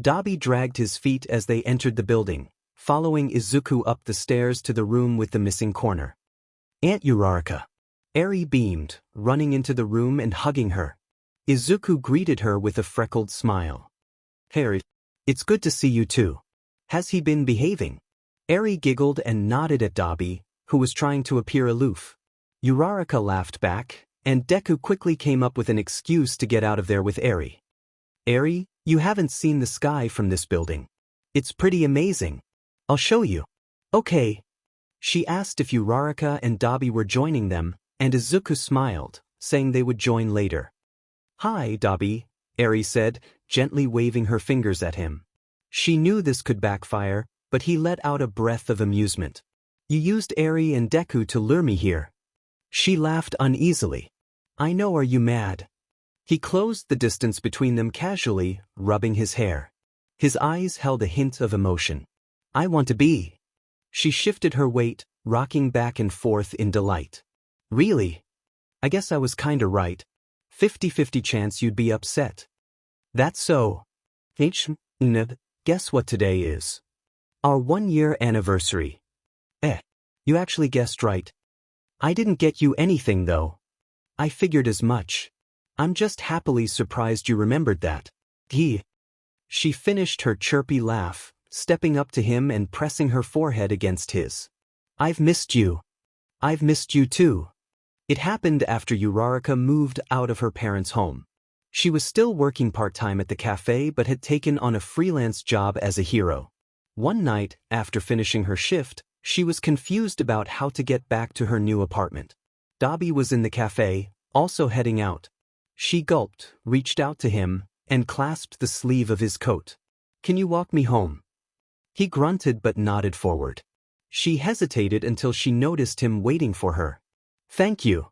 Dobby dragged his feet as they entered the building, following Izuku up the stairs to the room with the missing corner. Aunt Uraraka. Eri beamed, running into the room and hugging her. Izuku greeted her with a freckled smile. Eri, it's good to see you too. Has he been behaving? Eri giggled and nodded at Dabi, who was trying to appear aloof. Uraraka laughed back, and Deku quickly came up with an excuse to get out of there with Eri. Eri, you haven't seen the sky from this building. It's pretty amazing. I'll show you. Okay. She asked if Uraraka and Dabi were joining them, and Izuku smiled, saying they would join later. Hi, Dabi, Eri said, gently waving her fingers at him. She knew this could backfire, but he let out a breath of amusement. You used Eri and Deku to lure me here. She laughed uneasily. I know, are you mad? He closed the distance between them casually, rubbing his hair. His eyes held a hint of emotion. I want to be. She shifted her weight, rocking back and forth in delight. Really? I guess I was kinda right. 50-50 chance you'd be upset. That's so. Guess what today is? Our 1-year anniversary. You actually guessed right. I didn't get you anything though. I figured as much. I'm just happily surprised you remembered that. She finished her chirpy laugh, stepping up to him and pressing her forehead against his. I've missed you. I've missed you too. It happened after Uraraka moved out of her parents' home. She was still working part-time at the cafe but had taken on a freelance job as a hero. One night, after finishing her shift, she was confused about how to get back to her new apartment. Dabi was in the cafe, also heading out. She gulped, reached out to him, and clasped the sleeve of his coat. Can you walk me home? He grunted but nodded forward. She hesitated until she noticed him waiting for her. Thank you.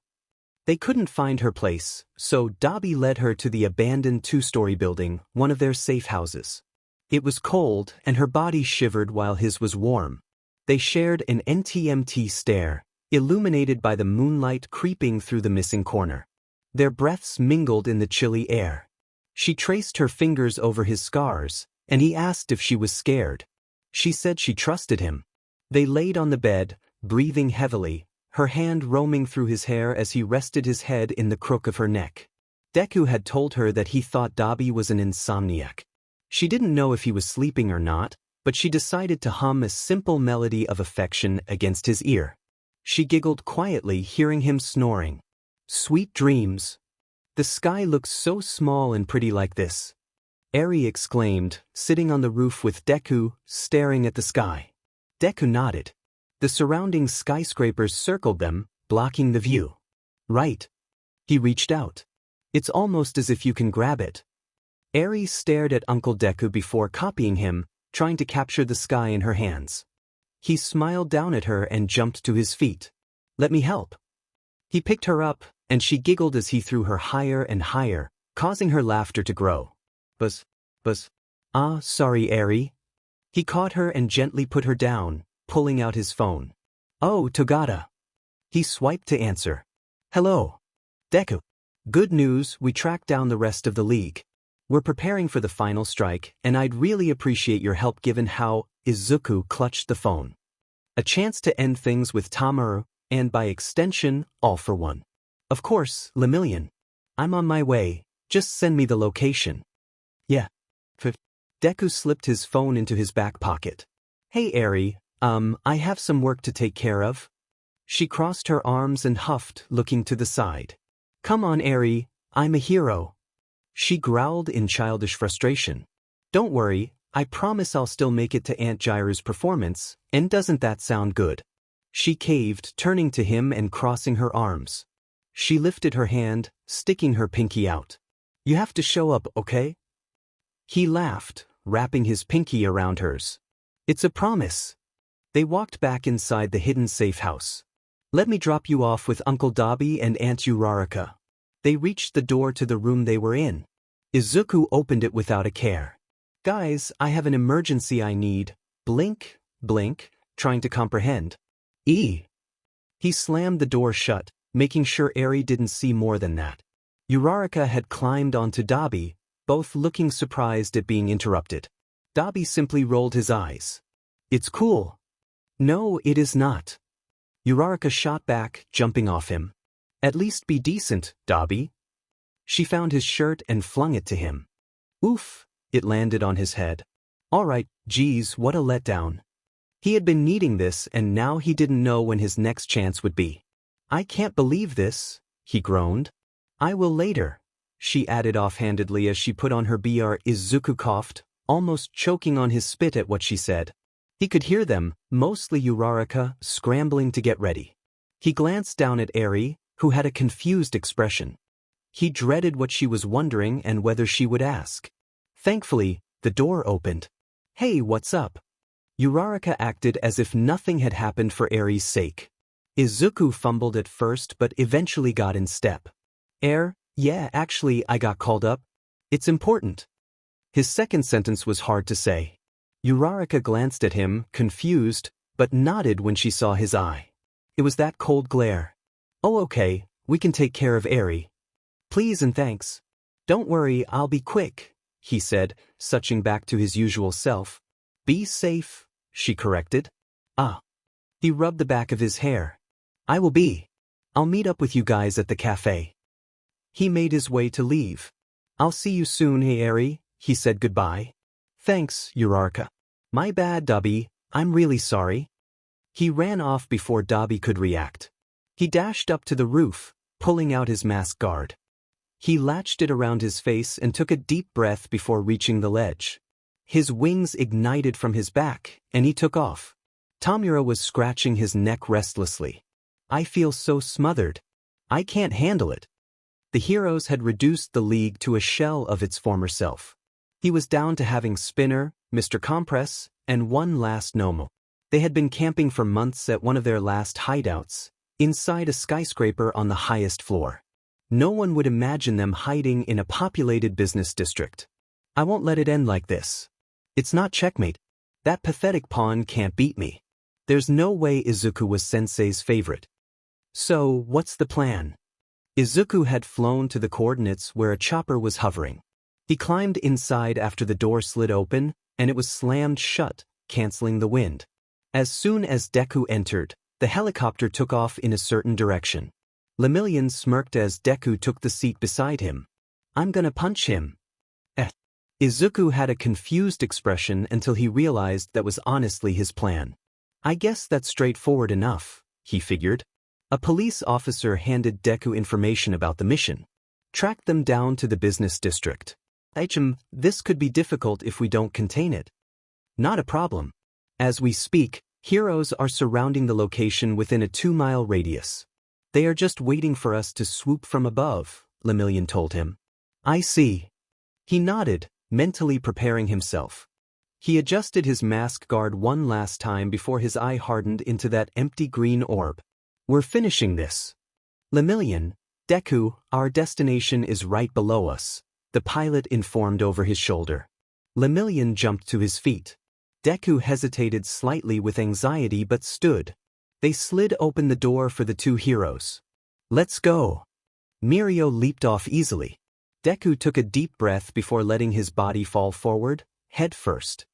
They couldn't find her place, so Dabi led her to the abandoned 2-story building, one of their safe houses. It was cold and her body shivered while his was warm. They shared an NTMT stare, illuminated by the moonlight creeping through the missing corner. Their breaths mingled in the chilly air. She traced her fingers over his scars, and he asked if she was scared. She said she trusted him. They laid on the bed, breathing heavily, her hand roaming through his hair as he rested his head in the crook of her neck. Deku had told her that he thought Dabi was an insomniac. She didn't know if he was sleeping or not, but she decided to hum a simple melody of affection against his ear. She giggled quietly, hearing him snoring. Sweet dreams. The sky looks so small and pretty like this. Eri exclaimed, sitting on the roof with Deku, staring at the sky. Deku nodded. The surrounding skyscrapers circled them, blocking the view. Right. He reached out. It's almost as if you can grab it. Eri stared at Uncle Deku before copying him, trying to capture the sky in her hands. He smiled down at her and jumped to his feet. Let me help. He picked her up, and she giggled as he threw her higher and higher, causing her laughter to grow. Buzz. Sorry, Eri. He caught her and gently put her down, pulling out his phone. Oh, Togata. He swiped to answer. Hello. Deku. Good news, we tracked down the rest of the league. We're preparing for the final strike, and I'd really appreciate your help given how Izuku clutched the phone. A chance to end things with Tamaru, and by extension, All for One. Of course, Lemillion. I'm on my way, just send me the location. Yeah. Deku slipped his phone into his back pocket. Hey Eri, I have some work to take care of. She crossed her arms and huffed, looking to the side. Come on Eri, I'm a hero. She growled in childish frustration. Don't worry, I promise I'll still make it to Aunt Jiro's performance, and doesn't that sound good? She caved, turning to him and crossing her arms. She lifted her hand, sticking her pinky out. You have to show up, okay? He laughed, wrapping his pinky around hers. It's a promise. They walked back inside the hidden safe house. Let me drop you off with Uncle Dabi and Aunt Uraraka. They reached the door to the room they were in. Izuku opened it without a care. Guys, I have an emergency I need. Blink, trying to comprehend. He slammed the door shut, making sure Eri didn't see more than that. Uraraka had climbed onto Dabi, both looking surprised at being interrupted. Dabi simply rolled his eyes. It's cool. No, it is not. Uraraka shot back, jumping off him. At least be decent, Dabi. She found his shirt and flung it to him. Oof, it landed on his head. All right, geez, what a letdown. He had been needing this and now he didn't know when his next chance would be. I can't believe this, he groaned. I will later, she added offhandedly as she put on her BR. Izuku coughed, almost choking on his spit at what she said. He could hear them, mostly Uraraka, scrambling to get ready. He glanced down at Eri, who had a confused expression. He dreaded what she was wondering and whether she would ask. Thankfully, the door opened. Hey, what's up? Uraraka acted as if nothing had happened for Eri's sake. Izuku fumbled at first but eventually got in step. Yeah, actually I got called up. It's important. His second sentence was hard to say. Uraraka glanced at him, confused, but nodded when she saw his eye. It was that cold glare. Oh okay, we can take care of Eri. Please and thanks. Don't worry, I'll be quick, he said, switching back to his usual self. Be safe, she corrected. Ah. He rubbed the back of his hair. I will be. I'll meet up with you guys at the cafe. He made his way to leave. I'll see you soon, hey Eri, he said goodbye. Thanks, Uraraka. My bad, Dabi, I'm really sorry. He ran off before Dabi could react. He dashed up to the roof, pulling out his mask guard. He latched it around his face and took a deep breath before reaching the ledge. His wings ignited from his back, and he took off. Tamura was scratching his neck restlessly. I feel so smothered. I can't handle it. The heroes had reduced the league to a shell of its former self. He was down to having Spinner, Mr. Compress, and one last Nomu. They had been camping for months at one of their last hideouts, inside a skyscraper on the highest floor. No one would imagine them hiding in a populated business district. I won't let it end like this. It's not checkmate. That pathetic pawn can't beat me. There's no way Izuku was Sensei's favorite. So, what's the plan? Izuku had flown to the coordinates where a chopper was hovering. He climbed inside after the door slid open, and it was slammed shut, canceling the wind. As soon as Deku entered, the helicopter took off in a certain direction. Lemillion smirked as Deku took the seat beside him. I'm gonna punch him. Izuku had a confused expression until he realized that was honestly his plan. I guess that's straightforward enough, he figured. A police officer handed Deku information about the mission. Track them down to the business district. This could be difficult if we don't contain it. Not a problem. As we speak, heroes are surrounding the location within a 2-mile radius. They are just waiting for us to swoop from above, Lemillion told him. I see. He nodded, mentally preparing himself. He adjusted his mask guard one last time before his eye hardened into that empty green orb. We're finishing this. Lemillion, Deku, our destination is right below us, the pilot informed over his shoulder. Lemillion jumped to his feet. Deku hesitated slightly with anxiety but stood. They slid open the door for the two heroes. Let's go. Mirio leaped off easily. Deku took a deep breath before letting his body fall forward, head first.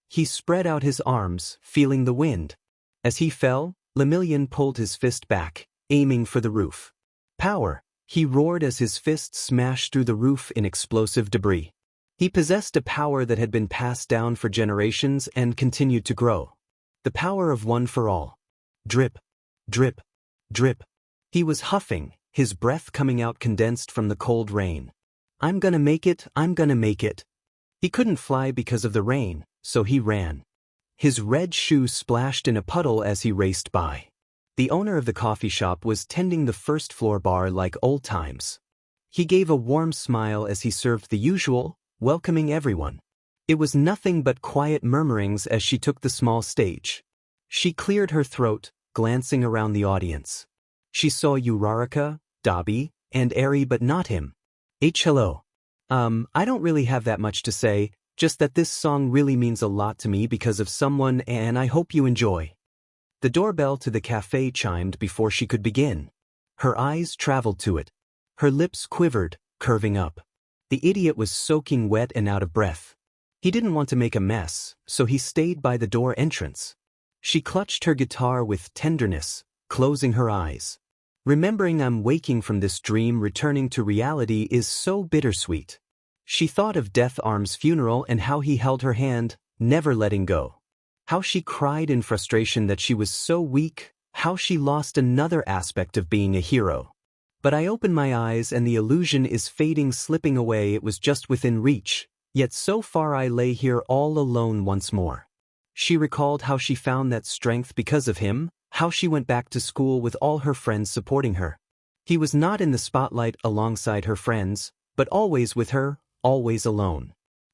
He spread out his arms, feeling the wind. As he fell, Lemillion pulled his fist back, aiming for the roof. Power, he roared as his fist smashed through the roof in explosive debris. He possessed a power that had been passed down for generations and continued to grow. The power of one for all. Drip, drip, drip. He was huffing, his breath coming out condensed from the cold rain. I'm gonna make it, I'm gonna make it. He couldn't fly because of the rain, so he ran. His red shoe splashed in a puddle as he raced by. The owner of the coffee shop was tending the first floor bar like old times. He gave a warm smile as he served the usual, welcoming everyone. It was nothing but quiet murmurings as she took the small stage. She cleared her throat, glancing around the audience. She saw Uraraka, Dabi, and Eri but not him. Hello. I don't really have that much to say, just that this song really means a lot to me because of someone and I hope you enjoy. The doorbell to the cafe chimed before she could begin. Her eyes traveled to it. Her lips quivered, curving up. The idiot was soaking wet and out of breath. He didn't want to make a mess, so he stayed by the door entrance. She clutched her guitar with tenderness, closing her eyes. Remembering I'm waking from this dream returning to reality is so bittersweet. She thought of Death Arm's funeral and how he held her hand, never letting go. How she cried in frustration that she was so weak, how she lost another aspect of being a hero. But I open my eyes and the illusion is fading, slipping away. It was just within reach, yet so far I lay here all alone once more. She recalled how she found that strength because of him, how she went back to school with all her friends supporting her. He was not in the spotlight alongside her friends, but always with her, always alone.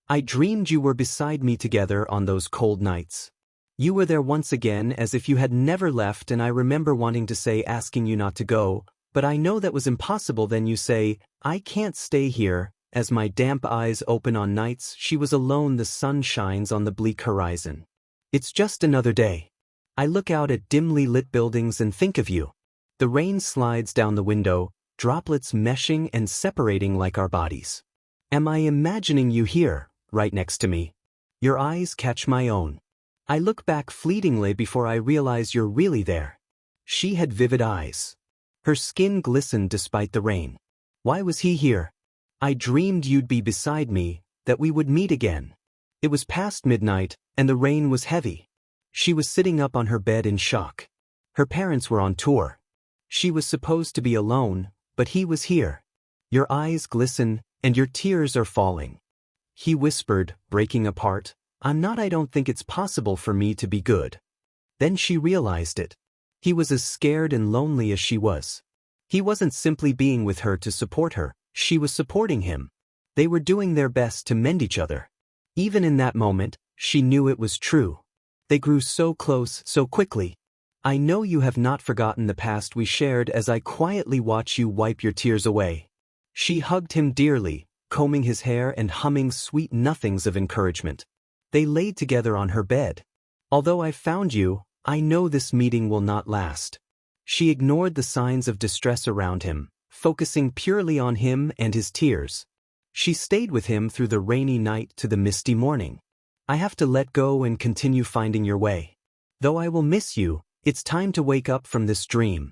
I dreamed you were beside me together on those cold nights. You were there once again as if you had never left, and I remember wanting to say, asking you not to go, but I know that was impossible. Then you say, I can't stay here. As my damp eyes open on nights she was alone, the sun shines on the bleak horizon. It's just another day. I look out at dimly lit buildings and think of you. The rain slides down the window, droplets meshing and separating like our bodies. Am I imagining you here, right next to me? Your eyes catch my own. I look back fleetingly before I realize you're really there. She had vivid eyes. Her skin glistened despite the rain. Why was he here? I dreamed you'd be beside me, that we would meet again. It was past midnight, and the rain was heavy. She was sitting up on her bed in shock. Her parents were on tour. She was supposed to be alone, but he was here. Your eyes glisten, and your tears are falling. He whispered, breaking apart, I don't think it's possible for me to be good. Then she realized it. He was as scared and lonely as she was. He wasn't simply being with her to support her, she was supporting him. They were doing their best to mend each other. Even in that moment, she knew it was true. They grew so close, so quickly. I know you have not forgotten the past we shared as I quietly watch you wipe your tears away. She hugged him dearly, combing his hair and humming sweet nothings of encouragement. They laid together on her bed. Although I found you, I know this meeting will not last. She ignored the signs of distress around him, focusing purely on him and his tears. She stayed with him through the rainy night to the misty morning. I have to let go and continue finding your way. Though I will miss you, it's time to wake up from this dream.